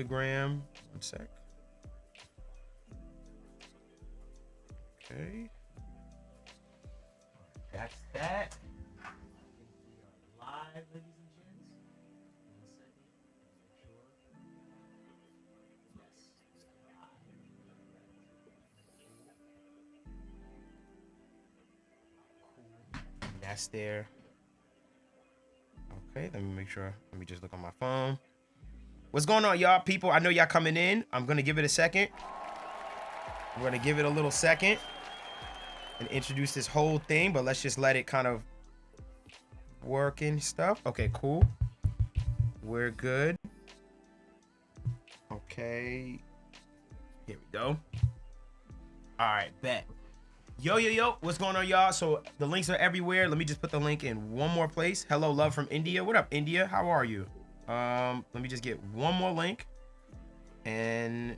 Instagram. One sec. Okay. That's that. We are live, ladies and gents. 1 second. Make sure. Yes, live. Cool. And that's there. Okay, let me make sure. Let me just look on my phone. What's going on, y'all? People, I know y'all coming in. I'm going to give it a second. We're going to give it a little second and introduce this whole thing, but let's just let it kind of work and stuff. Okay, cool. We're good. Okay. Here we go. All right, bet. Yo, what's going on, y'all? So the links are everywhere. Let me just put the link in one more place. Hello, love from India. What up, India? How are you? Let me just get one more link, and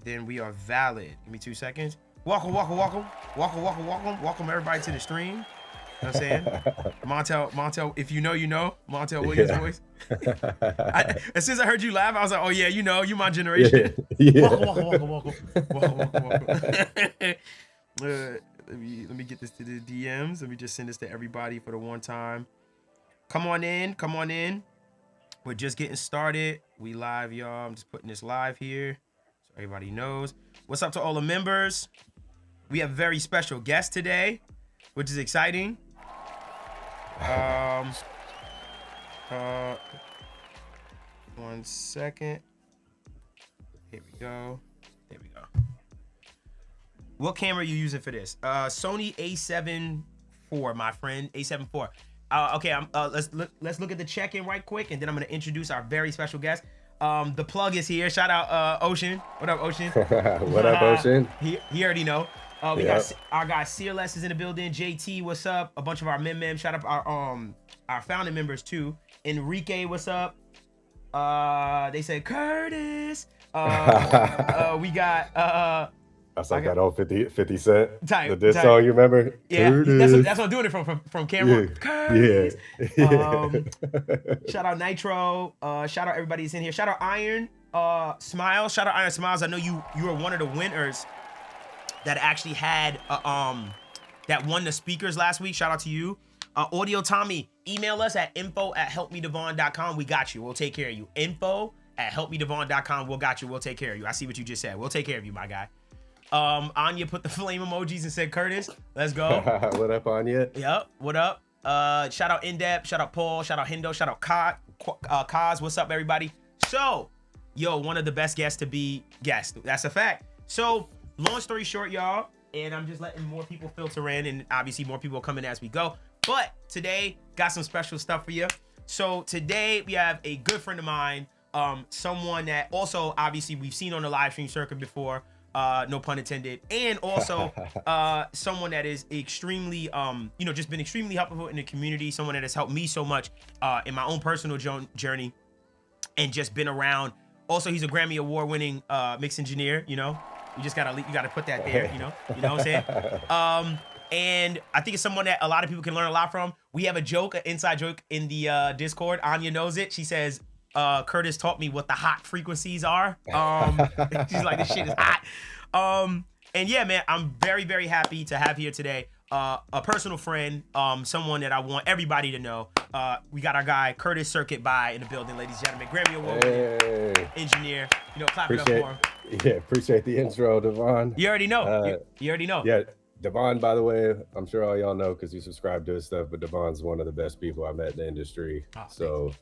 then we are valid. Give me 2 seconds. Welcome everybody to the stream. You know what I'm saying? Montel, if you know, you know. Montel Williams' voice. As soon as I heard you laugh, I was like, oh yeah, you know, you my generation. Yeah. Welcome. Let me get this to the DMs. Let me just send this to everybody for the one time. Come on in. We're just getting started. We live, y'all. I'm just putting this live here so everybody knows. What's up to all the members? We have a very special guest today, which is exciting. 1 second. Here we go. There we go. What camera are you using for this? Sony A7 IV, my friend. A7 IV. Okay, let's look at the check-in right quick, and then I'm gonna introduce our very special guest. The plug is here. Shout out Ocean. What up, Ocean? What up, Ocean? He already know. We got our guy CLS is in the building. JT, what's up? A bunch of our mem. Shout out our founding members too. Enrique, what's up? They said Curtis. We got That's like that old 50 Cent. Type, the diss song, you remember? Yeah, that's what I'm doing it from camera. Yeah. Curtis. Yeah. Shout out Nitro. Shout out everybody that's in here. Shout out Iron Smiles. Shout out Iron Smiles. I know you were one of the winners that actually had that won the speakers last week. Shout out to you. Audio Tommy, email us at info@helpmedevon.com. We got you. We'll take care of you. info@helpmedevon.com. We'll got you. We'll take care of you. I see what you just said. We'll take care of you, my guy. Anya put the flame emojis and said Curtis. Let's go. What up, Anya? Yep. What up? Shout out Indep. Shout out Paul. Shout out Hindo. Shout out Kaz. What's up, everybody? So, one of the best guests to be guest. That's a fact. So, long story short, y'all, and I'm just letting more people filter in, and obviously more people coming as we go. But today, got some special stuff for you. So today we have a good friend of mine, someone that also obviously we've seen on the live stream circuit before. No pun intended, and also someone that is extremely just been extremely helpful in the community, someone that has helped me so much in my own personal journey, and just been around. Also, he's a Grammy award-winning mix engineer. You gotta put that there. You know what I'm saying. And I think it's someone that a lot of people can learn a lot from. We have an inside joke in the Discord. Anya knows it. She says, Curtis taught me what the hot frequencies are. She's like, this shit is hot. And yeah, man, I'm very, very happy to have here today a personal friend, someone that I want everybody to know. We got our guy Curtis Circuit by in the building, ladies and gentlemen. Grammy Award engineer. Clap it up for him. Yeah, appreciate the intro, Devon. You already know. You already know. Yeah. Devon, by the way, I'm sure all y'all know because you subscribe to his stuff, but Devon's one of the best people I met in the industry. So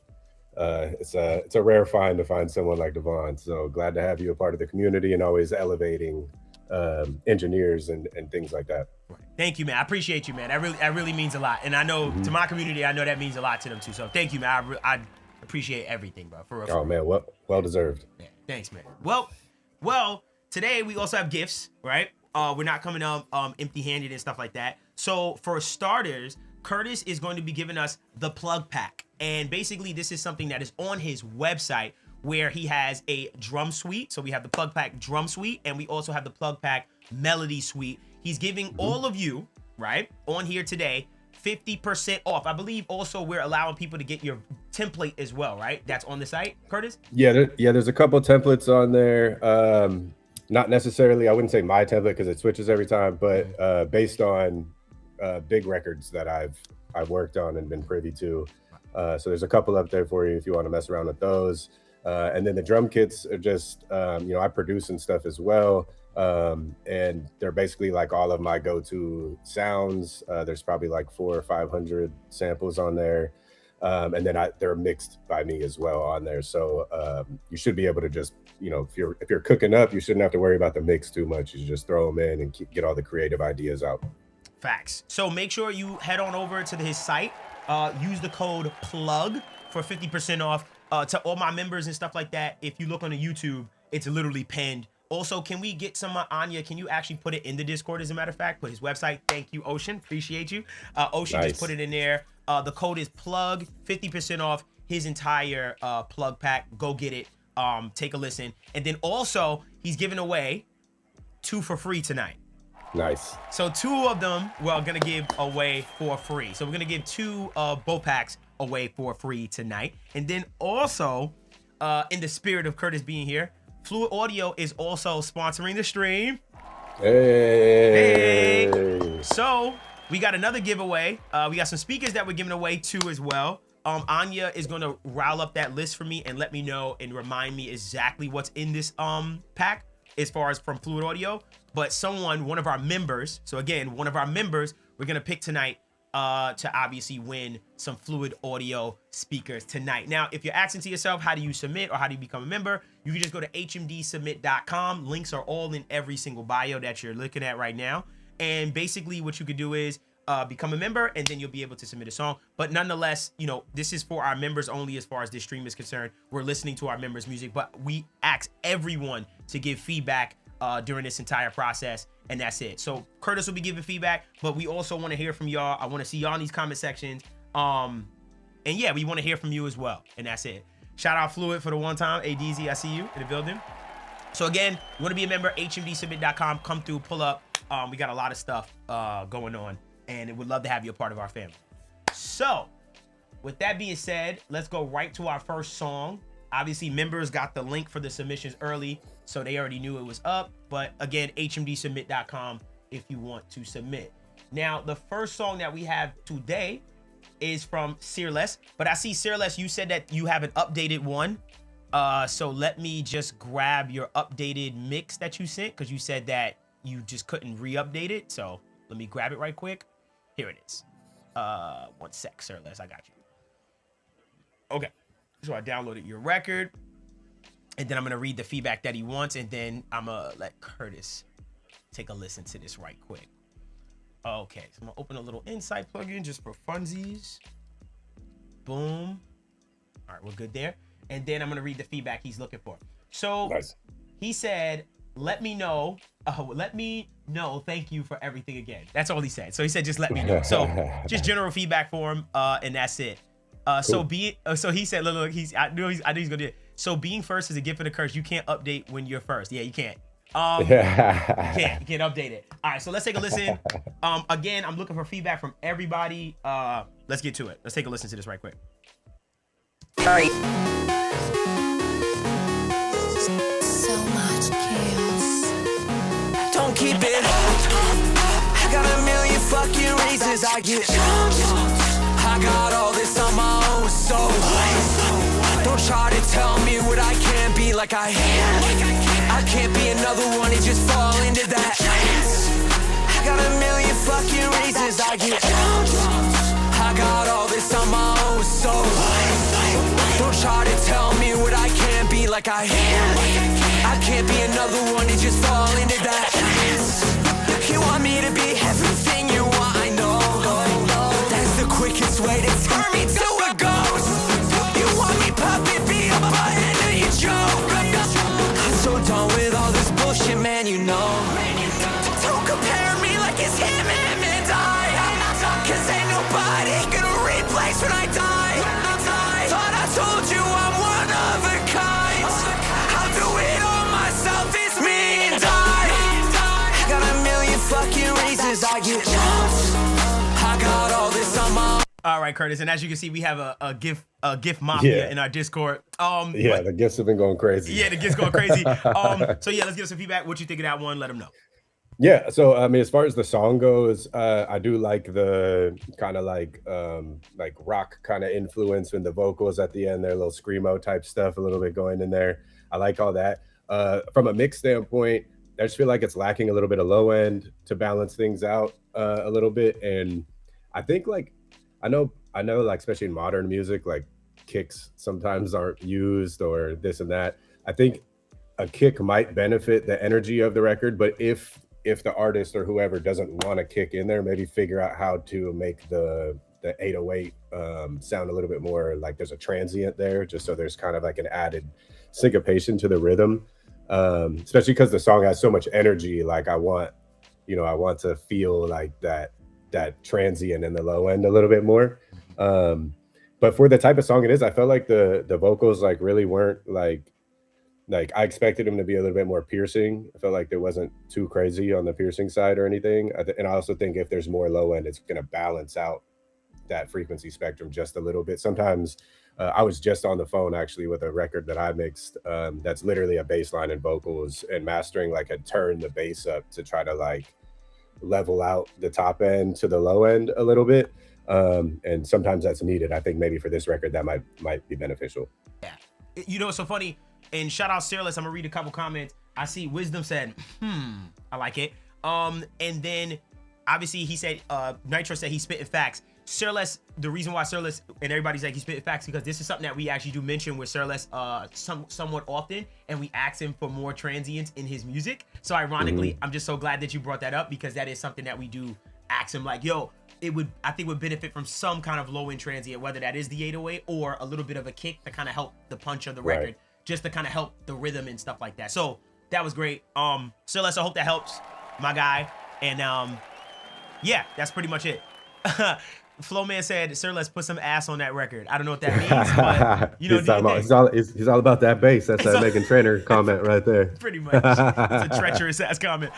it's a rare find to find someone like Devon. So glad to have you a part of the community and always elevating engineers and things like that. Thank you, man. I appreciate you, man. That really means a lot. And I know to my community, I know that means a lot to them too. So thank you, man. I appreciate everything, bro. For real. Oh man, well deserved. Yeah, thanks, man. Well, today we also have gifts, right? We're not coming up empty-handed and stuff like that. So for starters, Curtis is going to be giving us the plug pack. And basically this is something that is on his website where he has a drum suite. So we have the plug pack drum suite, and we also have the plug pack melody suite. He's giving all of you, right, on here today, 50% off. I believe also we're allowing people to get your template as well, right? That's on the site, Curtis? Yeah, there's a couple templates on there. Not necessarily, I wouldn't say my template because it switches every time, but based on big records that I've worked on and been privy to. So there's a couple up there for you if you want to mess around with those. And then the drum kits are just, I produce and stuff as well. And they're basically like all of my go-to sounds. There's probably like 400 or 500 samples on there. And then they're mixed by me as well on there. So you should be able to just, if you're cooking up, you shouldn't have to worry about the mix too much. You just throw them in and get all the creative ideas out. Facts. So make sure you head on over to his site. Use the code PLUG for 50% off. To all my members and stuff like that, if you look on the YouTube, it's literally pinned. Also, can we get some Anya? Can you actually put it in the Discord, as a matter of fact? Put his website. Thank you, Ocean. Appreciate you. Ocean Nice. just put it in there. The code is PLUG, 50% off his entire plug pack. Go get it. Take a listen. And then also, he's giving away 2 for free tonight. Nice. So 2 of them we're gonna give away for free. So we're gonna give 2 bow packs away for free tonight. And then also, in the spirit of Curtis being here, Fluid Audio is also sponsoring the stream. Hey. So we got another giveaway. We got some speakers that we're giving away too as well. Anya is gonna rile up that list for me and let me know and remind me exactly what's in this pack as far as from Fluid Audio. But one of our members, so again, one of our members, we're gonna pick tonight to obviously win some Fluid Audio speakers tonight. Now, if you're asking to yourself, how do you submit or how do you become a member? You can just go to hmdsubmit.com. Links are all in every single bio that you're looking at right now. And basically what you could do is become a member, and then you'll be able to submit a song. But nonetheless, this is for our members only as far as this stream is concerned. We're listening to our members' music, but we ask everyone to give feedback during this entire process, and that's it. So Curtis will be giving feedback, but we also want to hear from y'all. I want to see y'all in these comment sections. And yeah, we want to hear from you as well, and that's it. Shout out Fluid for the one time. ADZ, I see you in the building. So again, you want to be a member, hmdsubmit.com. Come through, pull up. We got a lot of stuff going on, and we'd love to have you a part of our family. So with that being said, let's go right to our first song. Obviously, members got the link for the submissions early, so they already knew it was up. But again, hmdsubmit.com if you want to submit. Now, the first song that we have today is from Searless. But I see, Searless, you said that you have an updated one. So let me just grab your updated mix that you sent, because you said that you just couldn't re-update it. So let me grab it right quick. Here it is. 1 sec, Searless, I got you. Okay. So I downloaded your record, and then I'm gonna read the feedback that he wants, and then I'm gonna let Curtis take a listen to this right quick. Okay, so I'm gonna open a little Insight plugin just for funsies. Boom. All right, we're good there. And then I'm gonna read the feedback he's looking for. So Nice. He said, let me know, thank you for everything again. That's all he said. So he said, just let me know. So just general feedback for him, and that's it. Cool. So he said, look, I knew he's gonna do it. So being first is a gift and a curse. You can't update when you're first. Yeah, you can't. You can't update it. All right, so let's take a listen. Again, I'm looking for feedback from everybody. Let's get to it. Let's take a listen to this right quick. All right. So much chaos. Don't keep it. I got a million fucking reasons I get. I got all this on my own, so don't try to tell me what I can't be like I am. I can't be another one and just fall into that. I got a million fucking reasons I get. I got all this on my own, so don't try to tell me what I can't be like I am. I can't be another one and just fall into that. You want me to be everything you want, I know. That's the quickest way to turn me to a ghost. You want me puppet, be up ahead of your joke. I'm so done with all this bullshit, man, you know. Don't compare me like it's him and I. Cause ain't nobody gonna replace when I die. Thought I told you I'm one of a kind. I'll do it all myself, it's me and I got a million fucking reasons I get. I got all this All right, Curtis. And as you can see, we have a GIF mafia in our Discord. The gifts have been going crazy. Yeah, the GIF's going crazy. So yeah, let's give some feedback. What you think of that one? Let them know. Yeah, so I mean, as far as the song goes, I do like the kind of like rock kind of influence in the vocals at the end. There, a little screamo type stuff, a little bit going in there. I like all that. From a mix standpoint, I just feel like it's lacking a little bit of low end to balance things out a little bit. And I think like I know like especially in modern music, like kicks sometimes aren't used or this and that. I think a kick might benefit the energy of the record, but if the artist or whoever doesn't want to kick in there, maybe figure out how to make the 808 sound a little bit more like there's a transient there, just so there's kind of like an added syncopation to the rhythm, especially because the song has so much energy. Like I want to feel like that transient in the low end a little bit more. But for the type of song it is, I felt like the vocals like really weren't like I expected him to be a little bit more piercing. I felt like there wasn't too crazy on the piercing side or anything. And I also think if there's more low end, it's going to balance out that frequency spectrum just a little bit. Sometimes I was just on the phone actually with a record that I mixed that's literally a bass line and vocals, and mastering like had turned the bass up to try to like level out the top end to the low end a little bit. And sometimes that's needed. I think maybe for this record that might be beneficial. Yeah. You know, it's so funny. And shout out Sirless. I'm gonna read a couple comments. I see Wisdom said, I like it. And then obviously he said, Nitro said he's spitting facts. Sirless, the reason why Sirless and everybody's like he's spitting facts because this is something that we actually do mention with Sirless somewhat often, and we ask him for more transients in his music. So ironically, I'm just so glad that you brought that up because that is something that we do ask him like, yo, I think would benefit from some kind of low end transient, whether that is the 808 or a little bit of a kick to kind of help the punch of the record. Just to kind of help the rhythm and stuff like that. So that was great. Celeste, I hope that helps, my guy. And yeah, that's pretty much it. Flowman said, Sir, let's put some ass on that record. I don't know what that means, but you know, he's all about that bass. That's that Megan Trainor comment right there. Pretty much. It's a treacherous ass comment.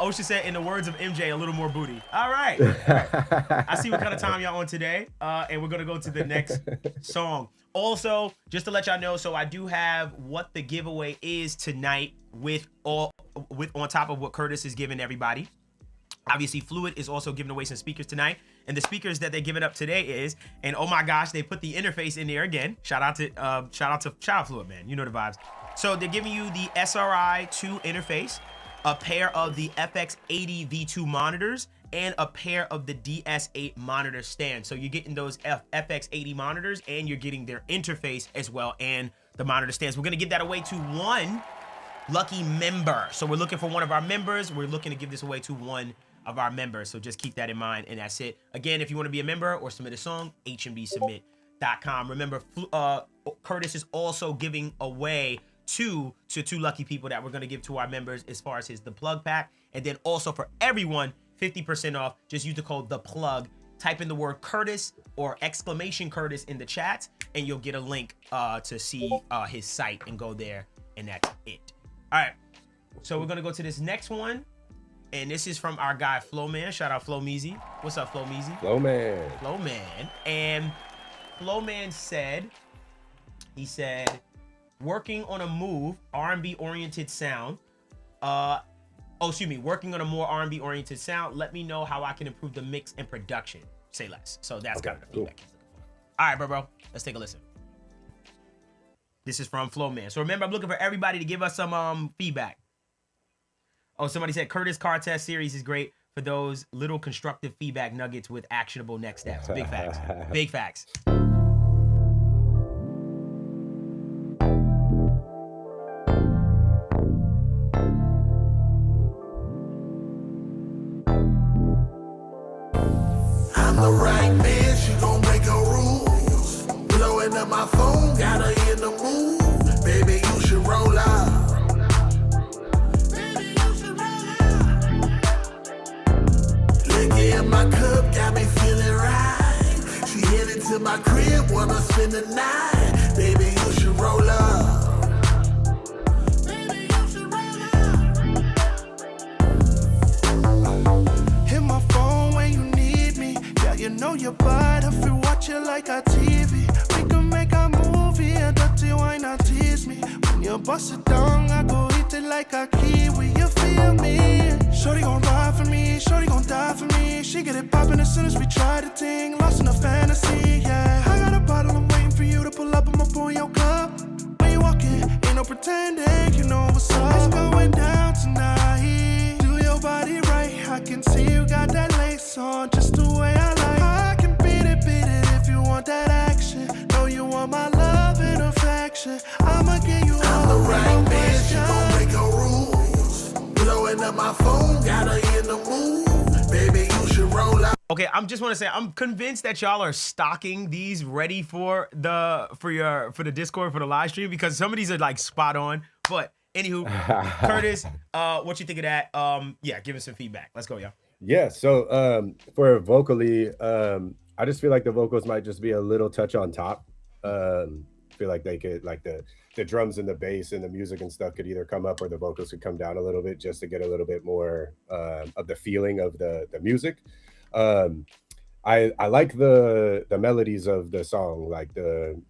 Ocean said, in the words of MJ, a little more booty. All right. I see what kind of time y'all on today. And we're gonna go to the next song. Also, just to let y'all know, so I do have what the giveaway is tonight with on top of what Curtis is giving everybody. Obviously, Fluid is also giving away some speakers tonight. And the speakers that they're giving up today is, and oh my gosh, they put the interface in there again. Shout out Fluid, man. You know the vibes. So they're giving you the SRI-2 interface, a pair of the FX80 V2 monitors, and a pair of the DS8 monitor stands. So you're getting those FX80 monitors and you're getting their interface as well and the monitor stands. We're gonna give that away to one lucky member. So we're looking for one of our members. We're looking to give this away to one of our members. So just keep that in mind and that's it. Again, if you wanna be a member or submit a song, hmbsubmit.com. Remember, Curtis is also giving away two lucky people that we're gonna give to our members as far as the plug pack. And then also for everyone, 50% off. Just use the code THEPLUG. Type in the word Curtis or exclamation Curtis in the chat, and you'll get a link to see his site and go there, and that's it. All right, so we're gonna go to this next one, and this is from our guy Flowman. Shout out Flowmeezy. What's up, Flowmeezy? Flowman. And Flowman said, working on a move, R&B oriented sound. Working on a more R&B oriented sound. Let me know how I can improve the mix and production. Say less. So that's kind of the feedback he's looking for. All right, bro. Let's take a listen. This is from Flowman. So remember, I'm looking for everybody to give us some feedback. Oh, somebody said Curtis Car Test series is great for those little constructive feedback nuggets with actionable next steps. Big facts. Big facts. The right man, she gon' break her rules. Blowing up my phone, got her in the mood. Baby, you should roll out. Liquor in my cup, got me feeling right. She headed to my crib, bust it down, I go eat it like a kiwi, you feel me? Shorty gon' ride for me, shorty gon' die for me. She get it poppin' as soon as we try the thing. Lost in a fantasy, yeah. I got a bottle, I'm waiting for you to pull up, I'ma pour in your cup. When you walkin', ain't no pretending, you know what's up. It's going down tonight. Do your body right, I can see you got that lace on, just the way I like. I can beat it if you want that action. Know you want my love and affection. I'ma get you all the right bitch, you gon' break your rules. Blowing up my phone, got her in the mood. Baby, you should roll out. Okay, I'm just want to say I'm convinced that y'all are stocking these ready for the Discord for the live stream, because some of these are like spot on. But anywho, Curtis, what you think of that? Yeah, give us some feedback. Let's go, y'all. Yeah, so for vocally, I just feel like the vocals might just be a little touch on top. Feel like they could, like the drums and the bass and the music and stuff could either come up, or the vocals could come down a little bit, just to get a little bit more of the feeling of the music. I like the melodies of the song, like the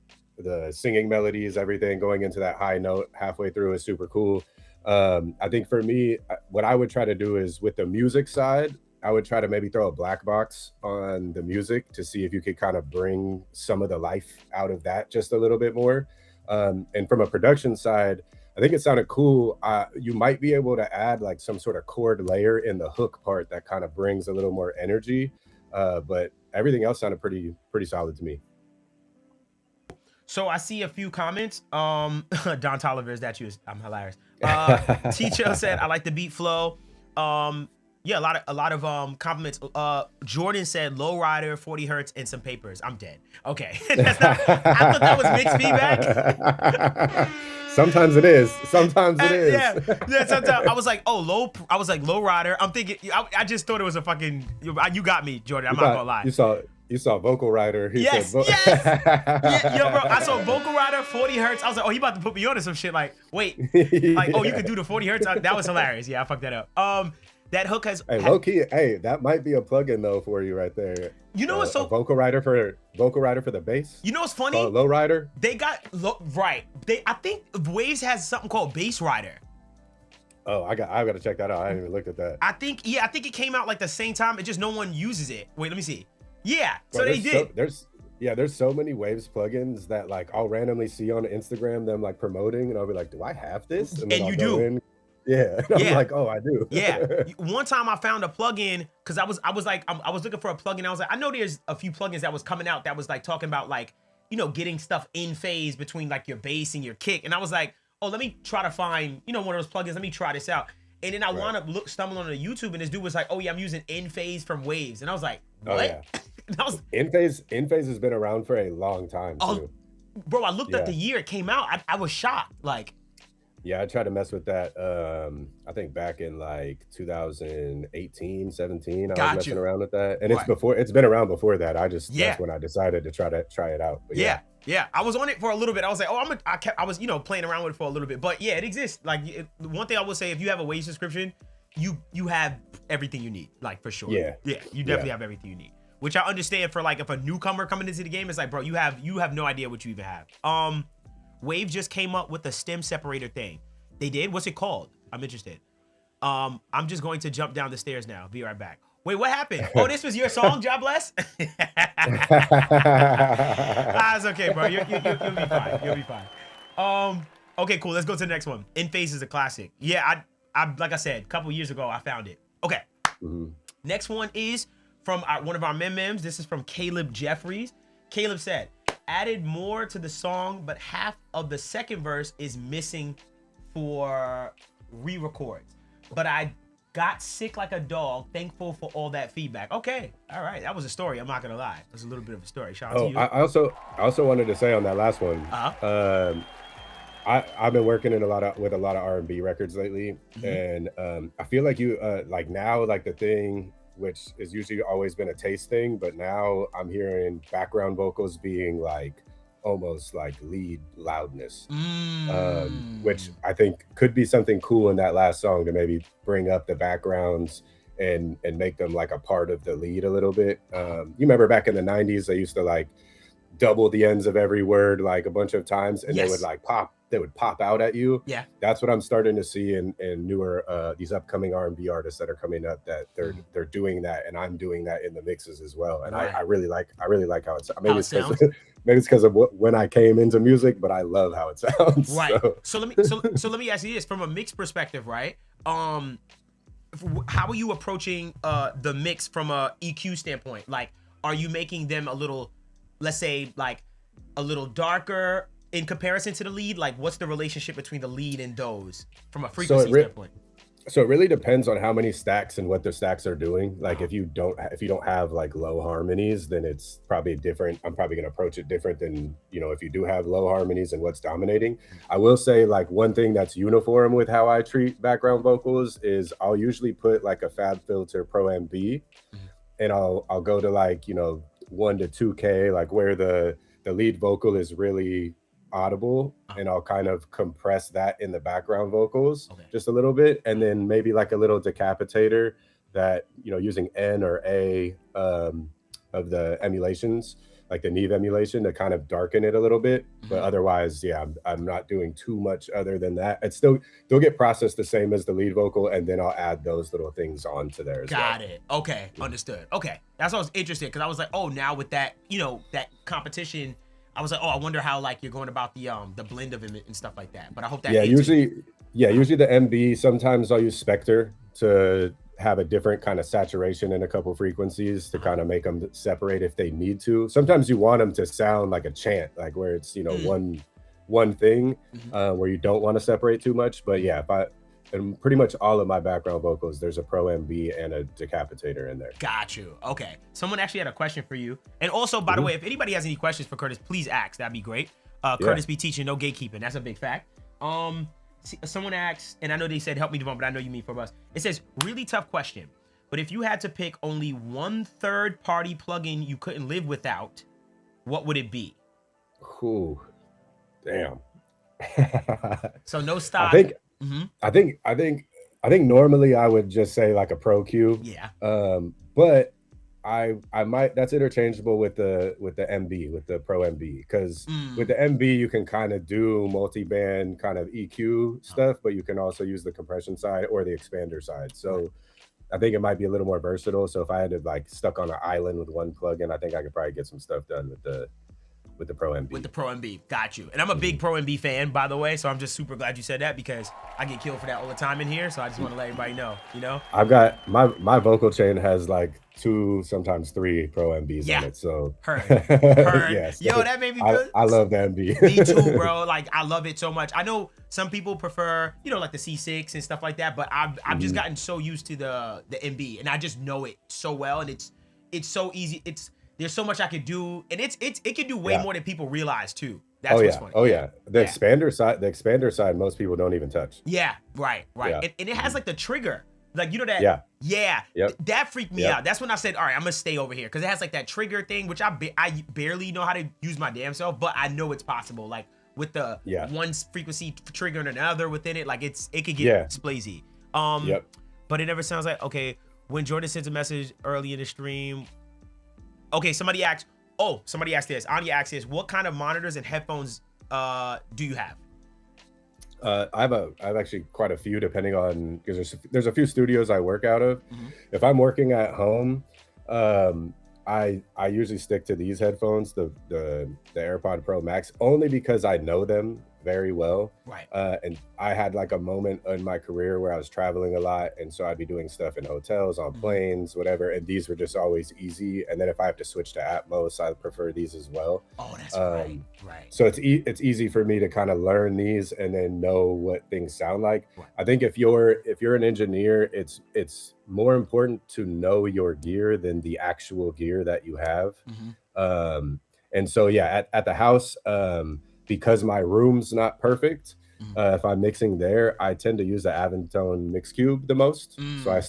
singing melodies, everything going into that high note halfway through is super cool. I think for me, what I would try to do is with the music side, I would try to maybe throw a black box on the music to see if you could kind of bring some of the life out of that just a little bit more. And from a production side, I think it sounded cool. You might be able to add like some sort of chord layer in the hook part that kind of brings a little more energy. But everything else sounded pretty solid to me. So I see a few comments. Don Tolliver, is that you? I'm hilarious. Teacher said, I like the beat flow. Yeah, a lot of compliments. Jordan said low rider, 40 hertz, and some papers. I'm dead. Okay. That's not, I thought that was mixed feedback. Sometimes it is. Sometimes it is. Yeah. Sometimes I was like, low rider. I'm thinking. I just thought it was a fucking. You got me, Jordan. I'm not gonna lie. You saw vocal rider. Yes. Yeah, yo, bro. I saw vocal rider, 40 hertz. I was like, oh, he about to put me on to some shit. Like, wait, like, oh, you could do the 40 hertz. That was hilarious. Yeah, I fucked that up. That hook has. Hey, low key. Hey, that might be a plugin though for you right there. You know what's so vocal rider for the bass. You know what's funny? Low rider. They got right. I think Waves has something called bass rider. Oh, I got to check that out. I haven't even looked at that. I think it came out like the same time. It just no one uses it. Wait, let me see. Yeah, Bro, so they did. There's so many Waves plugins that like I'll randomly see on Instagram them like promoting, and I'll be like, do I have this? And then you do. Yeah. I'm like, oh, I do. Yeah. One time I found a plugin because I was looking for a plugin. I was like, I know there's a few plugins that was coming out that was like talking about like, you know, getting stuff in phase between like your bass and your kick. And I was like, oh, let me try to find, you know, one of those plugins. Let me try this out. And then I wound up stumbling on the YouTube, and this dude was like, oh yeah, I'm using in phase from Waves. And I was like, what? Oh, yeah. In phase has been around for a long time too. Bro, I looked up the year it came out. I was shocked. Like, yeah, I tried to mess with that. I think back in like 2018, 17, I was messing around with that. And it's been around before that. That's when I decided to try it out. But yeah. I was on it for a little bit. I was like, oh, I was, you know, playing around with it for a little bit. But yeah, it exists. Like, one thing I will say, if you have a Wave subscription, you have everything you need, like, for sure. Yeah, you definitely have everything you need. Which I understand for like if a newcomer coming into the game, it's like, bro, you have no idea what you even have. Wave just came up with the stem separator thing. They did? What's it called? I'm interested. I'm just going to jump down the stairs now. Be right back. Wait, what happened? Oh, this was your song, God bless? It's okay, bro. You'll be fine. You'll be fine. Okay, cool. Let's go to the next one. In Phase is a classic. Yeah, I like I said, a couple years ago, I found it. Okay. Mm-hmm. Next one is from one of our memes. This is from Caleb Jeffries. Caleb said, added more to the song, but half of the second verse is missing for re-records. But I got sick like a dog. Thankful for all that feedback. Okay, all right, that was a story. I'm not gonna lie, that's a little bit of a story. Shout out to you. I also wanted to say on that last one. I've been working with a lot of R&B records lately, and I feel like like now, like the thing, which is usually always been a taste thing, but now I'm hearing background vocals being like almost like lead loudness, which I think could be something cool in that last song to maybe bring up the backgrounds and make them like a part of the lead a little bit. You remember back in the 90s, they used to like double the ends of every word like a bunch of times, and Yes. they would pop out at you. Yeah. That's what I'm starting to see in newer these upcoming R&B artists that are coming up, that they're doing that, and I'm doing that in the mixes as well. And Right. I really like how it sounds. How it sounds? Maybe it's because of when I came into music, but I love how it sounds. Right. So. So let me ask you this from a mix perspective, right? How are you approaching the mix from a EQ standpoint? Like, are you making them a little, let's say, like a little darker in comparison to the lead? Like, what's the relationship between the lead and those from a frequency standpoint? So it really depends on how many stacks and what the stacks are doing. Like if you don't have like low harmonies, then it's probably different. I'm probably going to approach it different than, if you do have low harmonies and what's dominating. I will say, like, one thing that's uniform with how I treat background vocals is I'll usually put like a Fab Filter Pro MB, and I'll go to like, 1 to 2K, like where the lead vocal is really audible, and I'll kind of compress that in the background vocals just a little bit, and then maybe like a little decapitator that, using N or A of the emulations, like the Neve emulation, to kind of darken it a little bit. But otherwise, yeah, I'm not doing too much other than that. It's still, they'll get processed the same as the lead vocal, and then I'll add those little things onto there as well. Got it. Okay, understood. Okay, that's what I was interested, because I was like, oh, now with that, that competition, I was like, oh, I wonder how like you're going about the blend of it and stuff like that. But I hope that usually the MB. Sometimes I'll use Spectre to have a different kind of saturation in a couple frequencies to kind of make them separate if they need to. Sometimes you want them to sound like a chant, like where it's one thing, where you don't want to separate too much. But yeah, and pretty much all of my background vocals, there's a Pro MB and a decapitator in there. Got you. Okay. Someone actually had a question for you. And also, by the way, if anybody has any questions for Curtis, please ask. That'd be great. Curtis be teaching, no gatekeeping. That's a big fact. Someone asked, and I know they said, help me, Devon, but I know you mean for us. It says, really tough question, but if you had to pick only one third-party plugin you couldn't live without, what would it be? Ooh, damn. So no stock. I think normally I would just say like a Pro Q. Yeah. But I might, that's interchangeable with the MB, with the Pro MB, because with the MB you can kind of do multi-band kind of EQ stuff, but you can also use the compression side or the expander side. So I think it might be a little more versatile. So if I had to like stuck on an island with one plugin, I think I could probably get some stuff done with the Pro MB. With the Pro MB, got you. And I'm a big Pro MB fan, by the way, so I'm just super glad you said that, because I get killed for that all the time in here. So I just want to let everybody know, I've got my vocal chain has like 2, sometimes 3 Pro MBs in it. So heard. Yeah, so Yo, that made me feel. I love the MB. Me too, bro. Like, I love it so much. I know some people prefer, like the C6 and stuff like that, but I've just gotten so used to the MB, and I just know it so well, and it's so easy. There's so much I could do, and it can do way more than people realize too. That's what's funny. Oh yeah. The expander side, most people don't even touch. Yeah, right. Yeah. And it has like the trigger. Like, that. Yeah. Yep. That freaked me out. That's when I said, all right, I'm gonna stay over here, because it has like that trigger thing, which I barely know how to use my damn self, but I know it's possible. Like with the one frequency triggering another within it, like it could get splazy. But it never sounds like, okay, when Jordan sends a message early in the stream. Okay, somebody asked this. Anya asked this. What kind of monitors and headphones do you have? I have actually quite a few, depending on, because there's a few studios I work out of. If I'm working at home, I usually stick to these headphones, the AirPod Pro Max, only because I know them very well. Right. And I had like a moment in my career where I was traveling a lot, and so I'd be doing stuff in hotels, on planes, whatever, and these were just always easy. And then if I have to switch to Atmos, I prefer these as well. Oh, that's right. So it's easy for me to kind of learn these and then know what things sound like. Right. I think if you're an engineer, it's more important to know your gear than the actual gear that you have. And so at the house, because my room's not perfect, if I'm mixing there, I tend to use the Aventone Mix Cube the most. So I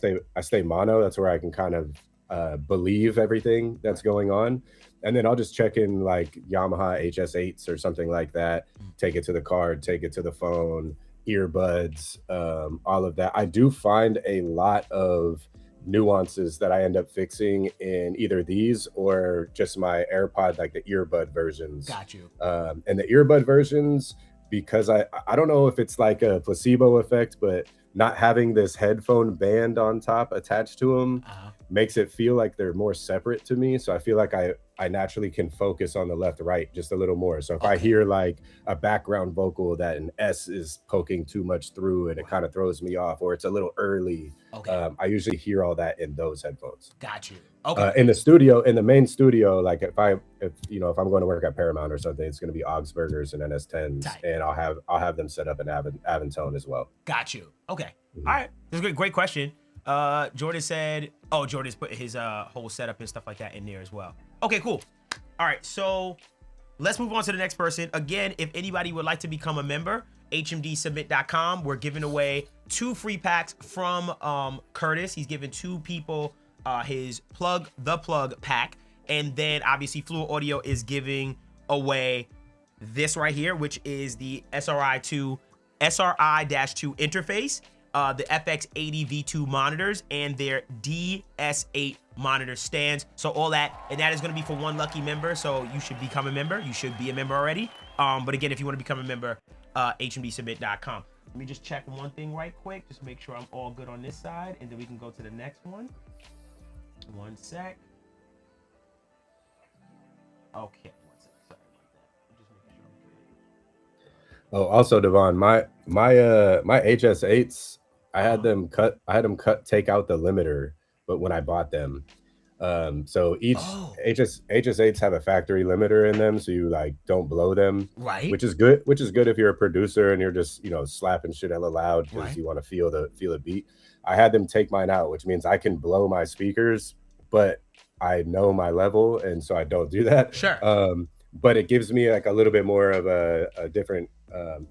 stay mono. That's where I can kind of believe everything that's going on. And then I'll just check in like Yamaha HS8s or something like that, take it to the card, take it to the phone, earbuds, all of that. I do find a lot of nuances that I end up fixing in either these or just my AirPod, like the earbud versions. Got you. And the earbud versions, because I don't know if it's like a placebo effect, but not having this headphone band on top attached to them makes it feel like they're more separate to me. So I feel like I naturally can focus on the left right just a little more. So if I hear like a background vocal that an S is poking too much through and it kind of throws me off, or it's a little early, I usually hear all that in those headphones. Got you. Okay. In the studio, in the main studio, like if I'm going to work at Paramount or something, it's going to be Augsburgers and NS10s, and I'll have them set up in Aventone as well. Got you. Okay. All right. That's a great question. Jordan said, Jordan's put his whole setup and stuff like that in there as well. Okay, cool. All right, so let's move on to the next person. Again, if anybody would like to become a member, hmdsubmit.com. We're giving away 2 free packs from Curtis. He's giving 2 people his the plug pack, and then obviously Fluid Audio is giving away this right here, which is the SRI-2 interface, the FX80 V2 monitors, and their DS8 monitor stands. So all that, and that is going to be for 1 lucky member. So you should become a member. You should be a member already. But again, if you want to become a member, hmdsubmit.com. Let me just check one thing right quick, just make sure I'm all good on this side, and then we can go to the next one. One sec. Okay, 1 sec. Sorry about that. Just making sure I'm good. Oh, also, Devon, my HS8s, I had them take out the limiter, but when I bought them, so each HS8s have a factory limiter in them, so you like don't blow them, right? Which is good if you're a producer and you're just slapping shit hella loud because you want to feel the beat. I had them take mine out, which means I can blow my speakers, but I know my level, and so I don't do that. Sure. But it gives me like a little bit more of a different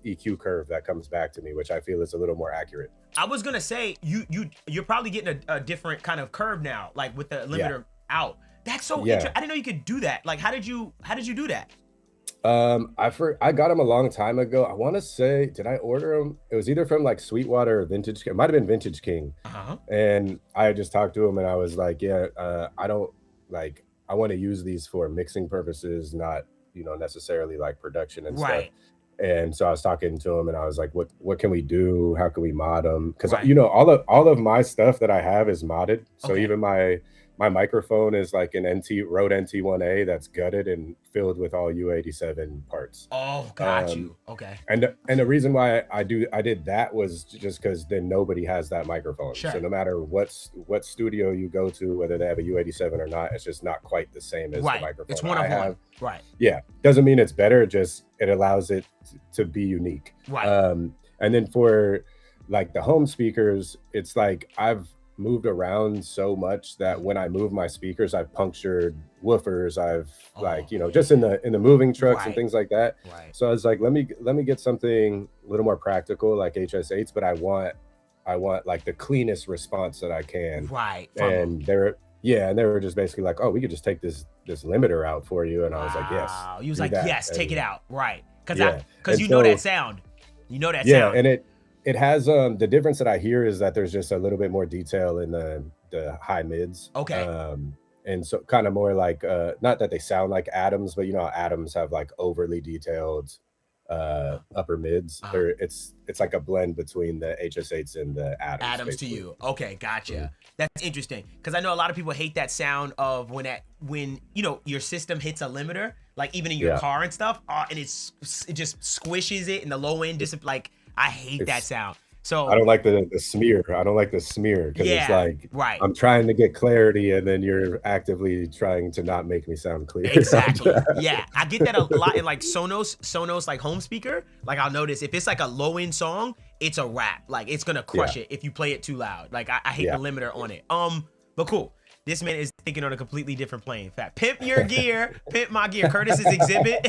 EQ curve that comes back to me, which I feel is a little more accurate. I was gonna say you're probably getting a different kind of curve now, like with the limiter out. That's so interesting. I didn't know you could do that. Like, how did you do that? I got them a long time ago. I want to say, did I order them? It was either from like Sweetwater or Vintage King. It might have been Vintage King. And I just talked to him and I was like, I don't like, I want to use these for mixing purposes, not, necessarily like production and stuff. And so I was talking to him and I was like, what can we do? How can we mod them? Because, all of my stuff that I have is modded. So even my microphone is like an Rode NT1A that's gutted and filled with all U87 parts. Oh, got you. Okay. And the reason why I did that was just because then nobody has that microphone. Sure. So no matter what studio you go to, whether they have a U87 or not, it's just not quite the same as the microphone. It's one of one. Right. Yeah. Doesn't mean it's better. Just it allows it to be unique. Right. And then for like the home speakers, it's like I've moved around so much that when I move my speakers, I've punctured woofers. I've just in the moving trucks and things like that. Right. So I was like, let me get something a little more practical like HS8s, but I want like the cleanest response that I can. Right. And they were just basically like, oh, we could just take this limiter out for you. And I was like, yes. You was like, yes, take it out. Right. Because you know that sound. You know that sound. And it has the difference that I hear is that there's just a little bit more detail in the high mids. Okay. And so kind of more like not that they sound like Adams, but Adams have like overly detailed upper mids. It's like a blend between the HS8s and the Adams basically. To you. Okay, gotcha. That's interesting because I know a lot of people hate that sound of when your system hits a limiter, like even in your car and stuff, and it just squishes it and the low end like. I hate that sound. So I don't like the smear. I don't like the smear because it's like I'm trying to get clarity and then you're actively trying to not make me sound clear. Exactly. Yeah. I get that a lot in like Sonos like home speaker. Like I'll notice if it's like a low end song, it's a wrap. Like it's gonna crush it if you play it too loud. Like I hate the limiter on it. But cool. This man is thinking on a completely different plane. In fact, pimp your gear, pimp my gear. Curtis's exhibit.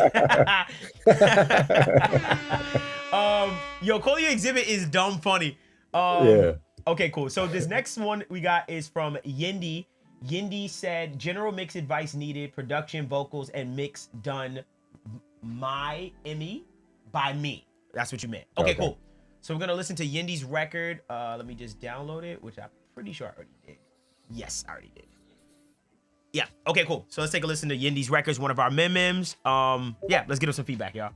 Call your exhibit is dumb funny. Okay, cool. So this next one we got is from Yindi. Yindi said, general mix advice needed, production, vocals, and mix done by me. That's what you meant. Okay, cool. So we're gonna listen to Yindi's record. Let me just download it, which I'm pretty sure I already did. Yes, I already did. Yeah. Okay, cool. So let's take a listen to Yindy's Records, one of our memes. Yeah, let's get him some feedback, y'all.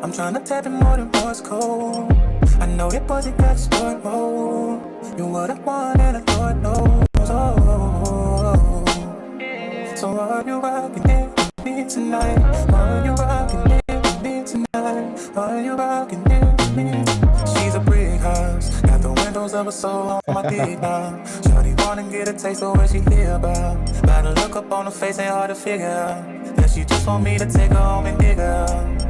I'm tryna tap in more than Morse code. I know that pussy got sport mode. You what I want and the Lord knows. Oh. So are you rocking it with me tonight? Are you rocking it with me tonight? Are you rocking it with me? She's a brick house, got the windows of a soul on my dick now. Shorty wanna get a taste of what she hear about. By the look up on her face, ain't hard to figure out. That she just want me to take her home and dig her out.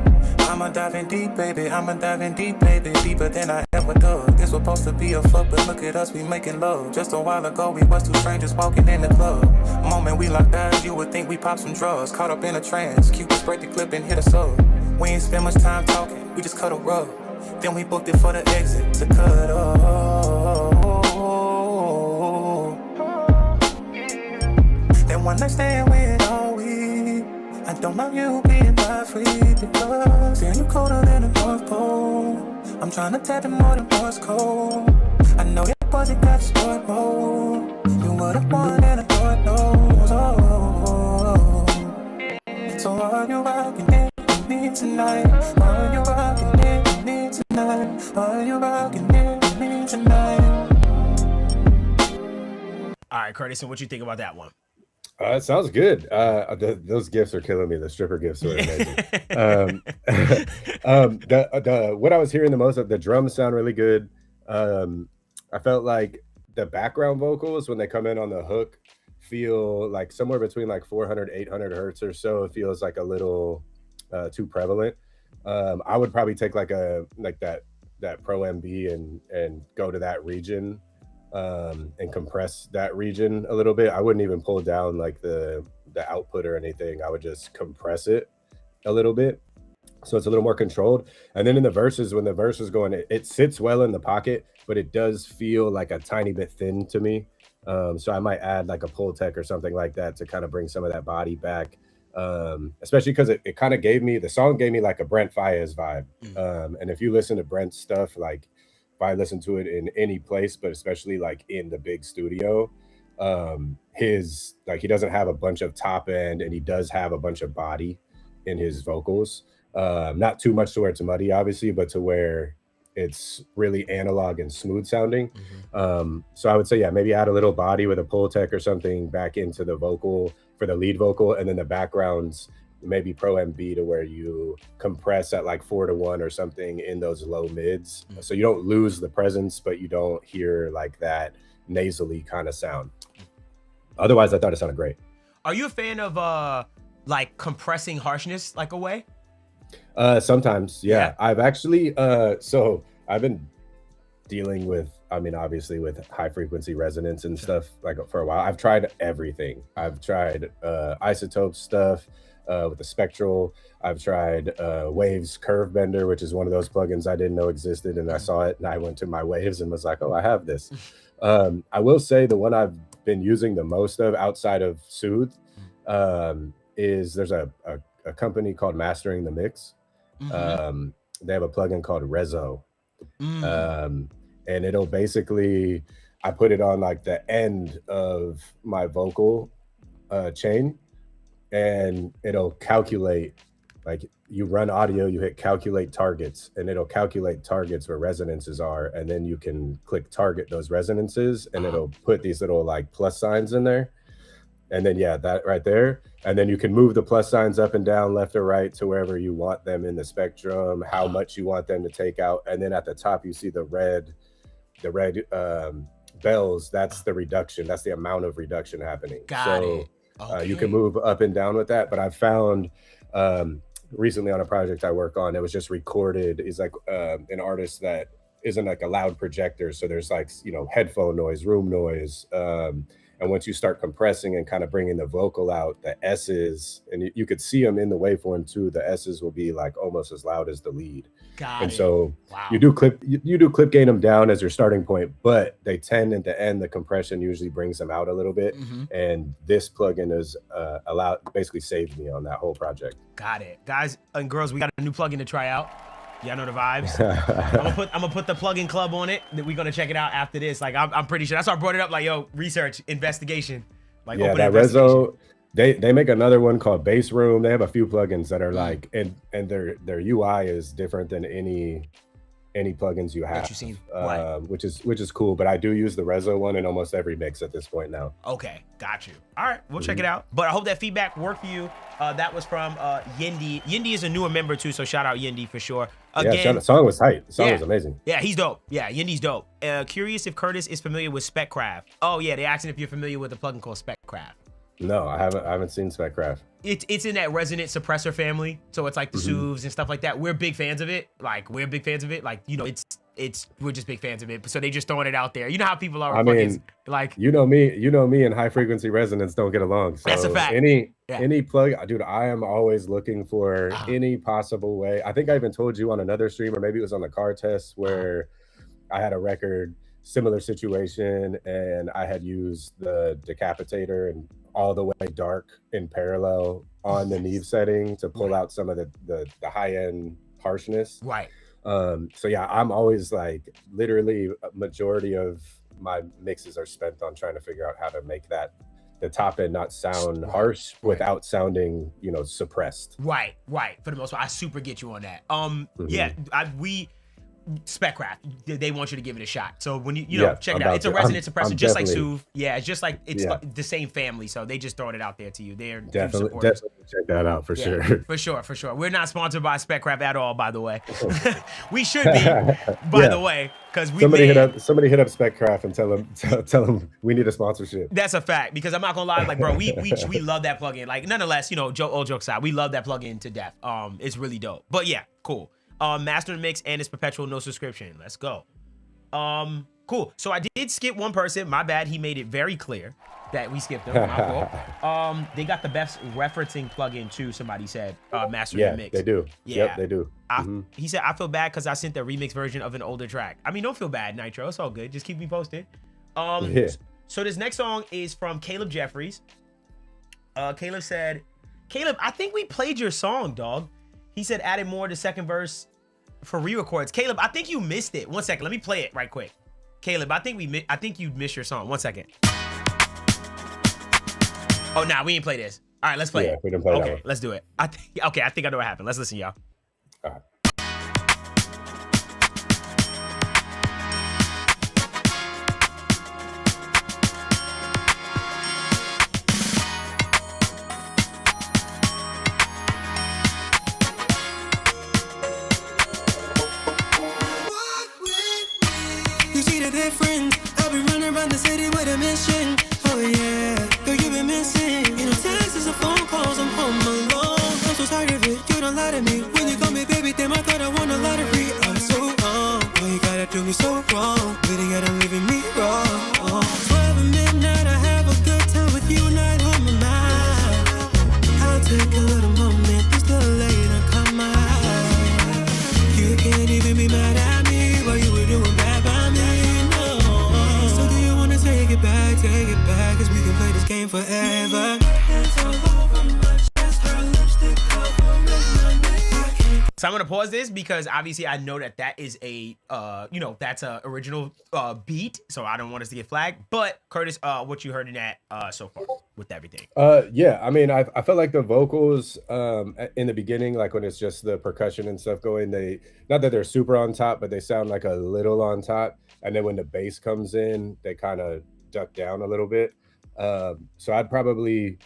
I'ma dive in deep, baby, I'ma dive in deep, baby. Deeper than I ever dug. This was supposed to be a fuck, but look at us, we making love. Just a while ago, we was two strangers walking in the club. Moment we locked eyes, you would think we popped some drugs. Caught up in a trance, Cupid sprayed the clip and hit us up. We ain't spend much time talking, we just cut a rug. Then we booked it for the exit to cut up. Then one night stand with all we. I don't mind you being my free because you colder than the North Pole. I'm tryna tap in more than Morse code. I know that pussy got sport mode. You what I want and the Lord knows. Oh. So are you rocking it with me tonight? Are you rocking it with me tonight? Are you rocking it with me tonight? All right, Curtis, and what you think about that one? It sounds good. Those gifts are killing me. The stripper gifts are amazing. What I was hearing the most of, the drums sound really good. I felt like the background vocals when they come in on the hook feel like somewhere between like 400, 800 hertz or so. It feels like a little too prevalent. I would probably take like that Pro MB and go to that region. And compress that region a little bit. I wouldn't even pull down like the output or anything. I would just compress it a little bit so it's a little more controlled. And then in the verses, when the verse is going, it sits well in the pocket, but it does feel like a tiny bit thin to me. So I might add like a pull tech or something like that to kind of bring some of that body back. Especially because it kind of the song gave me like a Brent Faiyaz vibe. And if you listen to Brent's stuff, like if I listen to it in any place, but especially like in the big studio, his like he doesn't have a bunch of top end and he does have a bunch of body in his vocals. Not too much to where it's muddy, obviously, but to where it's really analog and smooth sounding. So I would say, yeah, maybe add a little body with a pull tech or something back into the vocal for the lead vocal, and then the backgrounds maybe Pro MB to where you compress at like 4:1 or something in those low mids, so you don't lose the presence, but you don't hear like that nasally kind of sound. Otherwise, I thought it sounded great. Are you a fan of like compressing harshness like away? Sometimes, yeah. I've actually so I've been dealing with, I mean, obviously with high frequency resonance and stuff like for a while. I've tried everything. I've tried isotope stuff with the spectral. I've tried Waves Curve Bender, which is one of those plugins I didn't know existed, and I saw it and I went to my Waves and was like, oh, I have this. I will say the one I've been using the most of outside of Soothe is there's a company called Mastering the Mix. They have a plugin called Rezo. And it'll basically, I put it on like the end of my vocal chain, and it'll calculate, like you run audio, you hit calculate targets, and it'll calculate targets where resonances are, and then you can click target those resonances, and it'll put these little like plus signs in there. And then, yeah, that right there. And then you can move the plus signs up and down, left or right, to wherever you want them in the spectrum, how much you want them to take out. And then at the top, you see the red bells. That's the reduction. That's the amount of reduction happening. Got it. Okay. You can move up and down with that. But I found recently on a project I work on, it was just recorded. Is like an artist that isn't like a loud projector. So there's like, you know, headphone noise, room noise, And once you start compressing and kind of bringing the vocal out, the S's, and you could see them in the waveform too, the S's will be like almost as loud as the lead. Got and it. so Wow. you do clip gain them down as your starting point, but they tend at the end, the compression usually brings them out a little bit. And this plugin is basically saved me on that whole project. Got it. Guys and girls, we got a new plugin to try out. Y'all know the vibes. I'm gonna put the plugin club on it. That we're gonna check it out after this. Like I'm pretty sure that's why I brought it up. Like, yo, research, investigation. Like, yeah, open that investigation. Rezo, they make another one called Bass Room. They have a few plugins that are like, and their UI is different than any plugins you have, that you've seen. Right. which is cool. But I do use the Rezo one in almost every mix at this point now. Okay, got you. All right, we'll check it out. But I hope that feedback worked for you. That was from Yendi. Yendi is a newer member too, so shout out Yendi for sure. Again, the song was tight. The song was amazing. Yeah, he's dope. Yeah, Yendi's dope. Curious if Curtis is familiar with Speccraft. Oh yeah, they're asking if you're familiar with a plugin called Speccraft. No, I haven't seen Speccraft. It's in that resonant suppressor family, so it's like the SUVs and stuff like that. We're big fans of it. Like, we're just big fans of it. So they just throwing it out there. You know how people are. I mean, like, you know me and high frequency resonance don't get along. So that's a fact. Any plug, dude, I am always looking for any possible way. I think I even told you on another stream, or maybe it was on the car test, where I had a record, similar situation, and I had used the decapitator and all the way dark in parallel on the Neve setting to pull out some of the high end harshness. Right. So yeah, I'm always like, literally a majority of my mixes are spent on trying to figure out how to make the top end not sound harsh without sounding, suppressed. Right. For the most part, I super get you on that. Yeah, Speccraft, they want you to give it a shot. So when you check it out, it's a resonant suppressor, just like SUV. Yeah, it's just like the same family. So they just throwing it out there to you. They're definitely check that out for sure. For sure. We're not sponsored by Speccraft at all, by the way. We should be, by the way, because somebody hit up Speccraft and tell them we need a sponsorship. That's a fact, because I'm not gonna lie, like, bro, we love that plugin. Like, nonetheless, all jokes aside, we love that plugin to death. It's really dope. But yeah, cool. Master and mix, and it's perpetual, no subscription. Let's go. Cool. So I did skip one person. My bad. He made it very clear that we skipped him. My fault. They got the best referencing plugin too. Somebody said Master and mix. They do. Yeah, yep, they do. He said, I feel bad because I sent the remix version of an older track. I mean, don't feel bad, Nitro. It's all good. Just keep me posted. So this next song is from Caleb Jeffries. Caleb said, I think we played your song, dog. He said added more to second verse for re-records. Caleb, I think you missed it. 1 second, let me play it right quick. Caleb, I think you missed your song. 1 second. Oh, nah, we ain't play this. All right, let's play it. We didn't play that one. Let's do it. I think I know what happened. Let's listen, y'all. All right. Different. I've been running around the city with a mission. Oh yeah, girl, you've been missing. You know, texts and phone calls, I'm home alone. I'm so tired of it, you don't lie to me. When you call me baby, damn, I thought I won a lottery. I'm so wrong, why you gotta do me so wrong? Bleeding out and leaving me wrong. 12 midnight, I have a good time with you, night on my mind. I'll take a little moment, just a little later, come on. You can't even be mad at me while you were doing bad by me. Take it back, cause we can play this game forever. So I'm gonna pause this because obviously I know that is a that's a original beat, so I don't want us to get flagged. But Curtis, what you heard in that so far with everything? Yeah, I mean, I felt like the vocals in the beginning, like when it's just the percussion and stuff going, not that they're super on top, but they sound like a little on top. And then when the bass comes in, they kind of duck down a little bit. So I'd probably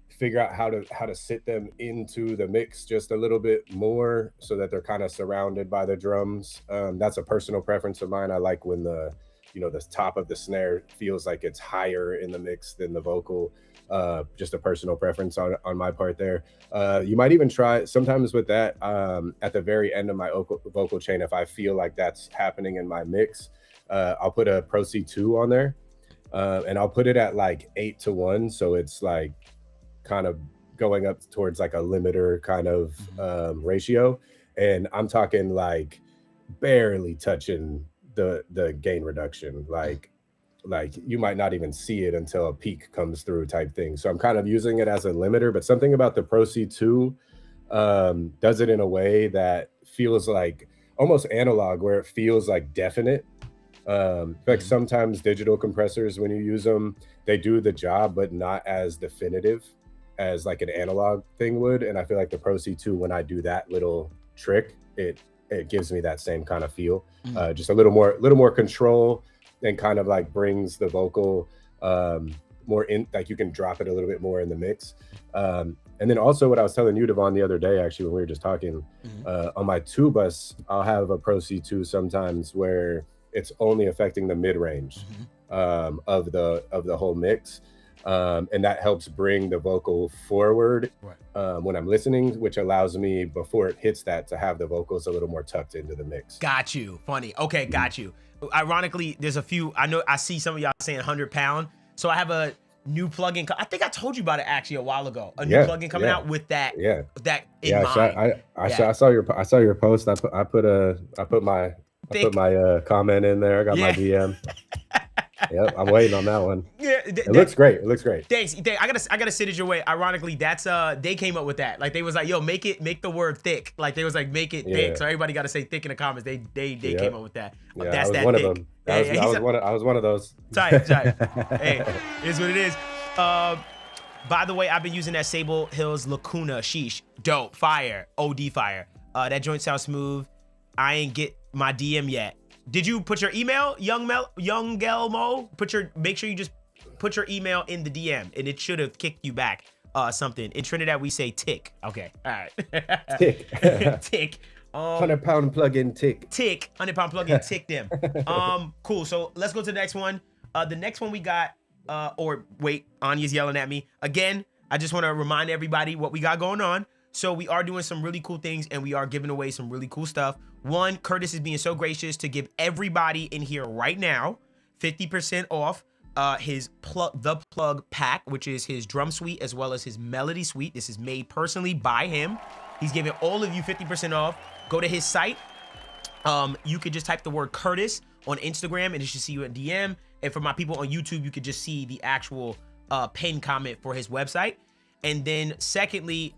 figure out how to sit them into the mix just a little bit more so that they're kind of surrounded by the drums. That's a personal preference of mine. I like when the top of the snare feels like it's higher in the mix than the vocal. Just a personal preference on my part there. You might even try sometimes with that at the very end of my vocal chain, if I feel like that's happening in my mix, I'll put a Pro C2 on there. and I'll put it at like 8-1, so it's like kind of going up towards like a limiter kind of ratio, and I'm talking like barely touching the gain reduction, like you might not even see it until a peak comes through type thing. So I'm kind of using it as a limiter, but something about the Pro C2 does it in a way that feels like almost analog, where it feels like definite. Like sometimes digital compressors, when you use them, they do the job, but not as definitive as like an analog thing would. And I feel like the Pro C2, when I do that little trick, it gives me that same kind of feel, just a little more control, and kind of like brings the vocal more in, like you can drop it a little bit more in the mix. And then also what I was telling you, Devon, the other day, actually, when we were just talking, on my tube bus, I'll have a Pro C2 sometimes where it's only affecting the mid-range of the whole mix. And that helps bring the vocal forward when I'm listening, which allows me, before it hits that, to have the vocals a little more tucked into the mix. Got you. Funny. Okay, got you. Ironically, there's a few, I see some of y'all saying 100-pound. So I have a new plugin. I think I told you about it actually a while ago. A new plugin coming out with that. That in mind. I saw your post. I put my comment in there. I got my DM. Yep, I'm waiting on that one. Yeah, it looks great. It looks great. Thanks. I gotta sit it your way. Ironically, that's they came up with that. Like they was like, yo, make the word thick. Like they was like, make it thick. So everybody gotta say thick in the comments. They came up with that. Yeah, that's I was that one thick. of them. I was one of those. Tight. Hey, here's what it is. By the way, I've been using that Sable Hills Lacuna. Sheesh, dope, fire, OD fire. That joint sounds smooth. I ain't get my DM yet. Did you put your email, Young Gelmo? Make sure you just put your email in the DM, and it should have kicked you back something. In Trinidad, we say tick. Okay, all right. Tick. Tick. 100-pound plug-in tick. Tick. 100-pound plug-in tick them. Cool. So let's go to the next one. The next one we got, or wait, Anya's yelling at me again. I just want to remind everybody what we got going on. So we are doing some really cool things, and we are giving away some really cool stuff. One, Curtis is being so gracious to give everybody in here right now 50% off his The Plug pack, which is his drum suite as well as his melody suite. This is made personally by him. He's giving all of you 50% off. Go to his site. You could just type the word Curtis on Instagram, and it should see you at DM. And for my people on YouTube, you could just see the actual pinned comment for his website. And then secondly,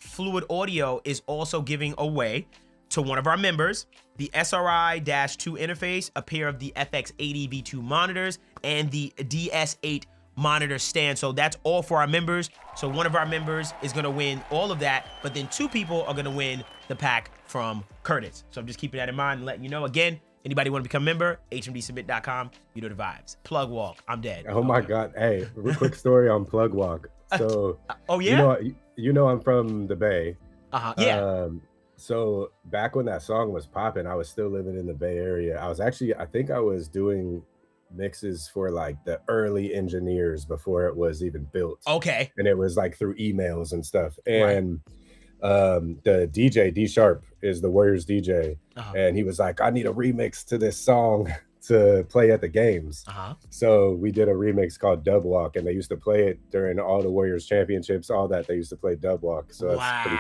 Fluid Audio is also giving away to one of our members the SRI-2 interface, a pair of the FX80 V2 monitors, and the DS8 monitor stand. So that's all for our members. So one of our members is gonna win all of that, but then two people are gonna win the pack from Curtis. So I'm just keeping that in mind and letting you know. Again, anybody want to become a member, hmdsubmit.com, you know the vibes. Plug walk, I'm dead. Oh my God. Hey, real quick story on plug walk. So, oh yeah, you know, I'm from the Bay. Yeah. So back when that song was popping, I was still living in the Bay Area. I think I was doing mixes for like the early engineers before it was even built. Okay. And it was like through emails and stuff. And the DJ D Sharp is the Warriors DJ, and he was like, I need a remix to this song to play at the games. So we did a remix called Dub Walk, and they used to play it during all the Warriors championships, all that. They used to play Dub Walk. So that's pretty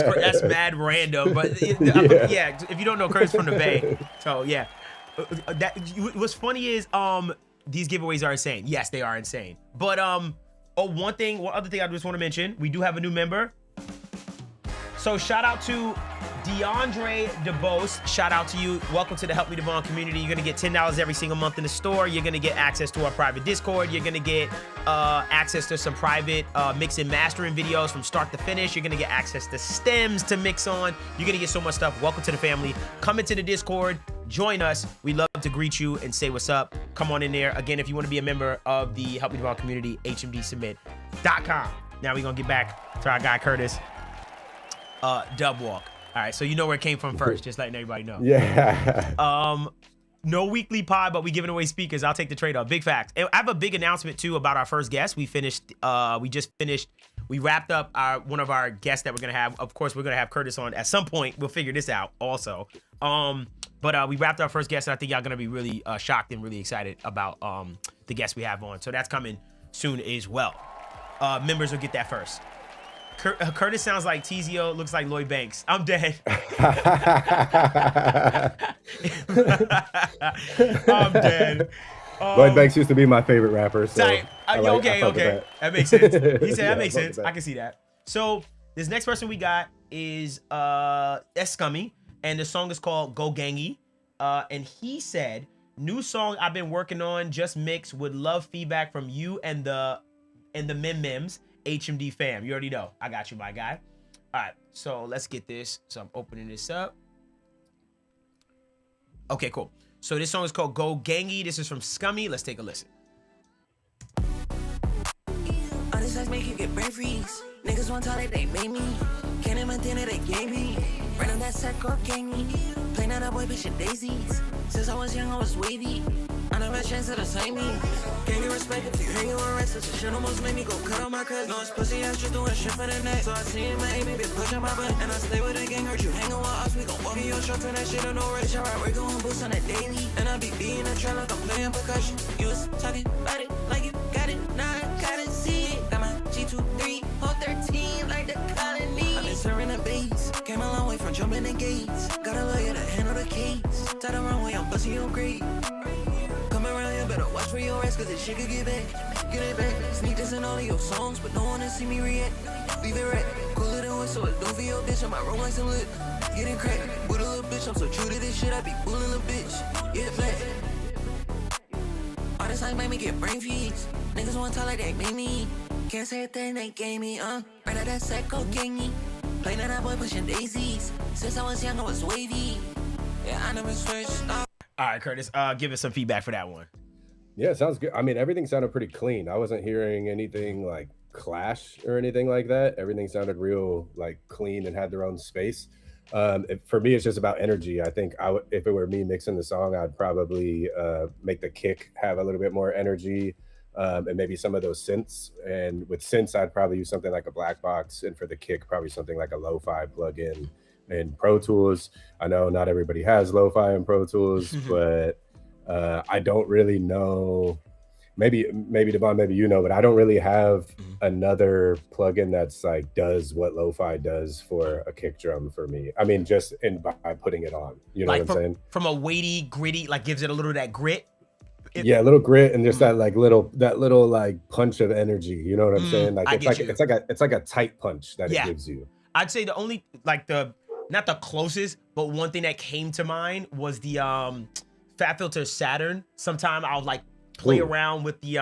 funny. That's mad random, but yeah, if you don't know, Kurt's from the Bay. So yeah, what's funny is these giveaways are insane. Yes, they are insane. But one other thing I just want to mention, we do have a new member. So shout out to DeAndre DeBose. Shout out to you. Welcome to the Help Me Devon community. You're gonna get $10 every single month in the store. You're gonna get access to our private Discord. You're gonna get access to some private mix and mastering videos from start to finish. You're gonna get access to stems to mix on. You're gonna get so much stuff. Welcome to the family. Come into the Discord. Join us. We love to greet you and say what's up. Come on in there. Again, if you want to be a member of the Help Me Devon community, hmdsubmit.com. Now we're gonna get back to our guy Curtis. Dub Walk. All right, so you know where it came from first, just letting everybody know. Yeah. No weekly pod, but we giving away speakers. I'll take the trade off. Big facts. And I have a big announcement too about our first guest. We wrapped up one of our guests that we're gonna have. Of course, we're gonna have Curtis on at some point. We'll figure this out also. But But we wrapped our first guest, and I think y'all gonna be really shocked and really excited about the guest we have on. So that's coming soon as well. Members will get that first. Curtis sounds like Tizio, looks like Lloyd Banks. I'm dead. I'm dead. Lloyd Banks used to be my favorite rapper. So okay. That makes sense. He said that makes sense. I can see that. So this next person we got is Scummy, and the song is called Go Gangy. And he said, new song I've been working on, just mix, would love feedback from you and the Mims. HMD fam, you already know. I got you, my guy. All right, so let's get this. So I'm opening this up. Okay, cool. So this song is called Go Gangy. This is from Scummy. Let's take a listen. Honest lies make you get brain freeze. Niggas want tell they made me. Can't even think that they gave me. Right on that set, go gangy. Playing out that boy, bitch, and daisies. Since I was young, I was wavy. I never chance to the same me. Can't get respect if you hanging with rest. Such a shit almost made me go cut on my cut. No, it's pussy ass, you doing shit for the neck. So I see him, my aim, been pushing my butt. And I stay with the gang, heard you hanging with us. We gon' walk in your shop, turn that shit on no rich. Alright, we're going boost on a daily. And I be beating the trail like I'm playing percussion. You was talking about it like you got it. Now I gotta see it. Got my G23, whole 13 like the colony. I've been serving the base. Came a long way from jumping the gates. Got a lawyer to handle the case. Tie the wrong way, I'm busting your grade. Come around here, better watch for your ass, cause this shit could get back. Get it back. Sneak this in all of your songs, but no one to see me react. Leave it right. Cool it and whistle it. Don't for your bitch, I might roll like some lit. Getting cracked. With a little bitch, I'm so true to this shit, I be bullying a bitch. Get flat. All this like make me get brain freeze. Niggas wanna talk like they made me. Can't say a thing they gave me, Right out that set, go gangy. Playing that boy pushing daisies. Since I was young, I was wavy. Yeah, I never switched up. All right, Curtis, give us some feedback for that one. Yeah, it sounds good. I mean, everything sounded pretty clean. I wasn't hearing anything like clash or anything like that. Everything sounded real like clean and had their own space. For me, it's just about energy. I think if it were me mixing the song, I'd probably make the kick have a little bit more energy, and maybe some of those synths. And with synths, I'd probably use something like a black box, and for the kick, probably something like a lo-fi plugin in Pro Tools. I know not everybody has lo-fi in Pro Tools, but I don't really know. Maybe Devon, maybe you know, but I don't really have another plugin that's like does what lo-fi does for a kick drum for me. I mean, just by putting it on, you know like what I'm saying? From a weighty, gritty, like gives it a little of that grit. Yeah, a little grit and just that little like punch of energy. You know what I'm saying? Like it's like a tight punch that it gives you. I'd say the only not the closest, but one thing that came to mind was the Fat Filter Saturn. Sometime I'll like play around with the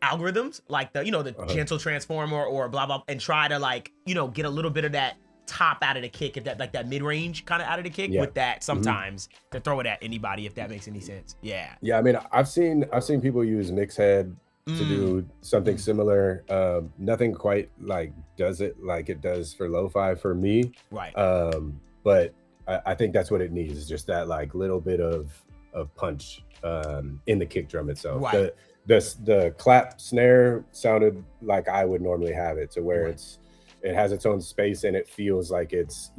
algorithms, like the gentle transformer or blah blah, and try to like get a little bit of that top out of the kick, if that like that mid range kind of out of the kick with that sometimes to throw it at anybody, if that makes any sense. Yeah. I mean, I've seen people use Mixhead to do something similar. Nothing quite like does it like it does for lo-fi for me. Right. But I think that's what it needs, is just that like little bit of punch in the kick drum itself. Right. The clap snare sounded like I would normally have it, to where it has its own space and it feels like it's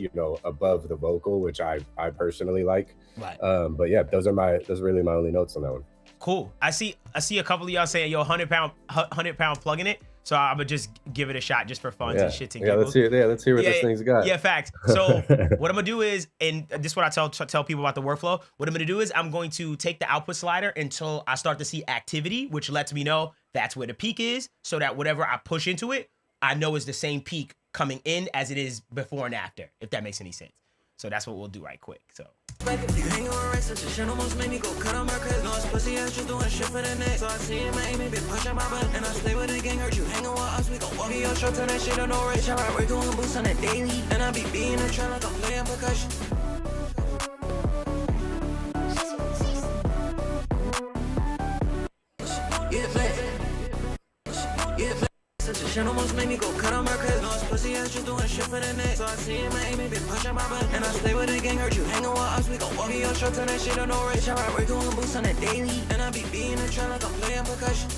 above the vocal, which I personally like. Right. But yeah, those are really my only notes on that one. Cool. I see a couple of y'all saying, yo, 100 pound plug in it. So I'm gonna just give it a shot just for fun and shits and giggles. Let's hear what this thing's got. Yeah, facts. So what I'm gonna do is, and this is what I tell people about the workflow. What I'm gonna do is I'm going to take the output slider until I start to see activity, which lets me know that's where the peak is, so that whatever I push into it, I know is the same peak coming in as it is before and after, if that makes any sense. So that's what we'll do right quick. So. If you hang on right, such a shit almost made me go cut on my crib. No, it's pussy ass, you doing shit for the neck. So I see him, my aim, been pushing my butt. And I stay with the gang, heard you hanging with us. We gon' walk in your shop, turn that shit on no rich. Alright, we're doing boosts on a daily. And I be beating the trail like I'm playing percussion. Yeah, flat. Yeah, flat. Such a shit almost made me go cut on my crib. No, it's pussy ass, you doing shit for the neck. So I see him, my aim, been pushing my butt. And I stay with the gang, heard you hanging with us. We gon' walk in your shop, turn that shit on no rich. Alright, we're doing boosts on a daily. And I be beating the trail like I'm playing percussion.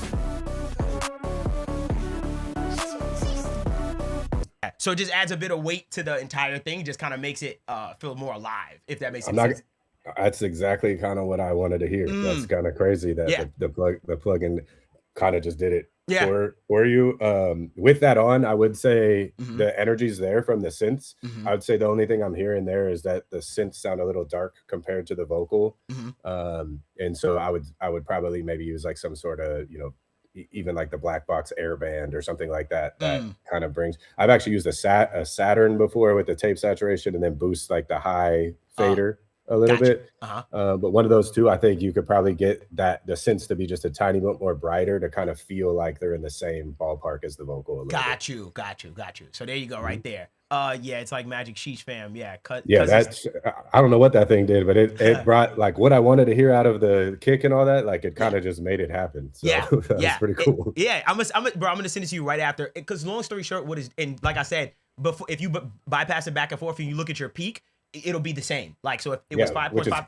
So it just adds a bit of weight to the entire thing. Just kind of makes it feel more alive, if that makes I'm sense. not. That's exactly kind of what I wanted to hear. That's kind of crazy that Yeah. the plugin kind of just did it Yeah. for you. With that on, I would say Mhm. the energy's there from the synths. Mhm. I would say the only thing I'm hearing there is that the synths sound a little dark compared to the vocal. Mhm. And so I would probably maybe use like some sort of, you know, even like the black box air band or something like that kind of brings. I've actually used a Saturn before with the tape saturation and then boost like the high fader a little Gotcha. bit. But one of those two, I think you could probably get that the synths to be just a tiny bit more brighter to kind of feel like they're in the same ballpark as the vocal a little Got you. So there you go, right there. Yeah, it's like Magic Sheesh fam. Yeah, Yeah, that's I don't know what that thing did, but it brought like what I wanted to hear out of the kick and all that. Like it kind of just made it happen. So that's pretty cool. I'm gonna send it to you right after. Because long story short, what is, and like I said before, if you bypass it back and forth and you look at your peak, it'll be the same. Like so, if it was 5.5,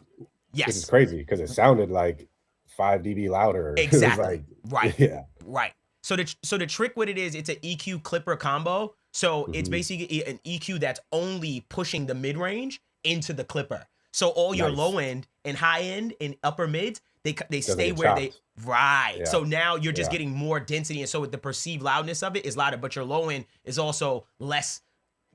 yes, which is crazy because it sounded like 5 dB louder. Exactly. Like, right. So the trick with it is it's an EQ clipper combo. So it's basically an EQ that's only pushing the mid range into the clipper. So all your low end and high end and upper mids, they stay where they So now you're just getting more density, and so with the perceived loudness of it is louder, but your low end is also less,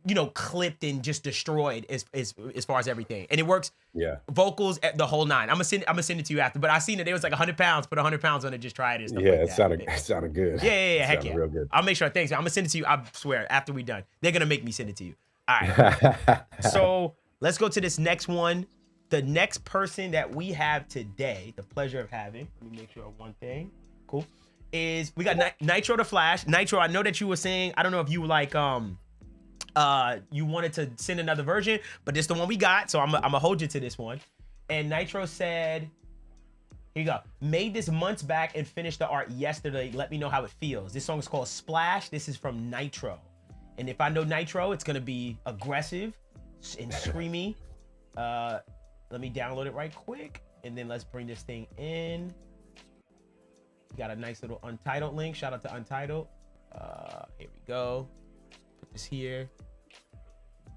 you know, clipped and just destroyed as far as everything. And it works. Yeah. Vocals, the whole nine. I'm gonna send it to you after. But I seen it. It was like 100 pounds. Put 100 pounds on it. Just try it and stuff like that. It sounded good. Yeah. Heck yeah. Real good. I'll make sure. Thanks. I'm gonna send it to you. I swear. After we done, they're gonna make me send it to you. All right. So let's go to this next one. The next person that we have today, the pleasure of having. Let me make sure of one thing. Cool. Is we got Nitro the Flash. Nitro. I know that you were saying. I don't know if you like you wanted to send another version, but this is the one we got, so I'm gonna hold you to this one. And Nitro said, here you go, made this months back and finished the art yesterday. Let me know how it feels. This song is called Splash. This is from Nitro, and if I know Nitro, it's gonna be aggressive and screamy. Let me download it right quick, and then let's bring this thing in. Got a nice little Untitled link. Shout out to Untitled. Here we go. Put this here.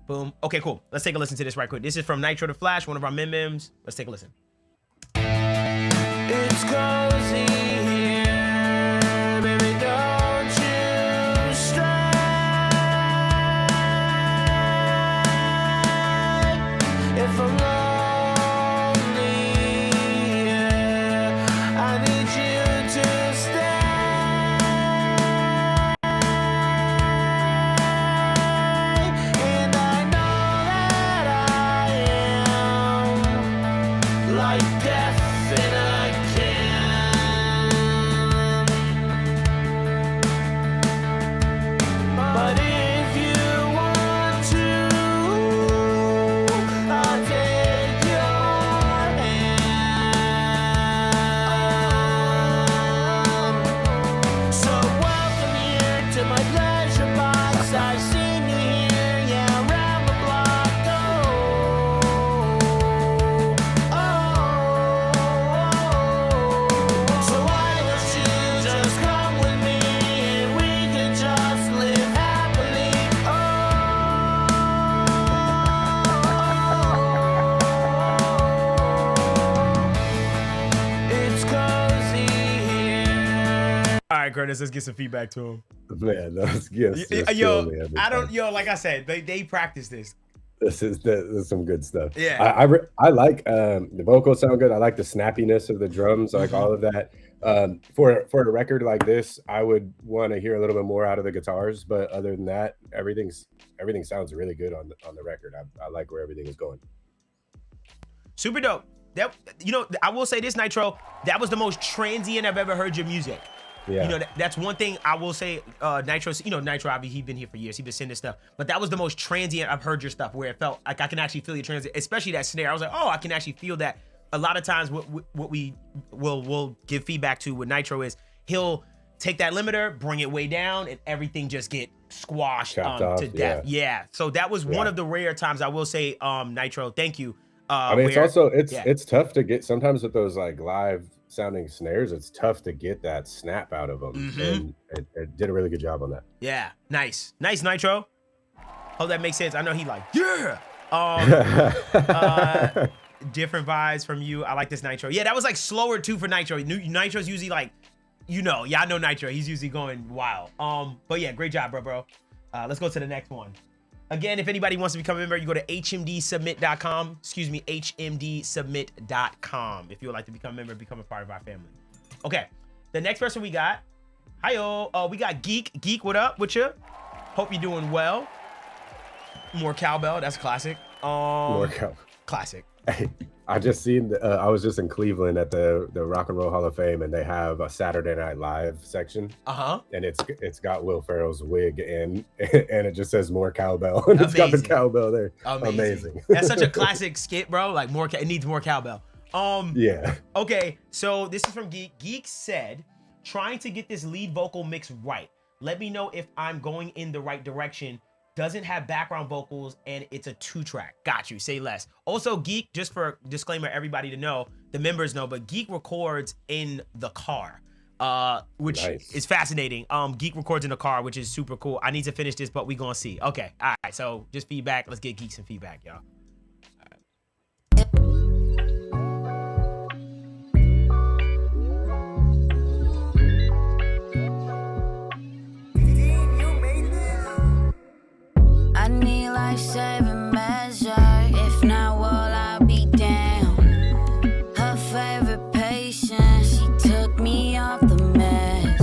Boom. Okay, cool. Let's take a listen to this right quick. This is from Nitro the Flash, one of our memes. Let's take a listen. It's cozy here, baby, don't you stray. If I'm lonely, yeah, I need you to stay. And I know that I am like death in a can. But if you want to, I'll take your hand. So welcome here to my pleasure box. I've seen you here, yeah, around the block. So why don't you just come with me and we can just live happily? It's cozy here. All right, Curtis, let's get some feedback to him. Man, those gifts. Like I said, they practice this. This is some good stuff. Yeah. I like the vocals sound good. I like the snappiness of the drums, like all of that. For a record like this, I would want to hear a little bit more out of the guitars, but other than that, everything sounds really good on the record. I like where everything is going. Super dope. That, you know, I will say this, Nitro, that was the most transient I've ever heard your music. Yeah. You know, that's one thing I will say. Nitro, you know, Nitro, obviously, he's been here for years. He's been sending stuff, but that was the most transient I've heard your stuff, where it felt like I can actually feel your transient, especially that snare. I was like, oh, I can actually feel that. A lot of times, what we will give feedback to with Nitro is he'll take that limiter, bring it way down, and everything just get squashed to death. Yeah. So that was one of the rare times I will say, Nitro, thank you. I mean, it's tough to get sometimes with those like live sounding snares. It's tough to get that snap out of them, and it did a really good job on that. Yeah, nice, Nitro. Hope that makes sense. I know he like, yeah. Different vibes from you. I like this Nitro. Yeah, that was like slower too for Nitro. Nitro's usually like, y'all know Nitro. He's usually going wild. But yeah, great job, bro. Let's go to the next one. Again, if anybody wants to become a member, you go to hmdsubmit.com. Excuse me, hmdsubmit.com. If you would like to become a member, become a part of our family. Okay, the next person we got, hi-yo, we got Geek. Geek, what up with you? Hope you're doing well. More cowbell, that's classic. More cowbell. Classic. Hey, I just seen. I was just in Cleveland at the Rock and Roll Hall of Fame, and they have a Saturday Night Live section. And it's got Will Ferrell's wig in, and it just says more cowbell, and it's got the cowbell there. Amazing. That's such a classic skit, bro. Like it needs more cowbell. Yeah. Okay, so this is from Geek. Geek said, trying to get this lead vocal mix right. Let me know if I'm going in the right direction. Doesn't have background vocals, and it's a 2-track. Got you. Say less. Also, Geek, just for disclaimer, everybody to know, the members know, but Geek records in the car, which is fascinating. Geek records in the car, which is super cool. I need to finish this, but we gonna see. Okay. All right. So just feedback. Let's get Geek some feedback, y'all. I need life-saving measure. If not, well, I'll be down. Her favorite patient, she took me off the mess.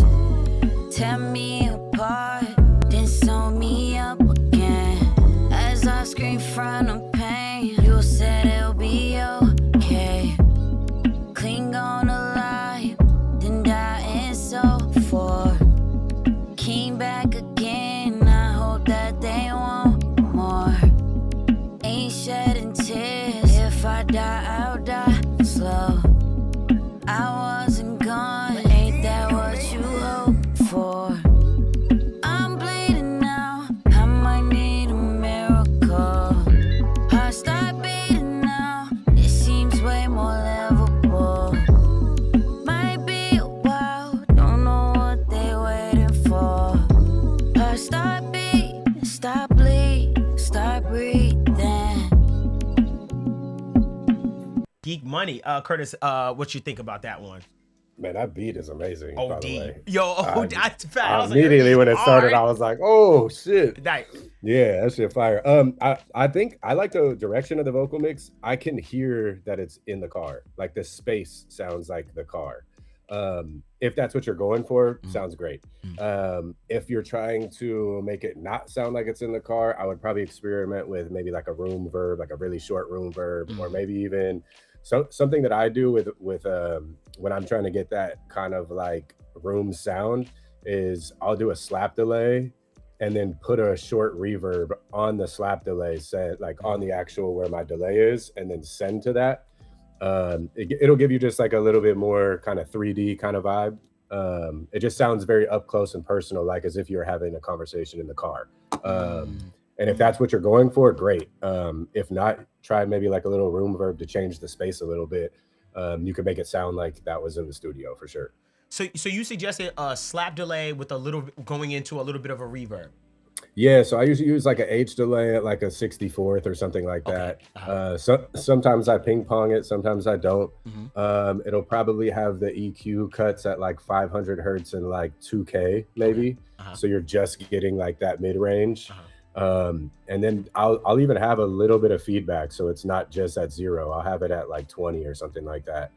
Tear me apart, then sew me up again. As I scream from pain, you said it'll be okay. Cling on alive, then die and so forth. Came back again, I hope that they won't. Ain't shedding tears. If I die, I'll die slow. I wasn't gone, ain't that what you hoped for? I'm bleeding now, I might need a miracle. Heart start beating now, it seems way more livable. Might be a while, don't know what they waiting for. Heart start beating, stop bleeding, start breathing. Geek Money. Curtis, what you think about that one? Man, that beat is amazing, by the way. Yo, that's fat. Immediately when it started, I was like, oh, shit. Nice. Yeah, that shit fire. I think I like the direction of the vocal mix. I can hear that it's in the car. Like the space sounds like the car. If that's what you're going for, sounds great. If you're trying to make it not sound like it's in the car, I would probably experiment with maybe like a room verb, like a really short room verb, or maybe even something that I do with when I'm trying to get that kind of like room sound is I'll do a slap delay and then put a short reverb on the slap delay set, like on the actual where my delay is, and then send to that. It'll give you just like a little bit more kind of 3D kind of vibe. It just sounds very up close and personal, like as if you're having a conversation in the car. And if that's what you're going for, great. If not, try maybe like a little room verb to change the space a little bit. You can make it sound like that was in the studio for sure. So you suggested a slap delay with a little going into a little bit of a reverb. Yeah, so I usually use like an H delay at like a 64th or something like that. Sometimes I ping pong it, sometimes I don't. It'll probably have the EQ cuts at like 500 hertz and like 2K maybe. So you're just getting like that mid range. And then I'll even have a little bit of feedback, so it's not just at 0. I'll have it at like 20 or something like that.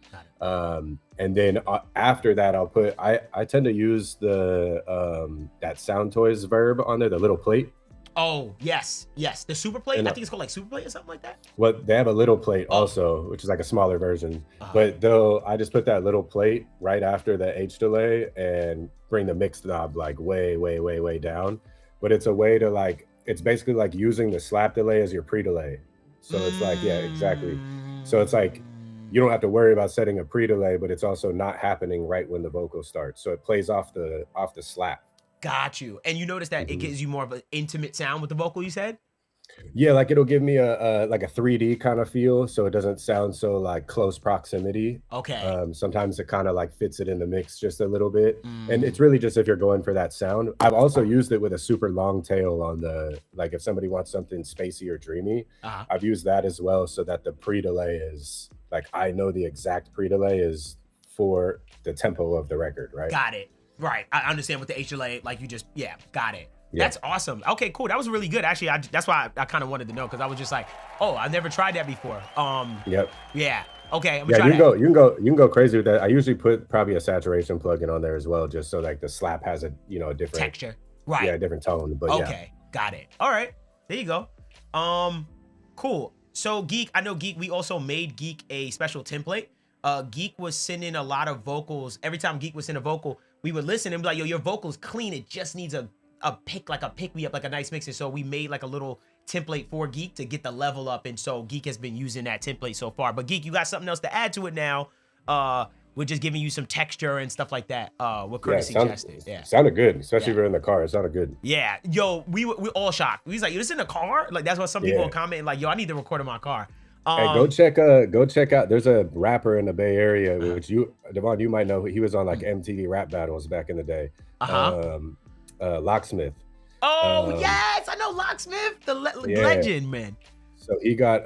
And then after that, I'll put I tend to use the that Sound Toys verb on there, the little plate. Oh yes, the super plate. I think it's called like super plate or something like that. Well, they have a little plate also, which is like a smaller version. But though I just put that little plate right after the H delay and bring the mix knob like way down. But it's a way to like, it's basically like using the slap delay as your pre-delay. So it's like, yeah, exactly. So it's like, you don't have to worry about setting a pre-delay, but it's also not happening right when the vocal starts. So it plays off the slap. Got you. And you notice that it gives you more of an intimate sound with the vocal, you said? Yeah, like it'll give me a like a 3D kind of feel, so it doesn't sound so like close proximity. Okay. Sometimes it kind of like fits it in the mix just a little bit, and Mm. it's really just if you're going for that sound. I've also used it with a super long tail on the like if somebody wants something spacey or dreamy, Uh-huh. I've used that as well, so that the pre-delay is like I know the exact pre-delay is for the tempo of the record, right? Got it. Right. I understand with the HLA, like you just, yeah, got it. Yeah. That's awesome. Okay, cool. That was really good. Actually, that's why I kind of wanted to know because I was just like, oh, I've never tried that before. Yep. Yeah. Okay, I'm Yeah, gonna try you can that. go, you can go, you can go crazy with that. I usually put probably a saturation plugin on there as well, just so like the slap has a a different Texture. Right. yeah, a different tone. But yeah, Okay, got it. All right, there you go. Cool. So Geek, I know Geek. We also made Geek a special template. Geek was sending a lot of vocals. Every time Geek would send a vocal, we would listen and be like, "Yo, your vocal's clean. It just needs a pick me up, like a nice mix." And so we made like a little template for Geek to get the level up. And so Geek has been using that template so far. But Geek, you got something else to add to it now. We're just giving you some texture and stuff like that. What Curtis suggested. Yeah. sounded good, especially Yeah. if you're in the car. It sounded good. Yeah, yo, we all shocked. We was like, "Yo, this in the car?" Like that's what some people Yeah. are commenting. Like, "Yo, I need to record in my car." Hey, go check out. There's a rapper in the Bay Area, which Devon, you might know. He was on like MTV Rap Battles back in the day. Uh-huh. Locksmith. Oh Um, yes, I know Locksmith, the Yeah. legend, man. So he got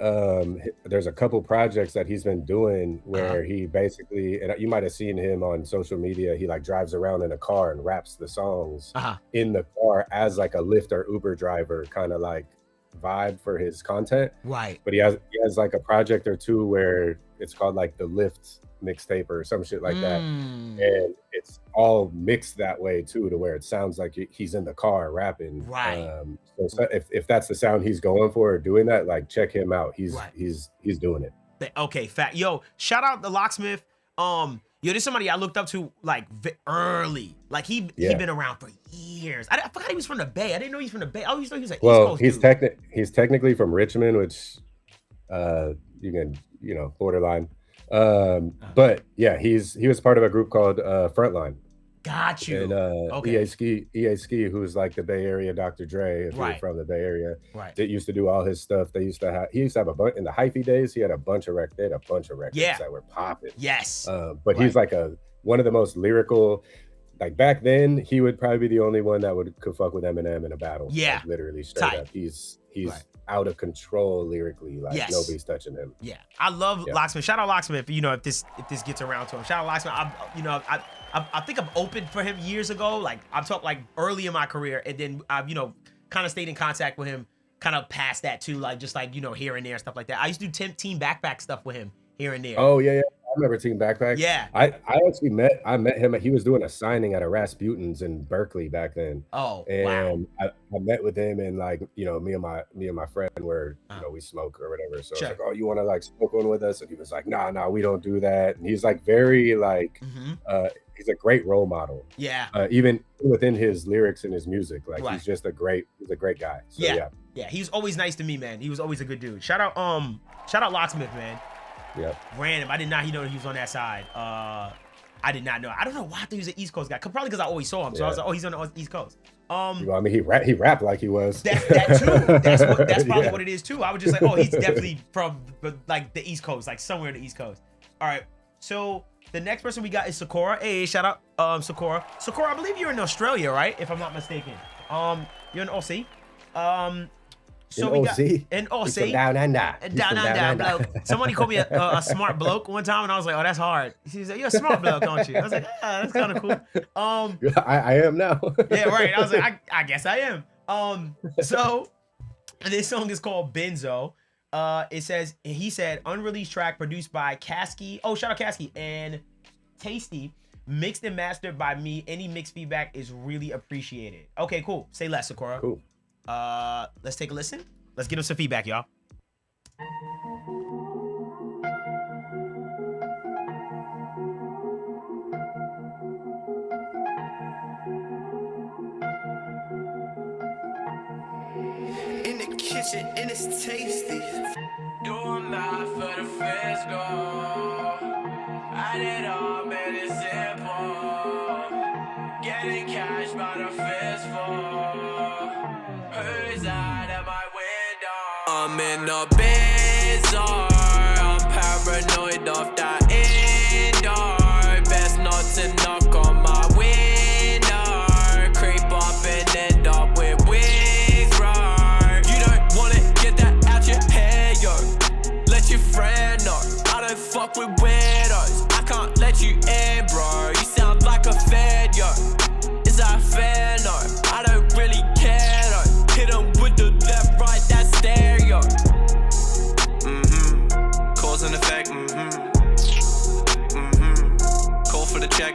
there's a couple projects that he's been doing where he basically, and you might have seen him on social media, he like drives around in a car and raps the songs in the car as like a Lyft or Uber driver kind of like vibe for his content. Right. But he has like a project or two where it's called like the Lyft mixtape or some shit like that. And it's all mixed that way too, to where it sounds like he's in the car rapping. Right. So if that's the sound he's going for or doing that, like check him out. He's doing it. Okay, fat. Yo, shout out to Locksmith. Yo, this is somebody I looked up to like early. Like he been around for years. I forgot he was from the Bay. I didn't know he's from the Bay. I always thought he was like Well, East Coast he's technically from Richmond, which you can borderline. But yeah, he was part of a group called Frontline. Got you. And Okay. EA Ski, who's like the Bay Area Dr. Dre, if you're Right. from the Bay Area, Right. that used to do all his stuff. He used to have a bunch in the hyphy days. He had a bunch of records Yeah. that were popping. Yes. But he's like one of the most lyrical. Like back then, he would probably be the only one that could fuck with Eminem in a battle. Yeah. Like, literally straight Tight. up. He's Right. out of control lyrically. Like Yes. nobody's touching him. Yeah, I love Yeah. Locksmith. Shout out Locksmith. If this gets around to him, shout out Locksmith. I think I've opened for him years ago. Like I've talked like early in my career, and then I've kind of stayed in contact with him, kind of past that too, like just like here and there stuff like that. I used to do team backpack stuff with him here and there. Oh yeah. I remember Team Backpack. Yeah. I actually met him. He was doing a signing at a Rasputin's in Berkeley back then. Oh, wow. And I met with him, and like me and my friend were we smoke or whatever. So Sure. I was like, oh, you want to like smoke one with us? And he was like, nah, we don't do that. And he's like very like he's a great role model. Yeah. Even within his lyrics and his music, like Right. he's a great guy. So, Yeah. Yeah, he was always nice to me, man. He was always a good dude. Shout out Locksmith, man. Yeah. Random. I did not know he was on that side. I did not know. I don't know why I thought he was an East Coast guy. Probably because I always saw him. So I was like, oh, he's on the East Coast. Well, I mean, he rapped like he was. That too. That's probably Yeah. what it is too. I was just like, oh, he's definitely from like the East Coast, like somewhere in the East Coast. All right. So the next person we got is Sakura. Hey, shout out Sakura. Sakura, I believe you're in Australia, right? If I'm not mistaken. You're in Aussie. So In we got OC? in He's Aussie. from down under. He's Down from under, bloke. Somebody called me a smart bloke one time, and I was like, "Oh, that's hard." He said, "You're a smart bloke, aren't you?" I was like, "Ah, that's kind of cool." I am now. Yeah, right. I was like, I guess I am. So this song is called Benzo. He said unreleased track produced by Kasky. Oh, shout out Kasky and Tasty. Mixed and mastered by me. Any mixed feedback is really appreciated. Okay, cool. Say less, Sakura. Cool. Let's take a listen. Let's get him some feedback, y'all. In the kitchen, and it's tasty. Doing math for the first goal. I did all made it simple. Getting cash by the fistful. Who's out of my window? I'm in a bizarre, I'm paranoid of that indoor. Best not to knock on my window. Creep up and end up with wigs roar. You don't wanna get that out your head, yo. Let your friend know I don't fuck with weirdos. I can't let you in, bro. You sound like a fan, yo. Is that fair? No, I don't really care, though. Hit 'em with the left, right, that stereo. Cause and effect, Call for the check,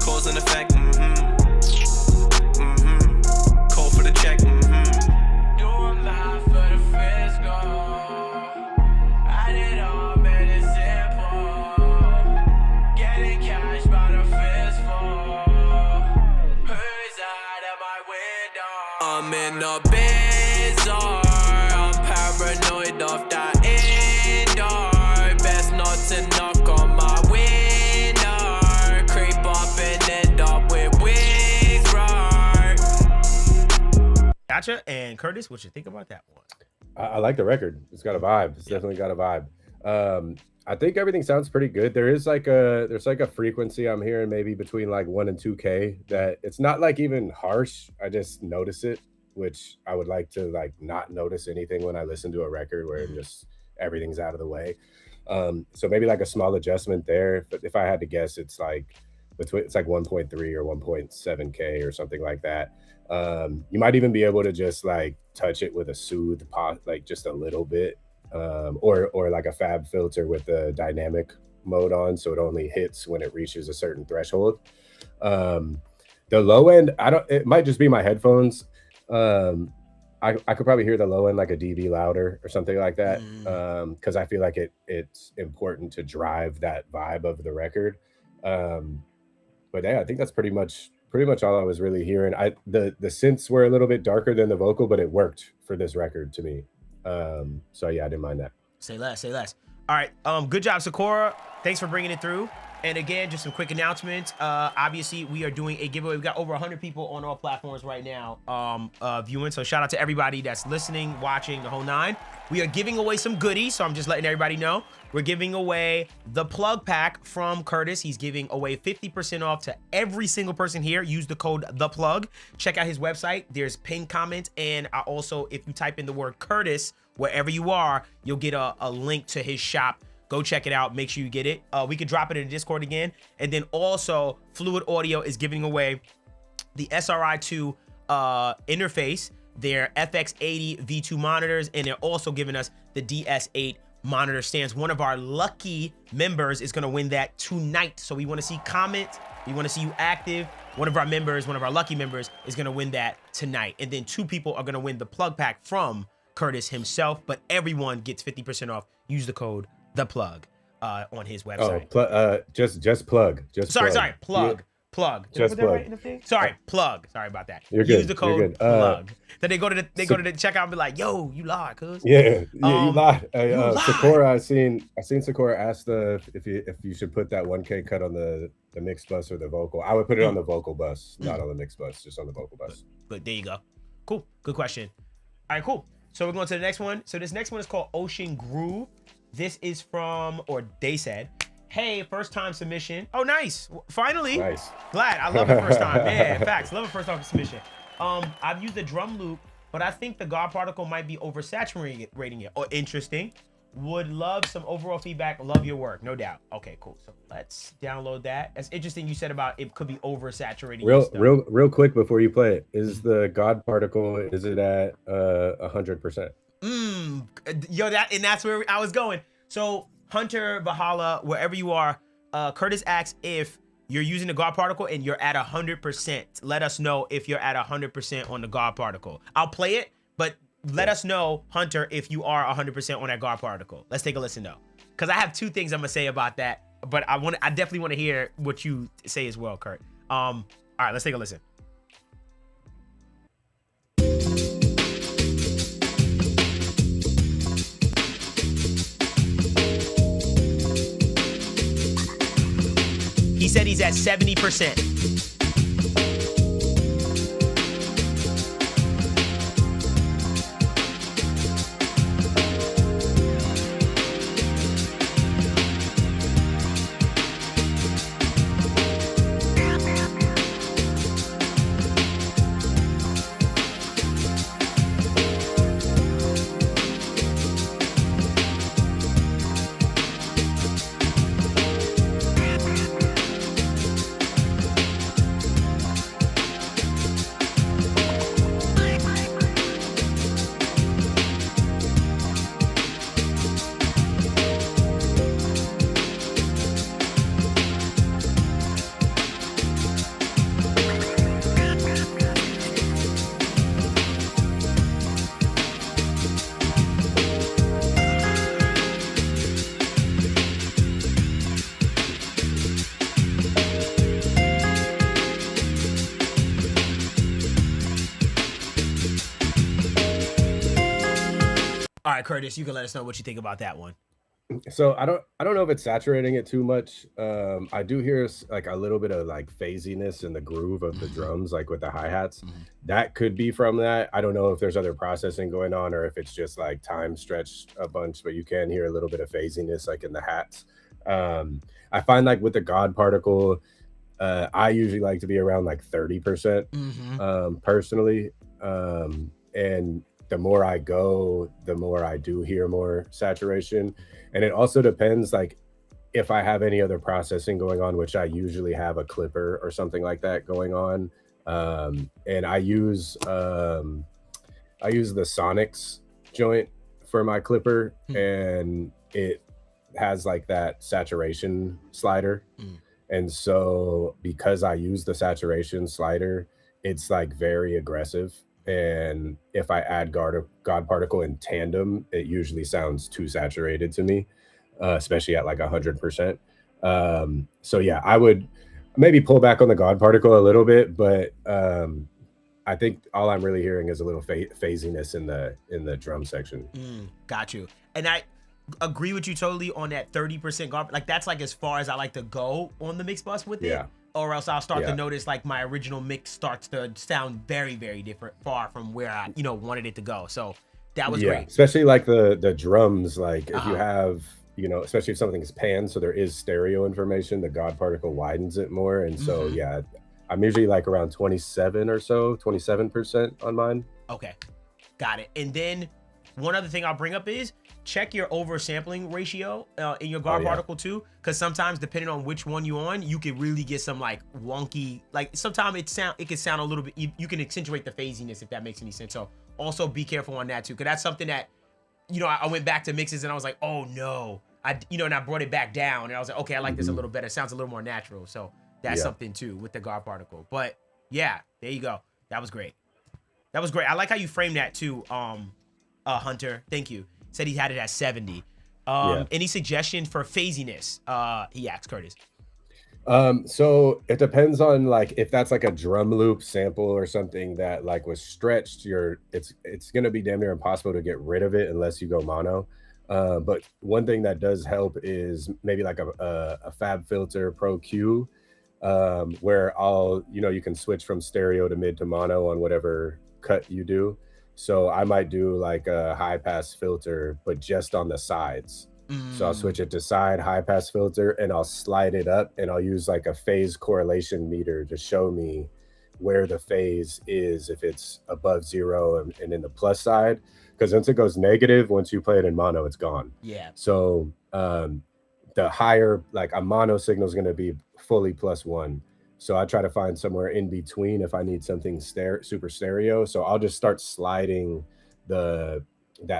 Cause and effect, Call for the check, Doing math for the fiscal. I did all, man, it's simple. Getting cash by the fistful. Who's out of my window? I'm in a bizarre, I'm paranoid of that indoor. Best not to knock on my window. Creep up and end up with wigs roar. Gotcha. And Curtis, what you think about that one? I like the record. It's got a vibe. It's definitely got a vibe. I think everything sounds pretty good. There's like a frequency I'm hearing maybe between like 1 and 2K that it's not like even harsh. I just notice it, which I would like to like not notice anything when I listen to a record where just everything's out of the way. So maybe like a small adjustment there. But if I had to guess, it's like 1.3 or 1.7K or something like that. You might even be able to just like touch it with a soothe pot, like just a little bit, or like a fab filter with the dynamic mode on, so it only hits when it reaches a certain threshold. The low end, it might just be my headphones. I could probably hear the low end like a dB louder or something like that, because I feel like it's important to drive that vibe of the record. But yeah, I think that's pretty much all I was really hearing. The synths were a little bit darker than the vocal, but it worked for this record to me. So yeah, I didn't mind that. Say less. All right. Good job, Sakura. Thanks for bringing it through. And again, just some quick announcements. Obviously, we are doing a giveaway. We've got over 100 people on all platforms right now viewing. So shout out to everybody that's listening, watching, the whole nine. We are giving away some goodies, so I'm just letting everybody know. We're giving away the plug pack from Curtis. He's giving away 50% off to every single person here. Use the code THEPLUG. Check out his website. There's pinned comments. And also, if you type in the word Curtis, wherever you are, you'll get a link to his shop. Go check it out. Make sure you get it. We could drop it in the Discord again. And then also, Fluid Audio is giving away the SRI2 interface, their FX80 V2 monitors, and they're also giving us the DS8 monitor stands. One of our lucky members is going to win that tonight. So we want to see comments. We want to see you active. One of our lucky members is going to win that tonight. And then 2 people are going to win the plug pack from Curtis himself. But everyone gets 50% off. Use the code THEPLUG on his website. Just plug. Sorry, plug. Plug. Did Just I put that plug. right in the thing? Sorry, plug. Sorry about that. You're Use good. the code plug. Then they go to the checkout and be like, "Yo, you lied, cuz." Yeah, you lied. You lied. Sakura, I seen Sakura asked if you should put that 1K cut on the mixed bus or the vocal. I would put it on the vocal bus, not on the mixed bus, just on the vocal bus. But there you go. Cool. Good question. All right, cool. So we're going to the next one. So this next one is called Ocean Groove. This is from, or they said, hey, first time submission. Oh, nice. Finally. Nice. Glad. I love the first time. Man, facts. Love a first time submission. I've used the drum loop, but I think the God particle might be oversaturating it. Or interesting. Would love some overall feedback. Love your work. No doubt. Okay, cool. So let's download that. That's interesting you said about it could be oversaturating. Real quick before you play it. Is the God particle, is it at 100%? Yo, that's where I was going. So Hunter, Valhalla, wherever you are, Curtis asks if you're using the God particle and you're at 100%. Let us know if you're at 100% on the God particle. I'll play it, but let us know, Hunter, if you are 100% on that God particle. Let's take a listen though, because I have 2 things I'm gonna say about that, but I definitely want to hear what you say as well, Kurt. All right, let's take a listen. He said he's at 70%. All right, Curtis, you can let us know what you think about that one. So I don't know if it's saturating it too much. I do hear like a little bit of like phasiness in the groove of the drums, like with the hi-hats. That could be from that. I don't know if there's other processing going on or if it's just like time stretched a bunch, but you can hear a little bit of phasiness like in the hats. I find like with the God particle, I usually like to be around like 30%, personally. And the more I go, the more I do hear more saturation. And it also depends, like, if I have any other processing going on, which I usually have a clipper or something like that going on. And I use the Sonics joint for my clipper, and it has like that saturation slider. And so because I use the saturation slider, it's like very aggressive. And if I add God particle in tandem, it usually sounds too saturated to me, especially at like 100%. So yeah, I would maybe pull back on the God particle a little bit, but I think all I'm really hearing is a little phasiness in the drum section. Got you. And I agree with you totally on that 30% God. Like that's like as far as I like to go on the mix bus with it. Yeah. Or else I'll start to notice like my original mix starts to sound very, very different, far from where I, wanted it to go. So that was great. Especially like the drums, like if you have, especially if something's panned, so there is stereo information, the God particle widens it more. And so, I'm usually like around 27 or so, 27% on mine. Okay, got it. And then one other thing I'll bring up is check your oversampling ratio in your God particle too, because sometimes depending on which one you're on, you can really get some like wonky, like sometimes it can sound a little bit, you can accentuate the phasiness if that makes any sense. So also be careful on that too, because that's something that, I went back to mixes and I was like, oh no, and I brought it back down and I was like, okay, I like this a little better. It sounds a little more natural. So that's something too with the God particle. But yeah, there you go. That was great. That was great. I like how you framed that too, Hunter. Thank you. Said he had it at 70. Any suggestions for phasiness? He asked Curtis. So it depends on like if that's like a drum loop sample or something that like was stretched, it's gonna be damn near impossible to get rid of it unless you go mono. But one thing that does help is maybe like a Fab Filter Pro Q, where you can switch from stereo to mid to mono on whatever cut you do. So I might do like a high pass filter, but just on the sides. So I'll switch it to side high pass filter and I'll slide it up and I'll use like a phase correlation meter to show me where the phase is, if it's above 0 and in the plus side. Because once it goes negative, once you play it in mono, it's gone. Yeah. So the higher, like a mono signal is going to be fully +1. So I try to find somewhere in between if I need something super stereo. So I'll just start sliding that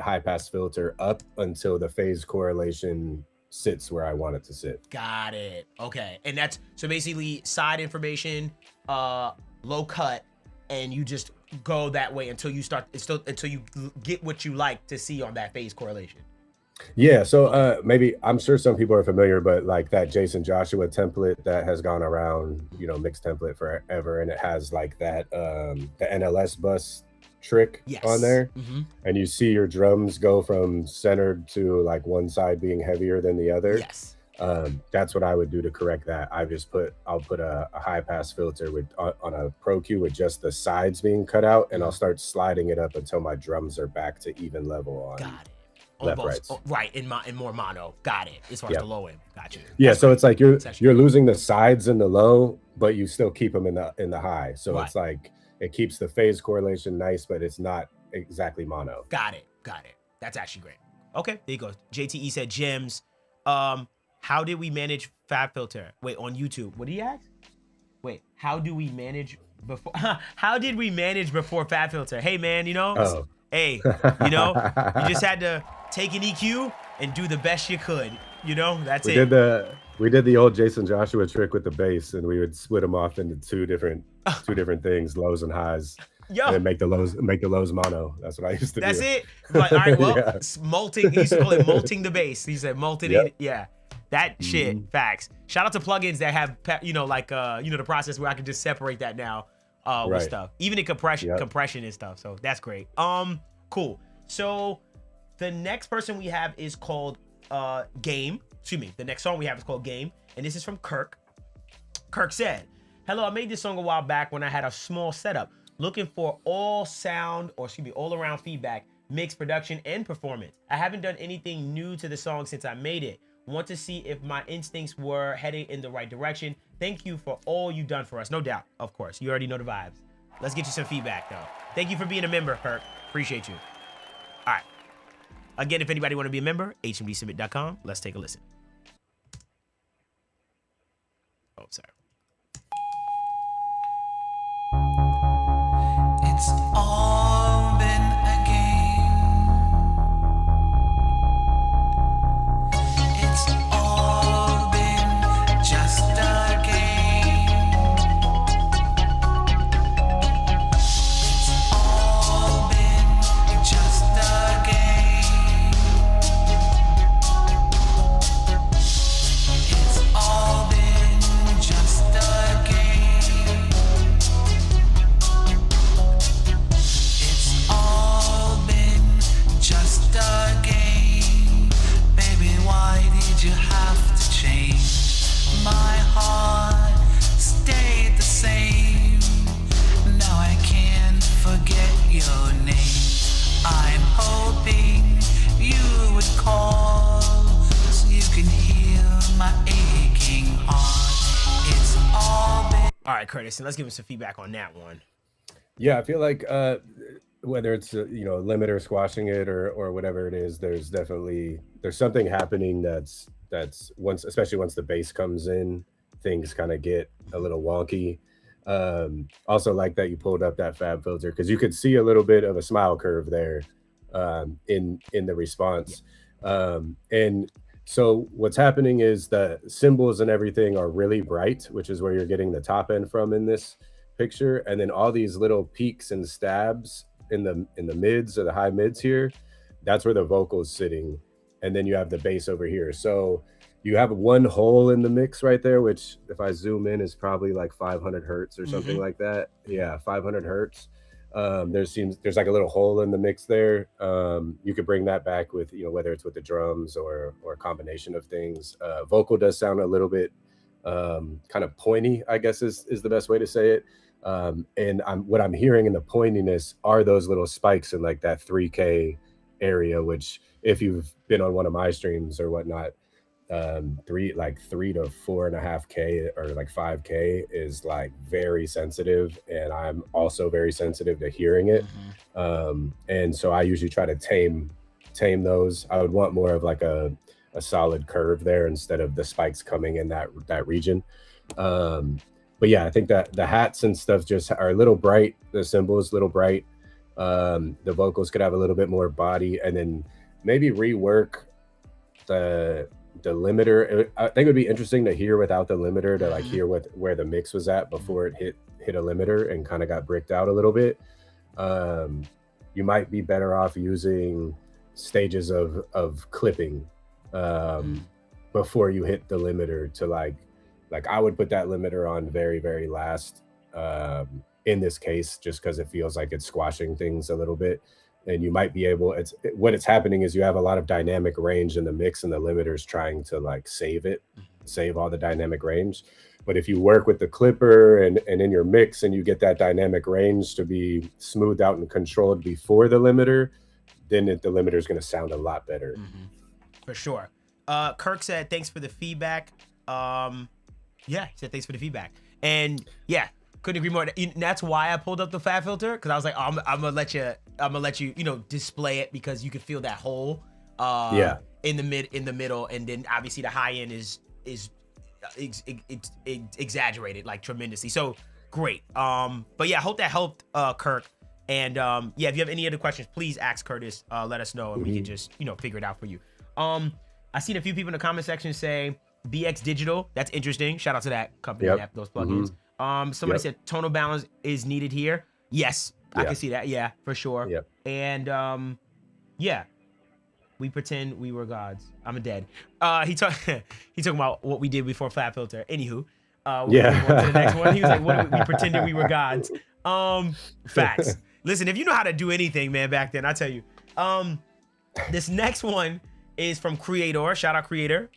high pass filter up until the phase correlation sits where I want it to sit. Got it. Okay. And that's so basically side information, low cut, and you just go that way until you get what you like to see on that phase correlation. Yeah, so maybe I'm sure some people are familiar, but like that Jason Joshua template that has gone around, mix template forever, and it has like that the NLS bus trick on there, and you see your drums go from centered to like one side being heavier than the other. Yes. That's what I would do to correct that. I'll put a high pass filter on a Pro Q with just the sides being cut out, and I'll start sliding it up until my drums are back to even level on. Got it. Left, rights. Right, in more mono. Got it. As far as the low end. Got you. Yeah, That's so great. it's like you're losing the sides in the low, but you still keep them in the high. So it's like it keeps the phase correlation nice, but it's not exactly mono. Got it. That's actually great. Okay, there you go. JTE said gems. How did we manage Fab Filter? Wait, on YouTube. What did he ask? Wait, how do we manage before? How did we manage before Fab Filter? Hey man, hey, you just had to take an EQ and do the best you could. That's it. We did the old Jason Joshua trick with the bass, and we would split them off into two different things, lows and highs. Yo. And then make the lows mono. That's what I used to do. That's it. Like, all right, well, molting. He used to call it molting the bass. He said molting it. Yeah. That shit, facts. Shout out to plugins that have, the process where I can just separate that now with stuff. Even in compression and stuff. So that's great. Cool. So The next person we have is called Game. Excuse me. The next song we have is called Game, and this is from Kirk. Kirk said, "Hello, I made this song a while back when I had a small setup, looking for all around feedback, mix, production, and performance. I haven't done anything new to the song since I made it. Want to see if my instincts were heading in the right direction. Thank you for all you've done for us." No doubt, of course. You already know the vibes. Let's get you some feedback, though. Thank you for being a member, Kirk. Appreciate you. All right. Again, if anybody want to be a member, hmdsubmit.com. Let's take a listen. Oh, sorry. It's all been a game. It's all been just a game. It's all been just a game. It's all been just a game. It's all been just a game. Baby, why did you have to change? My heart stayed the same. Now I can't forget your name. I'm hoping you would call so you can heal my aching heart. It's all been. All right, Curtis, and let's give him some feedback on that one. Yeah, I feel like whether it's limiter squashing it or whatever it is, there's something happening that's especially once the bass comes in, things kind of get a little wonky. Also like that you pulled up that fab filter because you could see a little bit of a smile curve there in the response. And so what's happening is the cymbals and everything are really bright, which is where you're getting the top end from in this picture, and then all these little peaks and stabs in the mids or the high mids here, that's where the vocal's sitting, and then you have the bass over here. So you have one hole in the mix right there, which if I zoom in is probably like 500 hertz or something like that. Yeah, 500 hertz. There's like a little hole in the mix there. You could bring that back with whether it's with the drums or a combination of things. Vocal does sound a little bit kind of pointy, I guess is the best way to say it. And what I'm hearing in the pointiness are those little spikes in like that 3K area, which if you've been on one of my streams or whatnot, 3 to 4.5K or like 5K is like very sensitive, and I'm also very sensitive to hearing it. And so I usually try to tame those. I would want more of like a solid curve there instead of the spikes coming in that region. But yeah, I think that the hats and stuff just are a little bright. The cymbals, little bright. The vocals could have a little bit more body, and then maybe rework the limiter. I think it would be interesting to hear without the limiter, to like hear where the mix was at before it hit a limiter and kind of got bricked out a little bit. You might be better off using stages of clipping before you hit the limiter to like I would put that limiter on very, very last in this case, just because it feels like it's squashing things a little bit. And you might be able, what's happening is you have a lot of dynamic range in the mix, and the limiter's trying to like save all the dynamic range. But if you work with the clipper and in your mix and you get that dynamic range to be smoothed out and controlled before the limiter, then the limiter is going to sound a lot better. For sure. Kirk said, thanks for the feedback. Yeah, he said thanks for the feedback. And yeah, couldn't agree more. And that's why I pulled up the fab filter, because I was like, I'm gonna let you display it, because you can feel that hole in the middle, and then obviously the high end is exaggerated like tremendously. So great. But yeah, I hope that helped, Kirk. And yeah, if you have any other questions, please ask Curtis. Let us know, and we can just figure it out for you. I seen a few people in the comment section say BX Digital. That's interesting. Shout out to that company that have those plugins. Somebody said tonal balance is needed here. Yes, I can see that. Yeah, for sure. And yeah, we pretend we were gods. I'm dead. He talking about what we did before Fab Filter. Anywho, we on to the next one. He was like, we pretended we were gods. Facts. Listen, if you know how to do anything, man, back then, I tell you. This next one is from Creator. Shout out Creator.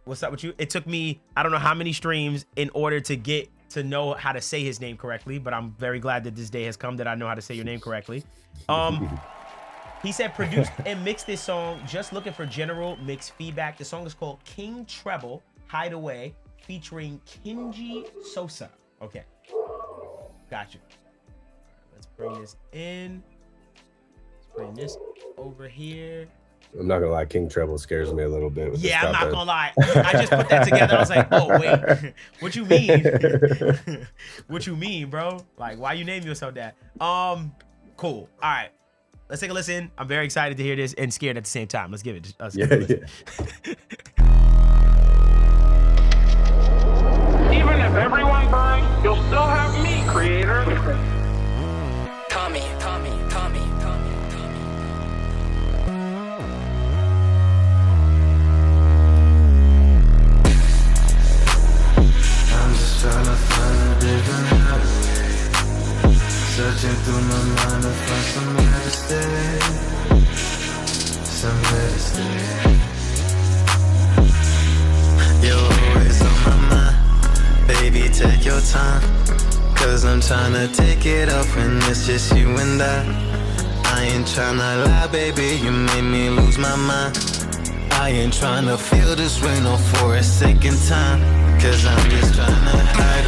What's up with you? It took me, I don't know how many streams in order to get to know how to say his name correctly, but I'm very glad that this day has come that I know how to say your name correctly. He said, produced and mixed this song, just looking for general mix feedback. The song is called King Treble Hideaway, featuring Kenji Sosa. Okay. Got you. Let's bring this in. Let's bring this over here. I'm not gonna lie, King Treble scares me a little bit. With Yeah, I'm not gonna lie. I just put that together. I was like, oh wait, what you mean? What you mean, bro? Like, why you name yourself that? Cool. All right, let's take a listen. I'm very excited to hear this and scared at the same time. Let's give it. Let's give it a listen. Even if everyone burns, you'll still have me, Creator. Tommy. I'm just trying to find a different highway. Searching through my mind to find somewhere to stay. Somewhere to stay. You're always on my mind. Baby, take your time. Cause I'm trying to take it off when it's just you and I ain't trying to lie, baby, you made me lose my mind. I ain't trying to feel this way no for a second time. Cause I'm just trying to hide.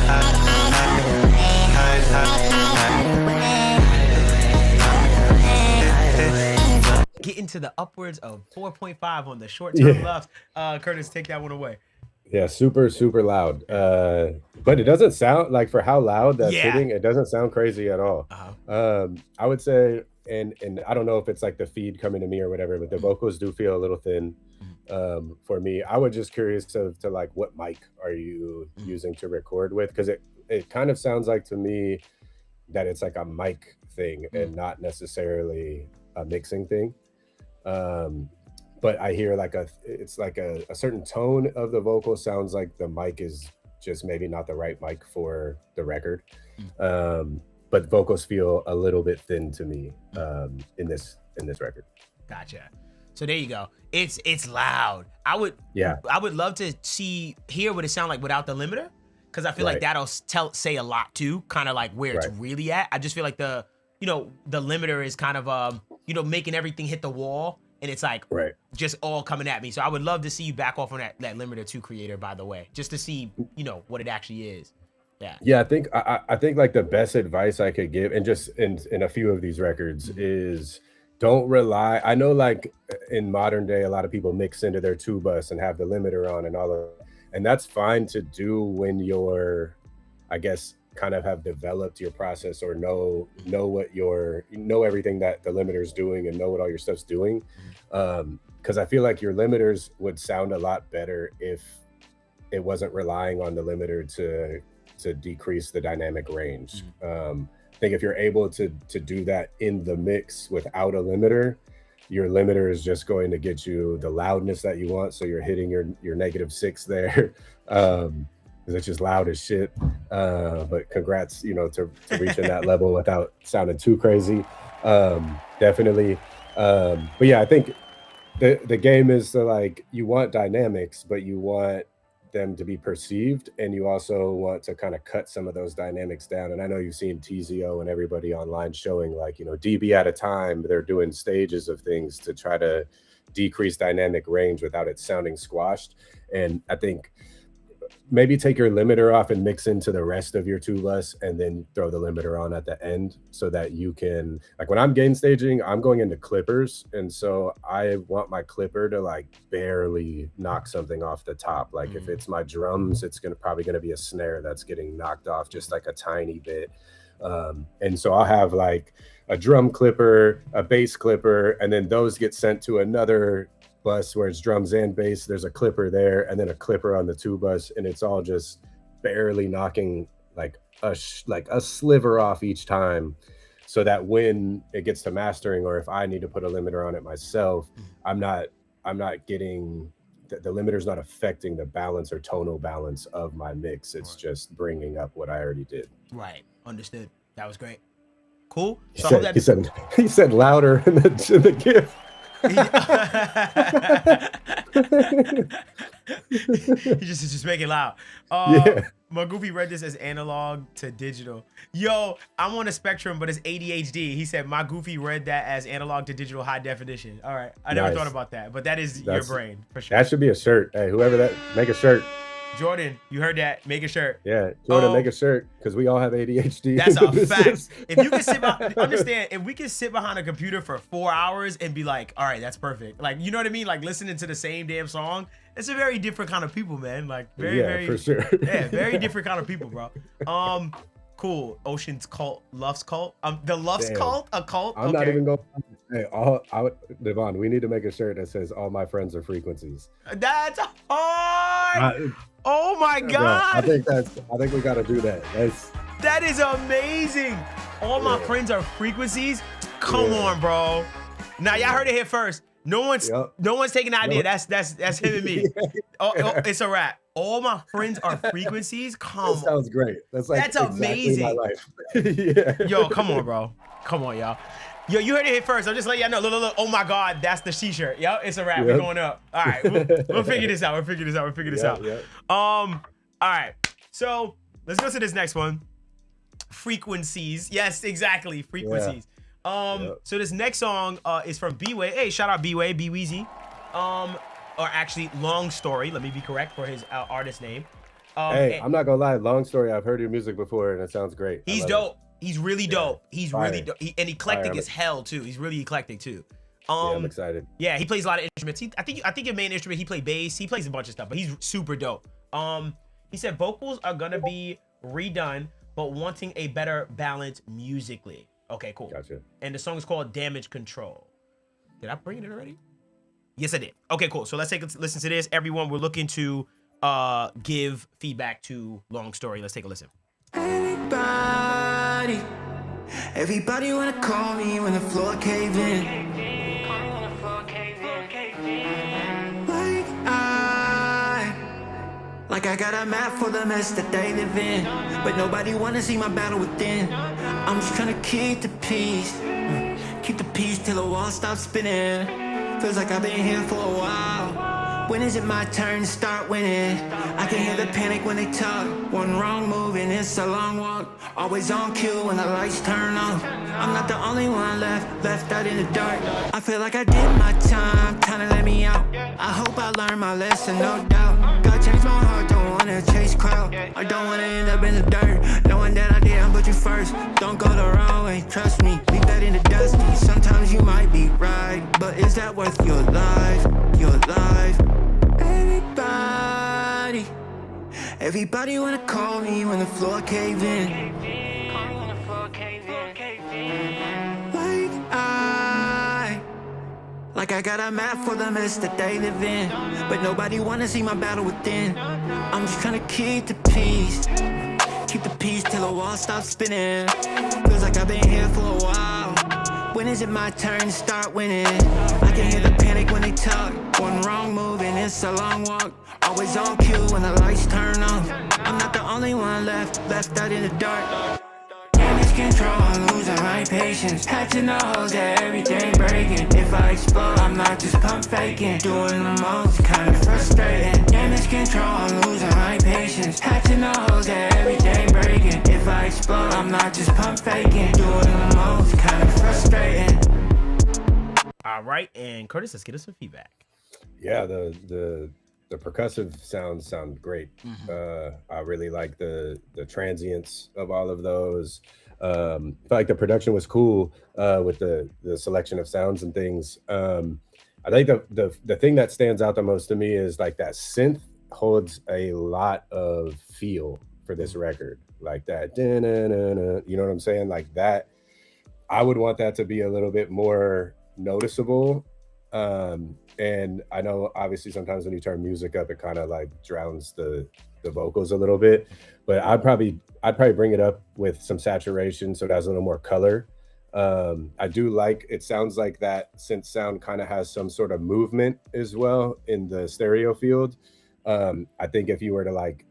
Getting to the upwards of 4.5 on the short-term loves. Curtis, take that one away. Yeah, super loud. But it doesn't sound like, for how loud that's hitting, it doesn't sound crazy at all. I would say, and I don't know if it's like the feed coming to me or whatever, but the vocals do feel a little thin for me. I was just curious to like, what mic are you using to record with? Because it kind of sounds like to me that it's like a mic thing and not necessarily a mixing thing. But I hear like it's like a certain tone of the vocal sounds like the mic is just maybe not the right mic for the record. But vocals feel a little bit thin to me in this record. Gotcha. So there you go. It's loud. I would love to hear what it sound like without the limiter, because I feel like that'll say a lot too, kind of like where it's really at. I just feel like the limiter is kind of making everything hit the wall, and it's like just all coming at me. So I would love to see you back off on that limiter 2, Creator, by the way, just to see what it actually is. Yeah, I think like the best advice I could give, and just in a few of these records, is don't rely. I know like in modern day, a lot of people mix into their 2 bus and have the limiter on and all of, and that's fine to do when you're, I guess, kind of have developed your process or know everything that the limiter is doing and know what all your stuff's doing. Because I feel like your limiters would sound a lot better if it wasn't relying on the limiter to decrease the dynamic range. I think if you're able to do that in the mix without a limiter, your limiter is just going to get you the loudness that you want. So you're hitting your -6 there. Because it's just loud as shit. But congrats, to reaching that level without sounding too crazy. Definitely. But yeah, I think the game is to, like, you want dynamics, but you want them to be perceived, and you also want to kind of cut some of those dynamics down. And I know you've seen TZO and everybody online showing, like, dB at a time, they're doing stages of things to try to decrease dynamic range without it sounding squashed. And I think maybe take your limiter off and mix into the rest of your 2 bus, and then throw the limiter on at the end, so that you can, like, when I'm gain staging, I'm going into clippers, and so I want my clipper to like barely knock something off the top. Like if it's my drums, it's probably gonna be a snare that's getting knocked off just like a tiny bit. And so I'll have like a drum clipper, a bass clipper, and then those get sent to another bus where it's drums and bass. There's a clipper there, and then a clipper on the 2 bus, and it's all just barely knocking like a sliver off each time, so that when it gets to mastering, or if I need to put a limiter on it myself, I'm not getting the limiter's not affecting the balance or tonal balance of my mix. It's just bringing up what I already did. Right. Understood. That was great. Cool. So He said louder in the GIF. He just make it loud. Yeah. My Goofy read this as analog to digital. Yo, I'm on a spectrum, but it's ADHD. He said my Goofy read that as analog to digital high definition. All right, I never Nice. thought about that, but that is your That's- brain for sure. That should be a shirt. Hey, whoever that, make a shirt. Jordan, you heard that? Make a shirt. Yeah, Jordan, Oh. make a shirt because we all have ADHD. That's a This fact. is- If you can sit behind, understand, if we can sit behind a computer for 4 hours and be like, all right, that's perfect. Like, you know what I mean? Like listening to the same damn song. It's a very different kind of people, man. Like very, yeah, very for sure. yeah, very different kind of people, bro. Cool. Ocean's cult, Luff's cult. The Luff's Damn. cult, a cult. I'm not even going. Hey, Devon, we need to make a shirt that says "All my friends are frequencies." That's hard. Oh my Bro, god. I think we got to do that. That is amazing. All my friends are frequencies. Come Yeah. on, bro. Now y'all heard it here first. No one's taking the idea. Yep. That's him and me. Oh, it's a wrap. All my friends are frequencies. Come That on. sounds great. That's like That's exactly amazing. my life. Yeah. Yo, come on, bro. Come on, y'all. Yo, you heard it here first. I'll just let y'all know. Look. Oh my God, that's the t-shirt. Yo, it's a wrap. Yep. We're going up. All right, we'll figure this out. We'll figure this out. Yeah. All right. So let's go to this next one. Frequencies. Yes, exactly. Frequencies. Yep. So this next song is from B-Way. Hey, shout out B-Way, B-Weezy. Or actually, Long Story. Let me be correct for his artist name. Hey, I'm not gonna lie. Long story. I've heard your music before, and it sounds great. I He's love dope. He's really dope. He's Fire. really dope. And eclectic Fire. as hell too. He's really eclectic too. Yeah, I'm excited. Yeah, he plays a lot of instruments. I think your main instrument, he plays bass. He plays a bunch of stuff, but he's super dope. He said vocals are gonna be redone, but wanting a better balance musically. Okay, cool. Gotcha. And the song is called Damage Control. Did I bring it in already? Yes, I did. Okay, cool. So let's take a listen to this. Everyone, we're looking to give feedback to Long Story. Let's take a listen. Everybody wanna call me when the floor cave in. Like I got a map for the mess that they live in, but nobody wanna see my battle within. I'm just trying to keep the peace till the wall stops spinning. Feels like I've been here for a while. When is it my turn to start winning? I can hear the panic when they talk. One wrong move and it's a long walk. Always on cue when the lights turn off. I'm not the only one left out in the dark. I feel like I did my time to let me out. I hope I learned my lesson, no doubt. God changed my heart, don't wanna chase crowd. I don't wanna end up in the dirt, knowing that I didn't put you first. Don't go the wrong way, trust me, leave that in the dusty. Sometimes you might be right, but is that worth your life? Your life? Everybody wanna call me when the floor cave in. Like I got a map for the mess that they live in, but nobody wanna see my battle within. I'm just trying to keep the peace till the wall stops spinning. Feels like I've been here for a while. When is it my turn to start winning? I can hear the panic when they talk. One wrong move and it's a long walk. Always on cue when the lights turn off. I'm not the only one left out in the dark. Damage control, I'm losing my patience. Patching the holes, yeah, everything breaking. If I explode, I'm not just pump faking. Doing the most, kinda frustrating. Damage control, I'm losing my patience. Patching the holes, yeah, everything breaking. If I explode, I'm not just pump faking. Doing the most, kinda frustrating. All right, and Curtis, let's get us some feedback. Yeah, the percussive sounds sound great. I really like the transients of all of those. I felt like the production was cool with the selection of sounds and things. I think the thing that stands out the most to me is like that synth holds a lot of feel for this record, like that. You know what I'm saying? Like that. I would want that to be a little bit more noticeable. And I know obviously sometimes when you turn music up, it kind of like drowns the vocals a little bit, but I'd probably bring it up with some saturation so it has a little more color. I do like, it sounds like that synth sound kind of has some sort of movement as well in the stereo field. I think if you were to like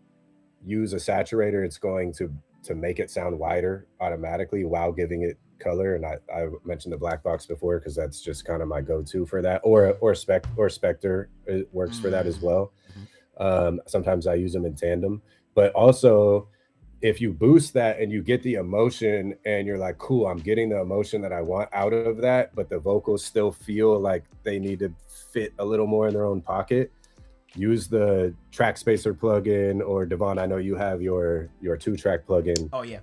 use a saturator, it's going to to make it sound wider automatically while giving it color. And I mentioned the black box before because that's just kind of my go-to for that. Or Spectre works for that as well. Sometimes I use them in tandem, but also if you boost that and you get the emotion and you're like, cool, I'm getting the emotion that I want out of that, but the vocals still feel like they need to fit a little more in their own pocket, use the track spacer plugin, or Devon, I know you have your 2-track plugin. Oh yeah.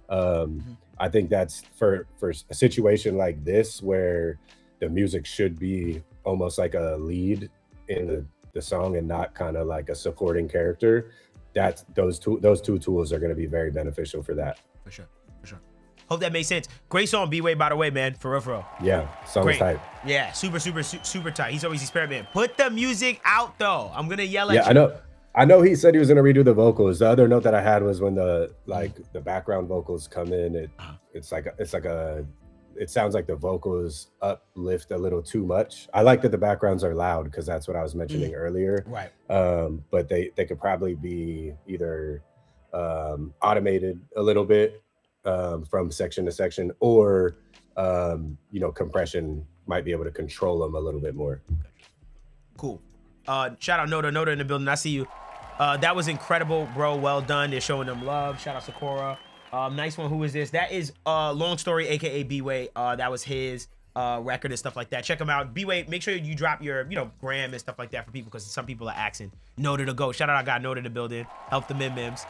I think that's for a situation like this where the music should be almost like a lead in the song and not kind of like a supporting character. That's those two tools are going to be very beneficial for that. For sure. Hope that makes sense. Great song, B-Way, by the way, man. For real. Yeah, song's tight. Yeah, super tight. He's always experimenting. Put the music out though. I'm gonna yell at you. Yeah, I know. He said he was gonna redo the vocals. The other note that I had was when the background vocals come in, it sounds like the vocals uplift a little too much. I like that the backgrounds are loud because that's what I was mentioning earlier. Right. But they could probably be either automated a little bit from section to section, or compression might be able to control them a little bit more. Cool. Shout out Noda in the building. I see you. That was incredible, bro. Well done. They're showing them love. Shout out Sakura. Nice one. Who is this? That is Long Story, aka B-Way. That was his record and stuff like that. Check him out. B-Way, make sure you drop your, gram and stuff like that for people, because some people are asking. Noda to go. Shout out, I got Noda in the building. Help the mims.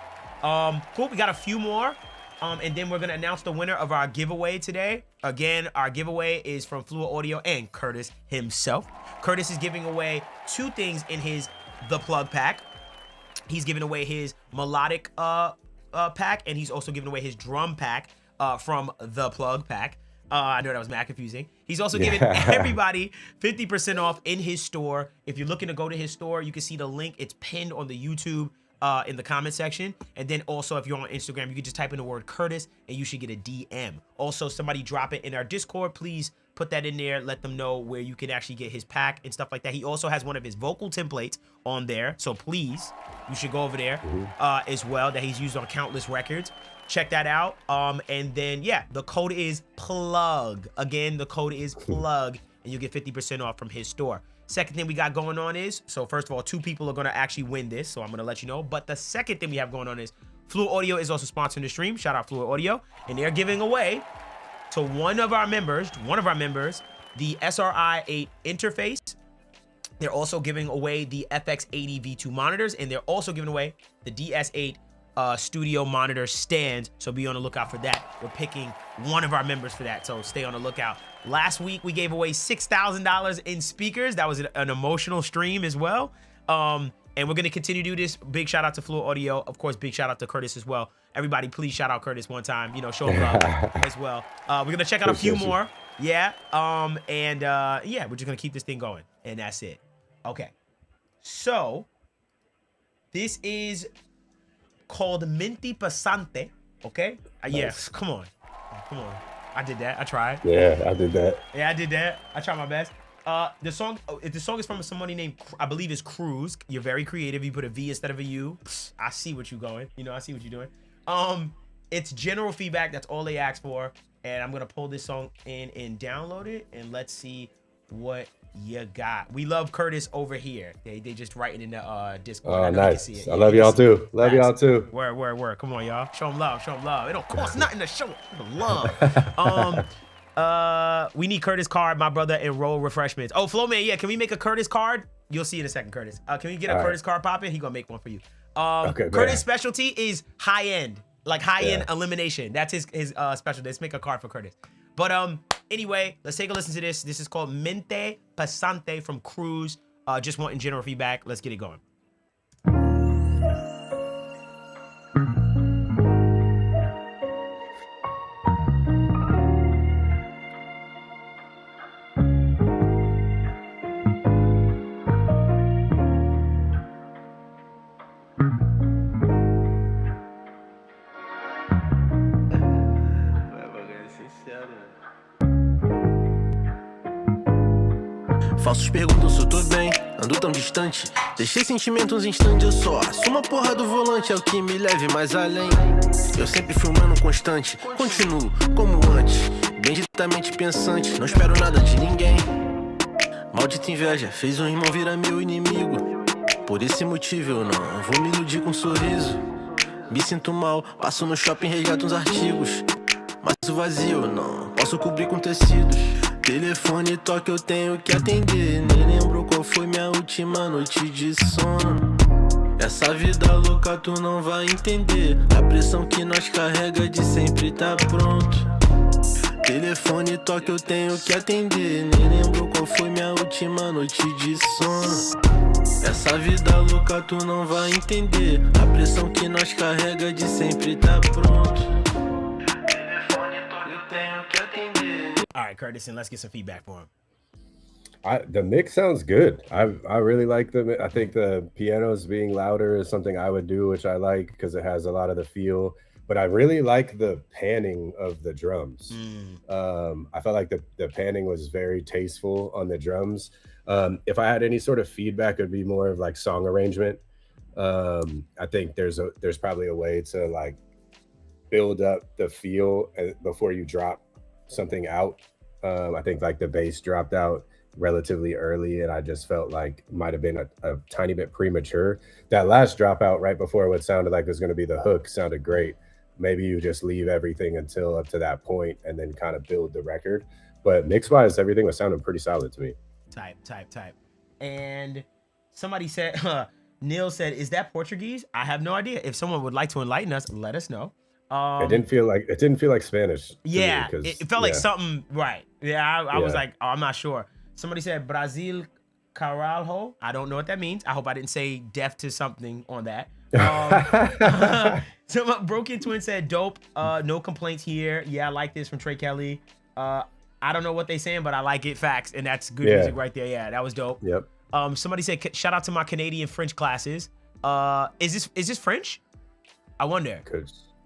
Cool. We got a few more. And then we're gonna announce the winner of our giveaway today. Again, our giveaway is from Fluid Audio and Curtis himself. Curtis is giving away 2 things in his The Plug pack. He's giving away his melodic pack, and he's also giving away his drum pack from The Plug pack. I know that was mad confusing. He's also giving everybody 50% off in his store. If you're looking to go to his store, you can see the link. It's pinned on the YouTube in the comment section. And then also, if you're on Instagram, you can just type in the word Curtis and you should get a DM. Also, somebody drop it in our Discord. Please put that in there. Let them know where you can actually get his pack and stuff like that. He also has one of his vocal templates on there. So please, you should go over there as well, that he's used on countless records. Check that out. And then, yeah, the code is PLUG. Again, the code is PLUG, and you'll get 50% off from his store. Second thing we got going on is, so first of all, 2 people are going to actually win this, so I'm going to let you know. But the second thing we have going on is Fluid Audio is also sponsoring the stream. Shout out Fluid Audio. And they're giving away to one of our members, the SRI-8 interface. They're also giving away the FX80 V2 monitors, and they're also giving away the DS8 studio monitor stand. So be on the lookout for that. We're picking one of our members for that, so stay on the lookout. Last week we gave away $6,000 in speakers. That was an emotional stream as well. And we're gonna continue to do this. Big shout out to Fluid Audio, of course. Big shout out to Curtis as well. Everybody, please shout out Curtis one time. Show him love as well. We're gonna check out a few more. Yeah. Yeah, we're just gonna keep this thing going, and that's it. Okay. So this is called Menti Passante. Okay. Yes. Come on. I did that. I tried. Yeah, I did that. Yeah, I did that. I tried my best. The song is from somebody named, I believe, is Cruz. You're very creative. You put a V instead of a U. I see what you're going. I see what you're doing. It's general feedback. That's all they asked for. And I'm gonna pull this song in and download it, and let's see what you got. We love Curtis over here. They just writing in the Discord. Oh, nice. I love y'all too. Love y'all too. Word. Come on, y'all. Show them love. It don't cost nothing to show the love. We need Curtis card, my brother, and roll refreshments. Oh, Flo Man, yeah. Can we make a Curtis card? You'll see in a second, Curtis. Can we get a Curtis card popping? He gonna make one for you. Okay, Curtis' specialty is high end, like high end elimination. That's his specialty. Let's make a card for Curtis. But anyway, let's take a listen to this. This is called Mente Passante from Cruz. Just wanting general feedback. Let's get it going. Falsos perguntam se eu tô bem, ando tão distante. Deixei sentimentos instantes, eu só assumo a porra do volante, é o que me leve mais além. Eu sempre fui humano constante, continuo como antes, benditamente pensante, não espero nada de ninguém. Maldita inveja, fez um irmão virar meu inimigo. Por esse motivo eu não vou me iludir com um sorriso. Me sinto mal, passo no shopping, resgato uns artigos. Mas o vazio eu não posso cobrir com tecidos. Telefone toca, eu tenho que atender. Nem lembro qual foi minha última noite de sono. Essa vida louca tu não vai entender. A pressão que nós carrega de sempre tá pronto. Telefone toca, eu tenho que atender. Nem lembro qual foi minha última noite de sono. Essa vida louca tu não vai entender. A pressão que nós carrega de sempre tá pronto. Telefone toca, eu tenho que atender. All right, Curtis, and let's get some feedback for him. The mix sounds good. I really like I think the pianos being louder is something I would do, which I like because it has a lot of the feel. But I really like the panning of the drums. I felt like the panning was very tasteful on the drums. If I had any sort of feedback, it would be more of like song arrangement. I think there's probably a way to like build up the feel before you drop something out. I think like the bass dropped out relatively early, and I just felt like might have been a tiny bit premature. That last dropout right before what sounded like was going to be the hook sounded great. Maybe you just leave everything until up to that point and then kind of build the record. But mix-wise, everything was sounding pretty solid to me. Type. And somebody said, Neil said, is that Portuguese? I have no idea. If someone would like to enlighten us, let us know. It didn't feel like Spanish. Yeah, me, it felt like something, right. Yeah, I was like, oh, I'm not sure. Somebody said Brasil Caralho. I don't know what that means. I hope I didn't say deaf to something on that. Broken Twin said dope. No complaints here. Yeah, I like this from Trey Kelly. I don't know what they saying, but I like it. Facts, and that's good music right there. Yeah, that was dope. Yep. Somebody said shout out to my Canadian French classes. Is this French? I wonder.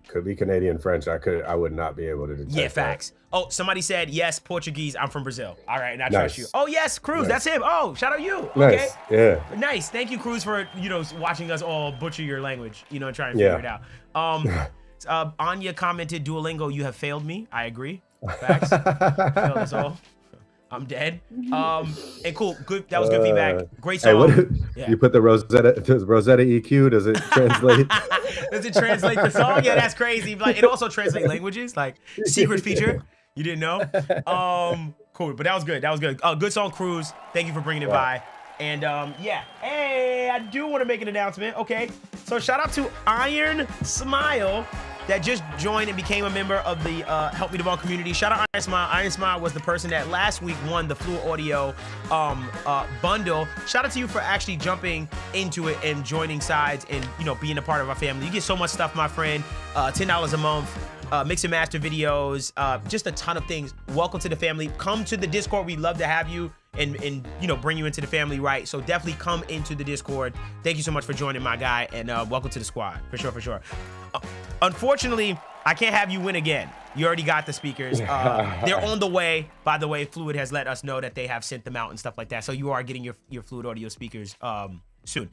Could be Canadian French. I would not be able to detect. Yeah, facts. That. Oh, somebody said yes, Portuguese. I'm from Brazil. All right, and I trust you. Oh yes, Cruz, that's him. Oh, shout out you. Nice. Okay. Yeah. Nice. Thank you, Cruz, for watching us all butcher your language. And trying to figure it out. Anya commented, Duolingo, you have failed me. I agree. Facts. Failed us all. I'm dead. And cool. Good. That was good feedback. Great song. Hey, you put the Rosetta EQ. Does it translate? Does it translate the song? Yeah, that's crazy. Like, it also translates languages. Like, secret feature. You didn't know? Cool. But that was good. Good song, Cruz. Thank you for bringing it by. And hey, I do want to make an announcement. Okay. So shout out to Iron Smile that just joined and became a member of the Help Me Devon community. Shout out Iron Smile. Iron Smile was the person that last week won the Fluid Audio bundle. Shout out to you for actually jumping into it and joining sides and being a part of our family. You get so much stuff, my friend. $10 a month. Mix and master videos, just a ton of things. Welcome to the family. Come to the Discord. We'd love to have you and bring you into the family, right? So definitely come into the Discord. Thank you so much for joining, my guy, and welcome to the squad, for sure. Unfortunately, I can't have you win again. You already got the speakers. They're on the way. By the way, Fluid has let us know that they have sent them out and stuff like that. So you are getting your Fluid Audio speakers soon.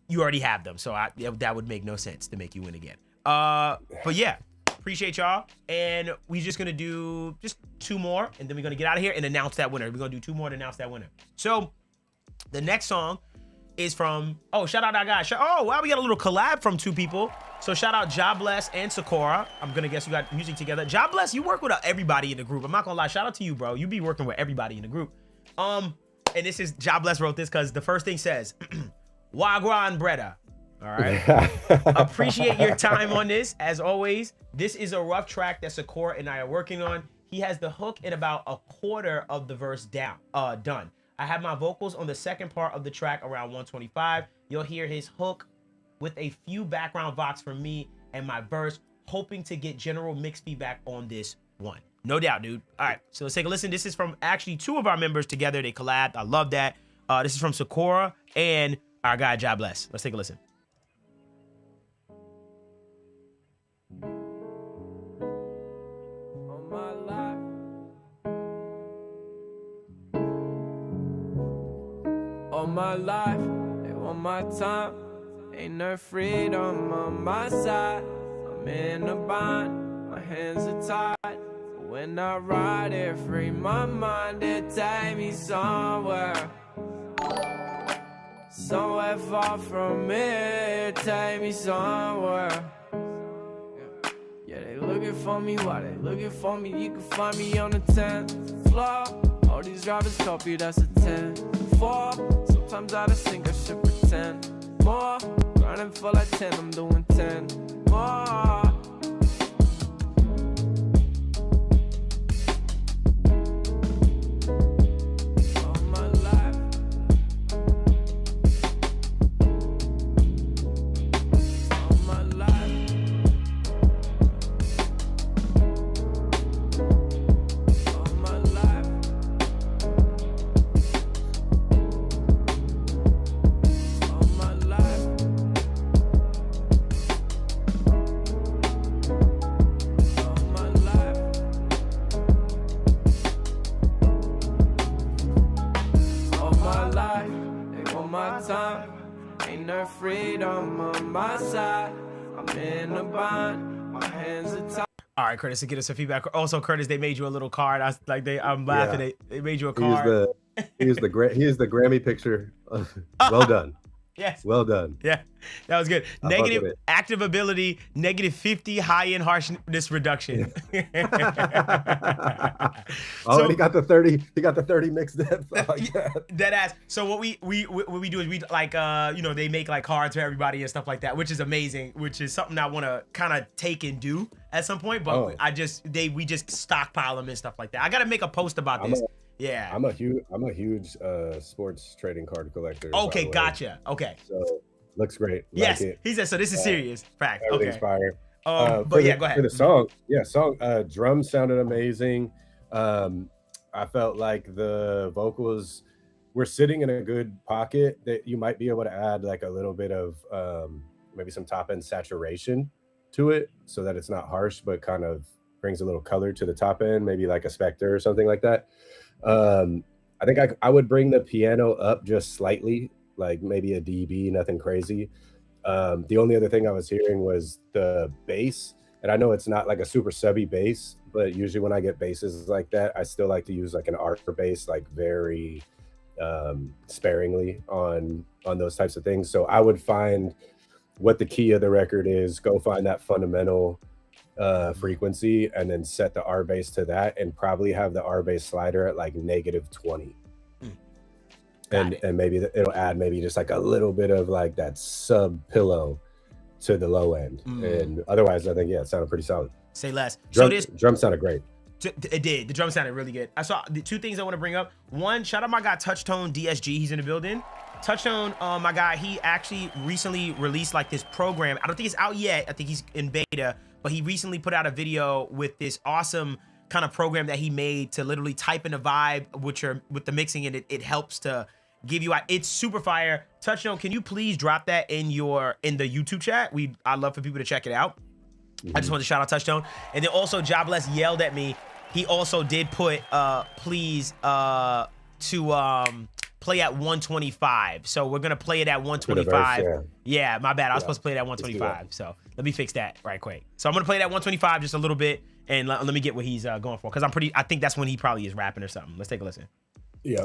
You already have them, so that would make no sense to make you win again. But yeah. Appreciate y'all, and we're just gonna do just 2 more, and then we're gonna get out of here and announce that winner. We're gonna do 2 more to announce that winner. So the next song is from shout out that guy. Wow, we got a little collab from 2 people. So shout out Jobless and Sakura. I'm gonna guess you got music together. Jobless, you work with everybody in the group. I'm not gonna lie. Shout out to you, bro. You be working with everybody in the group. And this is Jobless wrote this because the first thing says, Wagwan Breda. All right. Appreciate your time on this. As always, this is a rough track that Sakura and I are working on. He has the hook in about a quarter of the verse done. I have my vocals on the second part of the track around 125. You'll hear his hook with a few background vox from me and my verse, hoping to get general mixed feedback on this one. No doubt, dude. All right, so let's take a listen. This is from actually 2 of our members together. They collabed. I love that. This is from Sakura and our guy, Jobless. Let's take a listen. want my life, they want my time. Ain't no freedom on my side. I'm in a bind, my hands are tied. When I ride it, free my mind, it take me somewhere. Somewhere far from me, take me somewhere. Yeah, they looking for me, why they looking for me? You can find me on the 10th floor. All these drivers copy, that's a 10-4. Sometimes I just think I should pretend more. Running for like 10, I'm doing 10 more. Freedom on my side. I'm in a bind. My hands are tied. All right, Curtis, to get us some feedback. Also, Curtis, they made you a little card. I'm laughing. Yeah. They made you a card. He is the Grammy picture. Well done. Yes. Well done. Yeah, that was good. Negative active ability, -50 high-end harshness reduction. He got the 30. He got the 30 mixed depth. Dead ass. So what we do is we like they make like cards for everybody and stuff like that, which is amazing. Which is something I want to kind of take and do at some point. But we just stockpile them and stuff like that. I got to make a post about this. Yeah, I'm a huge sports trading card collector. Okay, gotcha. Okay, so looks great. Yes, like he said so. This is serious fact. Everything's fire. But yeah, go ahead. For the song, drums sounded amazing. I felt like the vocals were sitting in a good pocket that you might be able to add like a little bit of maybe some top end saturation to it, so that it's not harsh, but kind of brings a little color to the top end, maybe like a Spectre or something like that. I think I would bring the piano up just slightly, like maybe a dB, nothing crazy. The only other thing I was hearing was the bass, and I know it's not like a super subby bass, but usually when I get basses like that, I still like to use like an arc bass, like very sparingly on those types of things. So I would find what the key of the record is, go find that fundamental frequency, and then set the R bass to that, and probably have the R bass slider at like -20. And maybe it'll add maybe just like a little bit of like that sub pillow to the low end. And otherwise I think it sounded pretty solid. Say less. Drum sounded great. It did. The drum sounded really good. I saw the two things I want to bring up. One, shout out my guy Touchtone DSG. He's in the building. Touchtone, my guy, he actually recently released like this program. I don't think it's out yet. I think he's in beta, but he recently put out a video with this awesome kind of program that he made to literally type in a vibe with the mixing, and it helps to give you, it's super fire. Touchtone, can you please drop that in the YouTube chat? I'd love for people to check it out. I just want to shout out Touchtone. And then also Jobless yelled at me. He also did put please to play at 125. So we're gonna play it at 125. Yeah, my bad. I was supposed to play it at 125. So let me fix that right quick. So I'm gonna play it at 125 just a little bit, and let me get what he's going for, because I think that's when he probably is rapping or something. Let's take a listen. Yeah.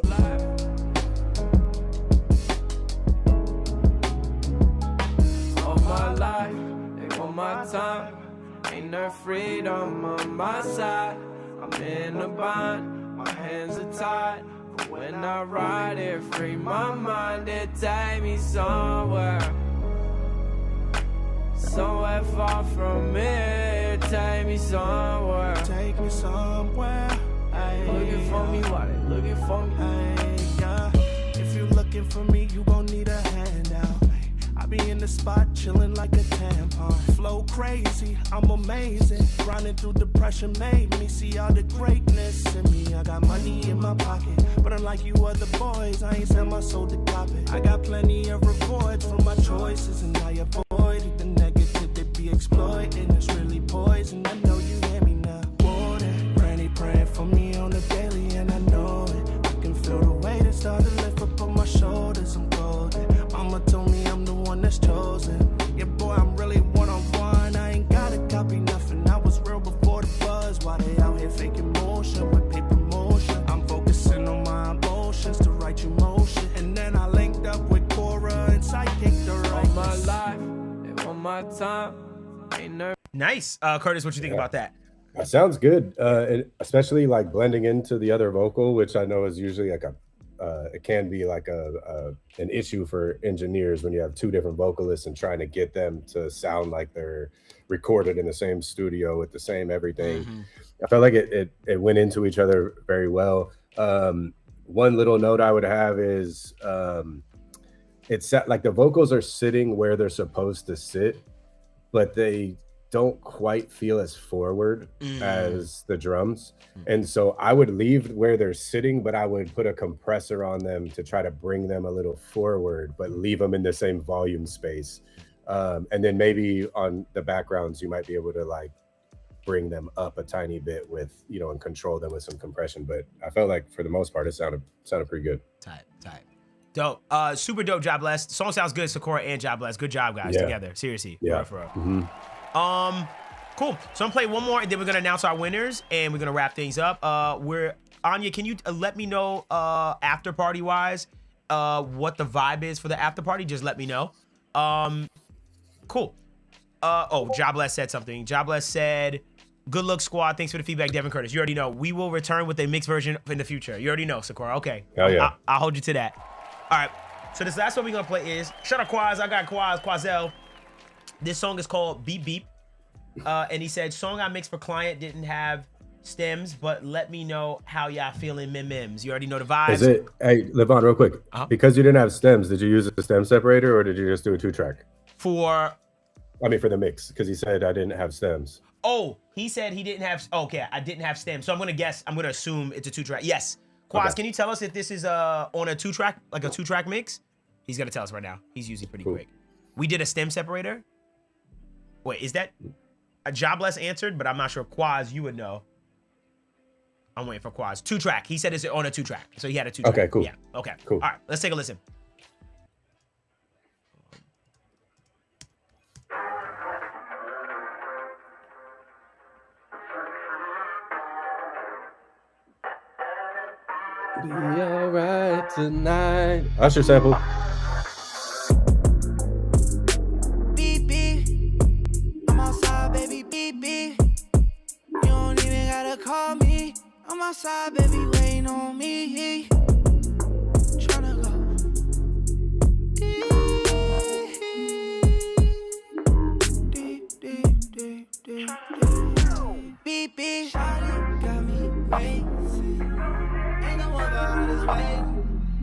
All my life, they want my time. Ain't no freedom on my side. I'm in a bind, my hands are tied. But when I ride it, free my mind, it take me somewhere. Somewhere far from me, take me somewhere. Take me somewhere. Looking for me, why they looking for me? If you're looking for me, you gon' need a handout. I be in the spot chilling like a tampon. Flow crazy, I'm amazing. Grinding through depression made me see all the greatness in me. I got money in my pocket, but unlike you other boys, I ain't sell my soul to cop it. I got plenty of rewards from my choices, and I avoided the negative they be exploiting. It's really poison, I know you hear me now. Water, granny praying for me on the daily, and I know it. I can feel the weight that start to lift up on my shoulders. time. Ain't nervous. Nice. Curtis, what you think about that? That sounds good. And especially like blending into the other vocal, which I know is usually like it can be like an issue for engineers when you have two different vocalists and trying to get them to sound like they're recorded in the same studio with the same everything. I felt like it went into each other very well. One little note I would have is it's like the vocals are sitting where they're supposed to sit, but they don't quite feel as forward as the drums. And so I would leave where they're sitting, but I would put a compressor on them to try to bring them a little forward, but leave them in the same volume space. And then maybe on the backgrounds, you might be able to like bring them up a tiny bit with, and control them with some compression. But I felt like for the most part, it sounded pretty good. Tight. Dope. Super dope. Job Bless. The song sounds good. Sakura and Job Bless. Good job, guys. Together. Seriously. Yeah. For real. Cool. So I'm gonna play one more, and then we're gonna announce our winners, and we're gonna wrap things up. Anya, can you let me know after party wise what the vibe is for the after party? Just let me know. Cool. Job Bless said something. Job Bless said, "Good luck, squad. Thanks for the feedback, Devin Curtis. You already know. We will return with a mixed version in the future. You already know, Sakura. Okay. Hell yeah. I'll hold you to that. All right. So this last one we're gonna play is shout out Quaz. I got Quazel. This song is called Beep Beep. And he said, song I mixed for client didn't have stems, but let me know how y'all feeling mims. You already know the vibes. Is it? Hey, Levon, real quick. Because you didn't have stems, did you use a stem separator or did you just do a 2-track? For the mix, because he said I didn't have stems. Oh, he said he didn't have. Okay, I didn't have stems. So I'm gonna assume it's a 2-track. Yes. Quaz, Okay. Can you tell us if this is on a 2-track, like a 2-track mix? He's gonna tell us right now. He's usually pretty quick. We did a stem separator. Wait, is that a Jobless answered? But I'm not sure. Quaz, you would know. I'm waiting for Quaz. 2-track. He said it's on a 2-track. So he had a 2-track. Okay, cool. Yeah. Okay. Cool. All right. Let's take a listen. Be alright tonight. Usher sample. Beep, beep. I'm outside, baby, beep, beep. You don't even gotta call me. I'm outside, baby, waiting on me. Tryna go deep, deep, deep, deep. Beep, beep. Shawty got me racing. Ain't no one behind us waiting.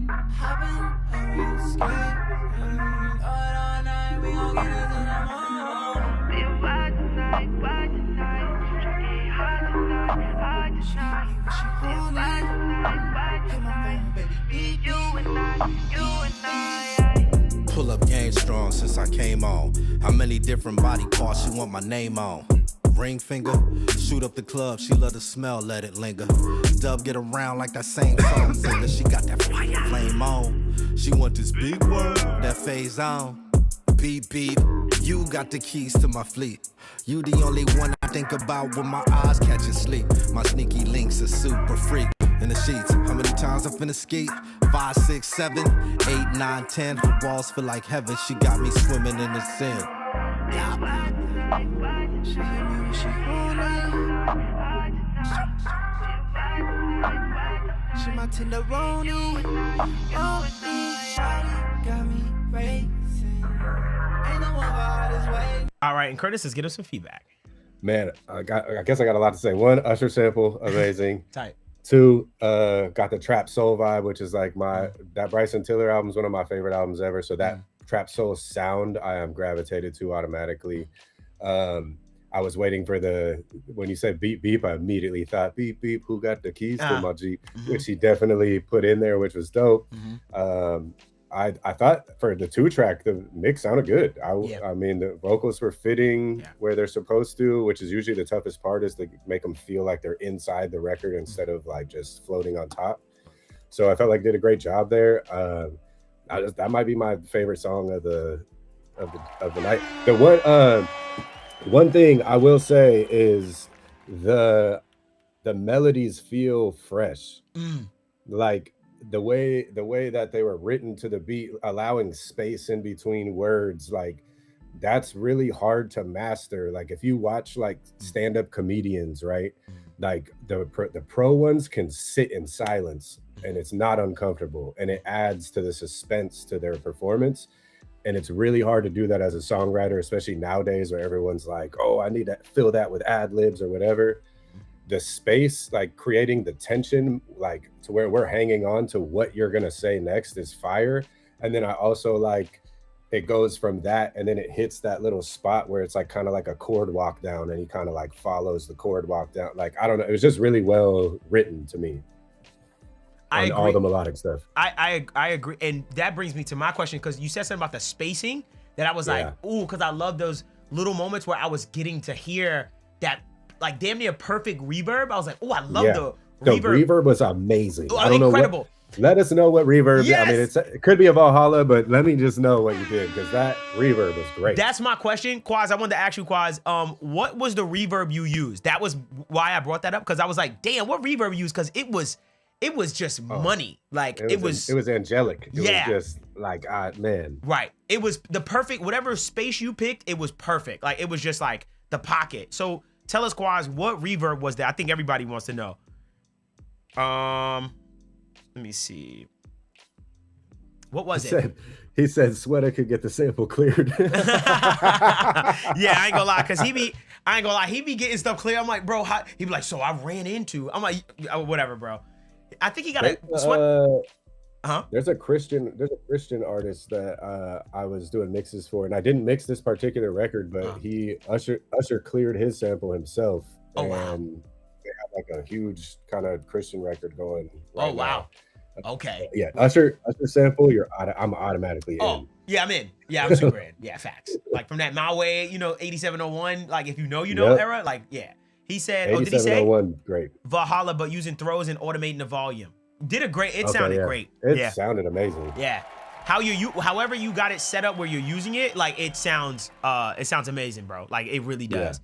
Hopping and we skating. All night, we gon' get it till the morning. Be a vibe tonight, vibe tonight. Try to get hot tonight, hot tonight. Be a vibe tonight, vibe tonight. Baby, you and I. Pull up game strong since I came on. How many different body parts you want my name on? Ring finger, shoot up the club, she love the smell, let it linger. Dub get around like that same song singer. She got that fire flame on. She want this big word, that phase on. Beep beep, you got the keys to my fleet. You the only one I think about when my eyes catching sleep. My sneaky links are super freak. In the sheets, how many times I finna ski? 5, 6, 7, 8, 9, 10. Her walls feel like heaven. She got me swimming in the sin. She hit me when she horny. She my tenderoni. Shawty got me racing. Ain't no one behind us waiting. All right, and Curtis, let's get us some feedback. Man, I guess I got a lot to say. 1, Usher sample, amazing. Tight. 2, got the trap soul vibe, which is like that Bryson Tiller album is one of my favorite albums ever. So that trap soul sound I am gravitated to automatically. I was waiting for when you said beep beep, I immediately thought beep beep, who got the keys to my Jeep, which he definitely put in there, which was dope. I thought for the 2-track, the mix sounded good. I mean, the vocals were fitting where they're supposed to, which is usually the toughest part, is to make them feel like they're inside the record instead of like just floating on top. So I felt like did a great job there. That might be my favorite song of the night. The one thing I will say is the melodies feel fresh. Like the way that they were written to the beat, allowing space in between words, like that's really hard to master. Like if you watch like stand-up comedians, right? Like the pro ones can sit in silence and it's not uncomfortable and it adds to the suspense to their performance. And it's really hard to do that as a songwriter, especially nowadays where everyone's like, oh, I need to fill that with ad libs or whatever. The space, like creating the tension, like to where we're hanging on to what you're gonna say next is fire. And then I also like it goes from that and then it hits that little spot where it's like kind of like a chord walk down and he kind of like follows the chord walk down. Like, I don't know, it was just really well written to me on all the melodic stuff. I agree. And that brings me to my question, because you said something about the spacing that I was like, ooh, because I love those little moments where I was getting to hear that like damn near perfect reverb. I was like, oh, I love the reverb. Reverb was amazing. Oh, I don't incredible. know what. Let us know what reverb. Yes. I mean, it could be a Valhalla, but let me just know what you did, because that reverb was great. That's my question, Quaz. I wanted to ask you, Quaz, what was the reverb you used? That was why I brought that up, because I was like, damn, what reverb you used? Because it was just money. Like it was angelic. It was just like, man. Right. It was the perfect, whatever space you picked, it was perfect. Like it was just like the pocket. So tell us, Quaz, what reverb was that? I think everybody wants to know. Let me see. What was it? He said Sweater could get the sample cleared. Yeah, I ain't gonna lie, cause he be getting stuff clear. I'm like, bro, he be like, so I ran into. I'm like, whatever, bro. I think he got There's a Christian artist that I was doing mixes for, and I didn't mix this particular record, but Usher cleared his sample himself. Oh, and wow. they have like a huge kind of Christian record going right now. Wow. Okay. Yeah, Usher sample, I'm automatically in. Yeah, I'm in. Yeah, I'm super in. Yeah, facts. Like from that My Way, 8701, like if you know era, like yeah. He said, did he say 8701, great. Valhalla, but using throws and automating the volume. Did a great, it sounded great. It sounded amazing. Yeah. However you got it set up where you're using it, like it sounds amazing, bro. Like it really does.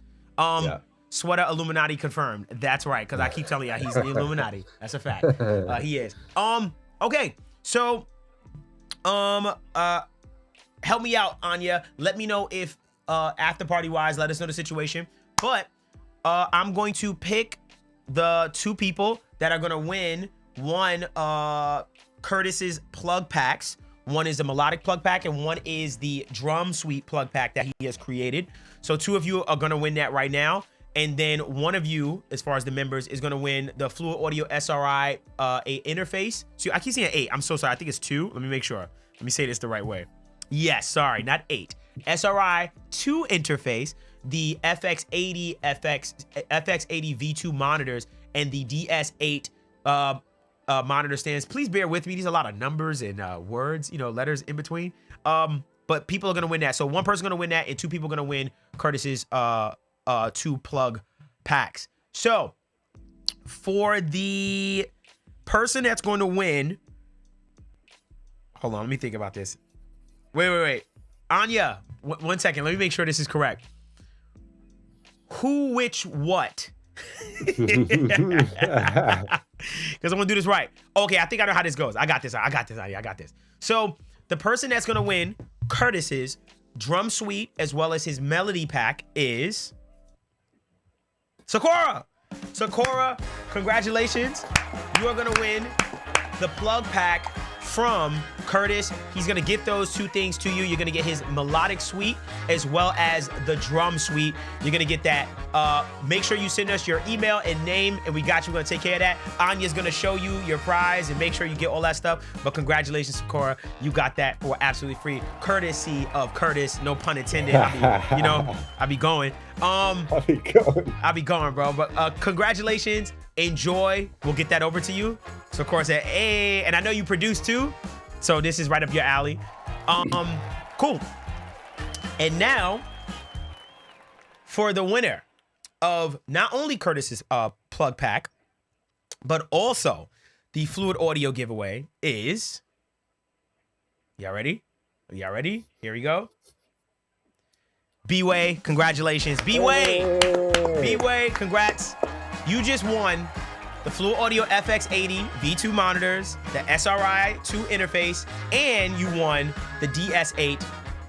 Sweater Illuminati confirmed. That's right, because I keep telling you he's the Illuminati. That's a fact. He is. Okay. So help me out, Anya. Let me know if after party wise, let us know the situation. But I'm going to pick the two people that are gonna win one Curtis's plug packs. One is the melodic plug pack and one is the drum suite plug pack that he has created. So two of you are gonna win that right now. And then one of you, as far as the members, is gonna win the Fluid Audio SRI 8 interface. So I keep saying 8. I'm so sorry. I think it's 2. Let me make sure. Let me say this the right way. Yes, sorry, not 8. SRI 2 interface, the FX80 V2 monitors, and the DS8 monitor stands. Please bear with me. These are a lot of numbers and words, letters in between. But people are gonna win that. So one person's gonna win that, and two people are gonna win Curtis's 2 plug packs. So for the person that's going to win, hold on, let me think about this. Wait. Anya, 1 second. Let me make sure this is correct. Who, which, what? Because I'm gonna do this right. Okay, I think I know how this goes. I got this. So the person that's gonna win Curtis's drum suite as well as his melody pack is Sakura, congratulations. You are gonna win the plug pack from Curtis. He's gonna get those two things to you. You're gonna get his melodic suite as well as the drum suite. You're gonna get that. Make sure you send us your email and name, and we got you. We're gonna take care of that. Anya's gonna show you your prize and make sure you get all that stuff. But congratulations, Sakura. You got that for absolutely free, courtesy of Curtis. No pun intended. I'll be going. I'll be going, bro. But congratulations. Enjoy. We'll get that over to you. So of course, hey, and I know you produce too, so this is right up your alley. Cool. And now for the winner of not only Curtis's plug pack, but also the Fluid Audio giveaway is. Y'all ready? Here we go. B-Way, congratulations. B-Way, congrats. You just won the Fluid Audio FX80 V2 monitors, the SRI 2 interface, and you won the DS8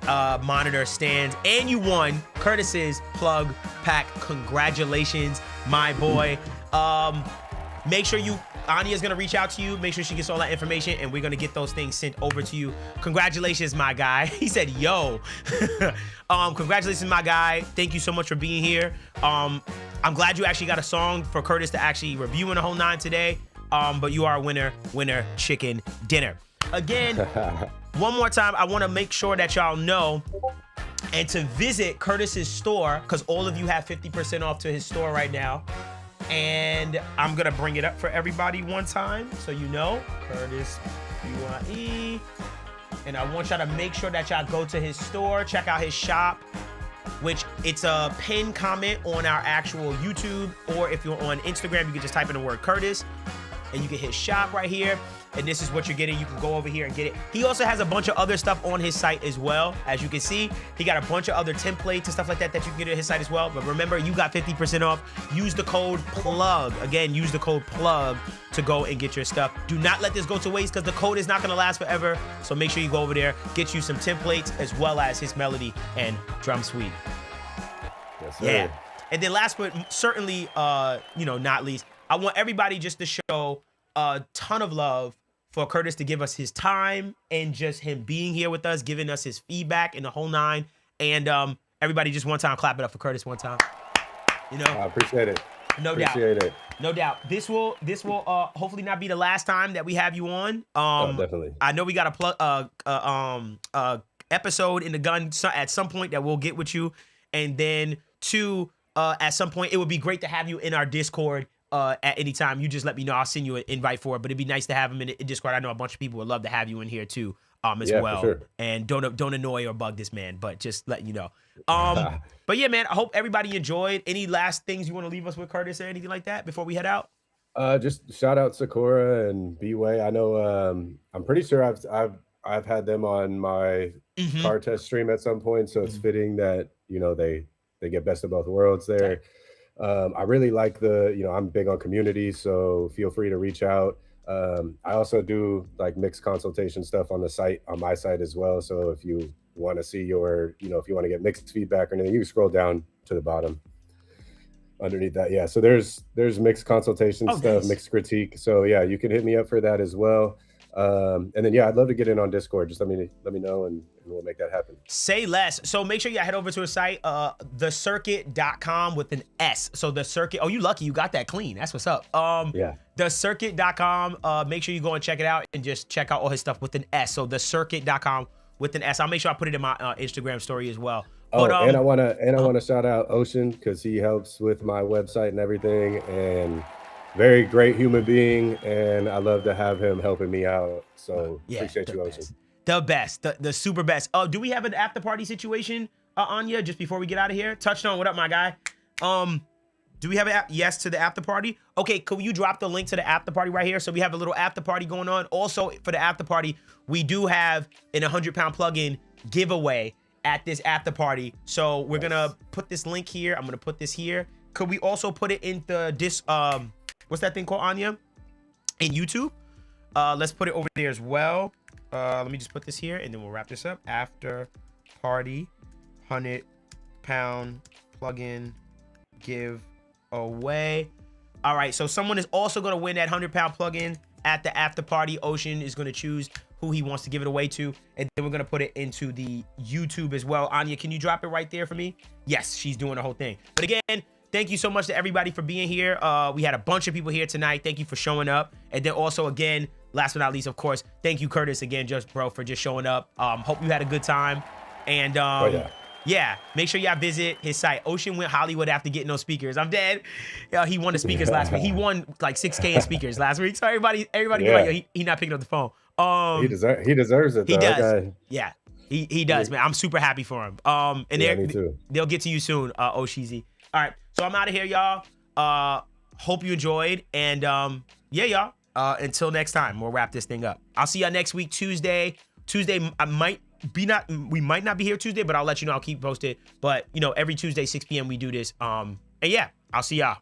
monitor stands, and you won Curtis's plug pack. Congratulations, my boy. Make sure Anya's gonna reach out to you. Make sure she gets all that information, and we're gonna get those things sent over to you. Congratulations, my guy. He said, "Yo." Congratulations, my guy. Thank you so much for being here. I'm glad you actually got a song for Curtis to actually review in the whole 9 today. But you are a winner, chicken dinner. Again, one more time, I want to make sure that y'all know and to visit Curtis's store, because all of you have 50% off to his store right now. And I'm gonna bring it up for everybody one time so you know. Curtis BYE. And I want y'all to make sure that y'all go to his store, check out his shop, which it's a pinned comment on our actual YouTube, or if you're on Instagram, you can just type in the word Curtis and you can hit shop right here. And this is what you're getting. You can go over here and get it. He also has a bunch of other stuff on his site as well. As you can see, he got a bunch of other templates and stuff like that that you can get at his site as well. But remember, you got 50% off. Use the code PLUG. Again, use the code PLUG to go and get your stuff. Do not let this go to waste, because the code is not going to last forever. So make sure you go over there, get you some templates as well as his melody and drum suite. Yes, sir. Yeah. And then last but certainly, not least, I want everybody just to show a ton of love for Curtis to give us his time and just him being here with us, giving us his feedback in the whole 9. And everybody just one time, clap it up for Curtis one time. I appreciate it. No doubt. No doubt. This will hopefully not be the last time that we have you on. Definitely. I know we got a episode in the gun at some point that we'll get with you. And then 2, at some point, it would be great to have you in our Discord. At any time, you just let me know. I'll send you an invite for it. But it'd be nice to have him in Discord. I know a bunch of people would love to have you in here too, as well. For sure. And don't annoy or bug this man, but just letting you know. But yeah, man, I hope everybody enjoyed. Any last things you want to leave us with, Curtis, or anything like that before we head out? Just shout out Sakura and B-Way. I know. I'm pretty sure I've had them on my car test stream at some point, so it's fitting that they get best of both worlds there. Yeah. I really like I'm big on community, so feel free to reach out. I also do like mixed consultation stuff on my site as well. So if you want to see if you want to get mixed feedback or anything, you can scroll down to the bottom underneath that. Yeah. So there's mixed consultation stuff, nice. Mixed critique. So yeah, you can hit me up for that as well. And then yeah, I'd love to get in on Discord. Just let me know and we'll make that happen. Say less. So make sure you head over to his site, thecircuit.com with an S. So the circuit. Oh, you lucky you got that clean. That's what's up. Yeah. Thecircuit.com. Make sure you go and check it out and just check out all his stuff with an S. So thecircuit.com with an S. I'll make sure I put it in my Instagram story as well. But, and I wanna shout out Ocean, because he helps with my website and everything, and very great human being, and I love to have him helping me out. So appreciate you, Ocean. The best, the super best. Do we have an after party situation, Anya? Just before we get out of here, Touchstone, what up, my guy? Do we have yes to the after party? Okay, could you drop the link to the after party right here? So we have a little after party going on. Also, for the after party, we do have an 100-pound plug-in giveaway at this after party. So we're gonna put this link here. I'm gonna put this here. Could we also put it in the what's that thing called, Anya? In YouTube. Let's put it over there as well. Let me just put this here and then we'll wrap this up. After party 100-pound plug-in giveaway. All right, so someone is also going to win that 100-pound plug-in at the after party. Ocean is going to choose who he wants to give it away to, and then we're going to put it into the YouTube as well. Anya, can you drop it right there for me? Yes, she's doing the whole thing. But again, thank you so much to everybody for being here. We had a bunch of people here tonight. Thank you for showing up. And then also, again, last but not least, of course, thank you, Curtis, again, for just showing up. Hope you had a good time. And yeah, make sure y'all visit his site. Ocean went Hollywood after getting those speakers. I'm dead. He won the speakers last week. He won like 6K in speakers last week. So everybody be like, yo, he not picking up the phone. He deserves it. He though. does. Okay. Yeah, he does, man. I'm super happy for him. And me too. They'll get to you soon, Oshizi. All right, so I'm out of here, y'all. Hope you enjoyed, and yeah, y'all. Until next time, we'll wrap this thing up. I'll see y'all next week, Tuesday. We might not be here Tuesday, but I'll let you know. I'll keep posted. But every Tuesday, 6 p.m. we do this. And yeah, I'll see y'all.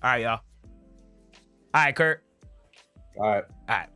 All right, y'all. All right, Kurt. All right. All right.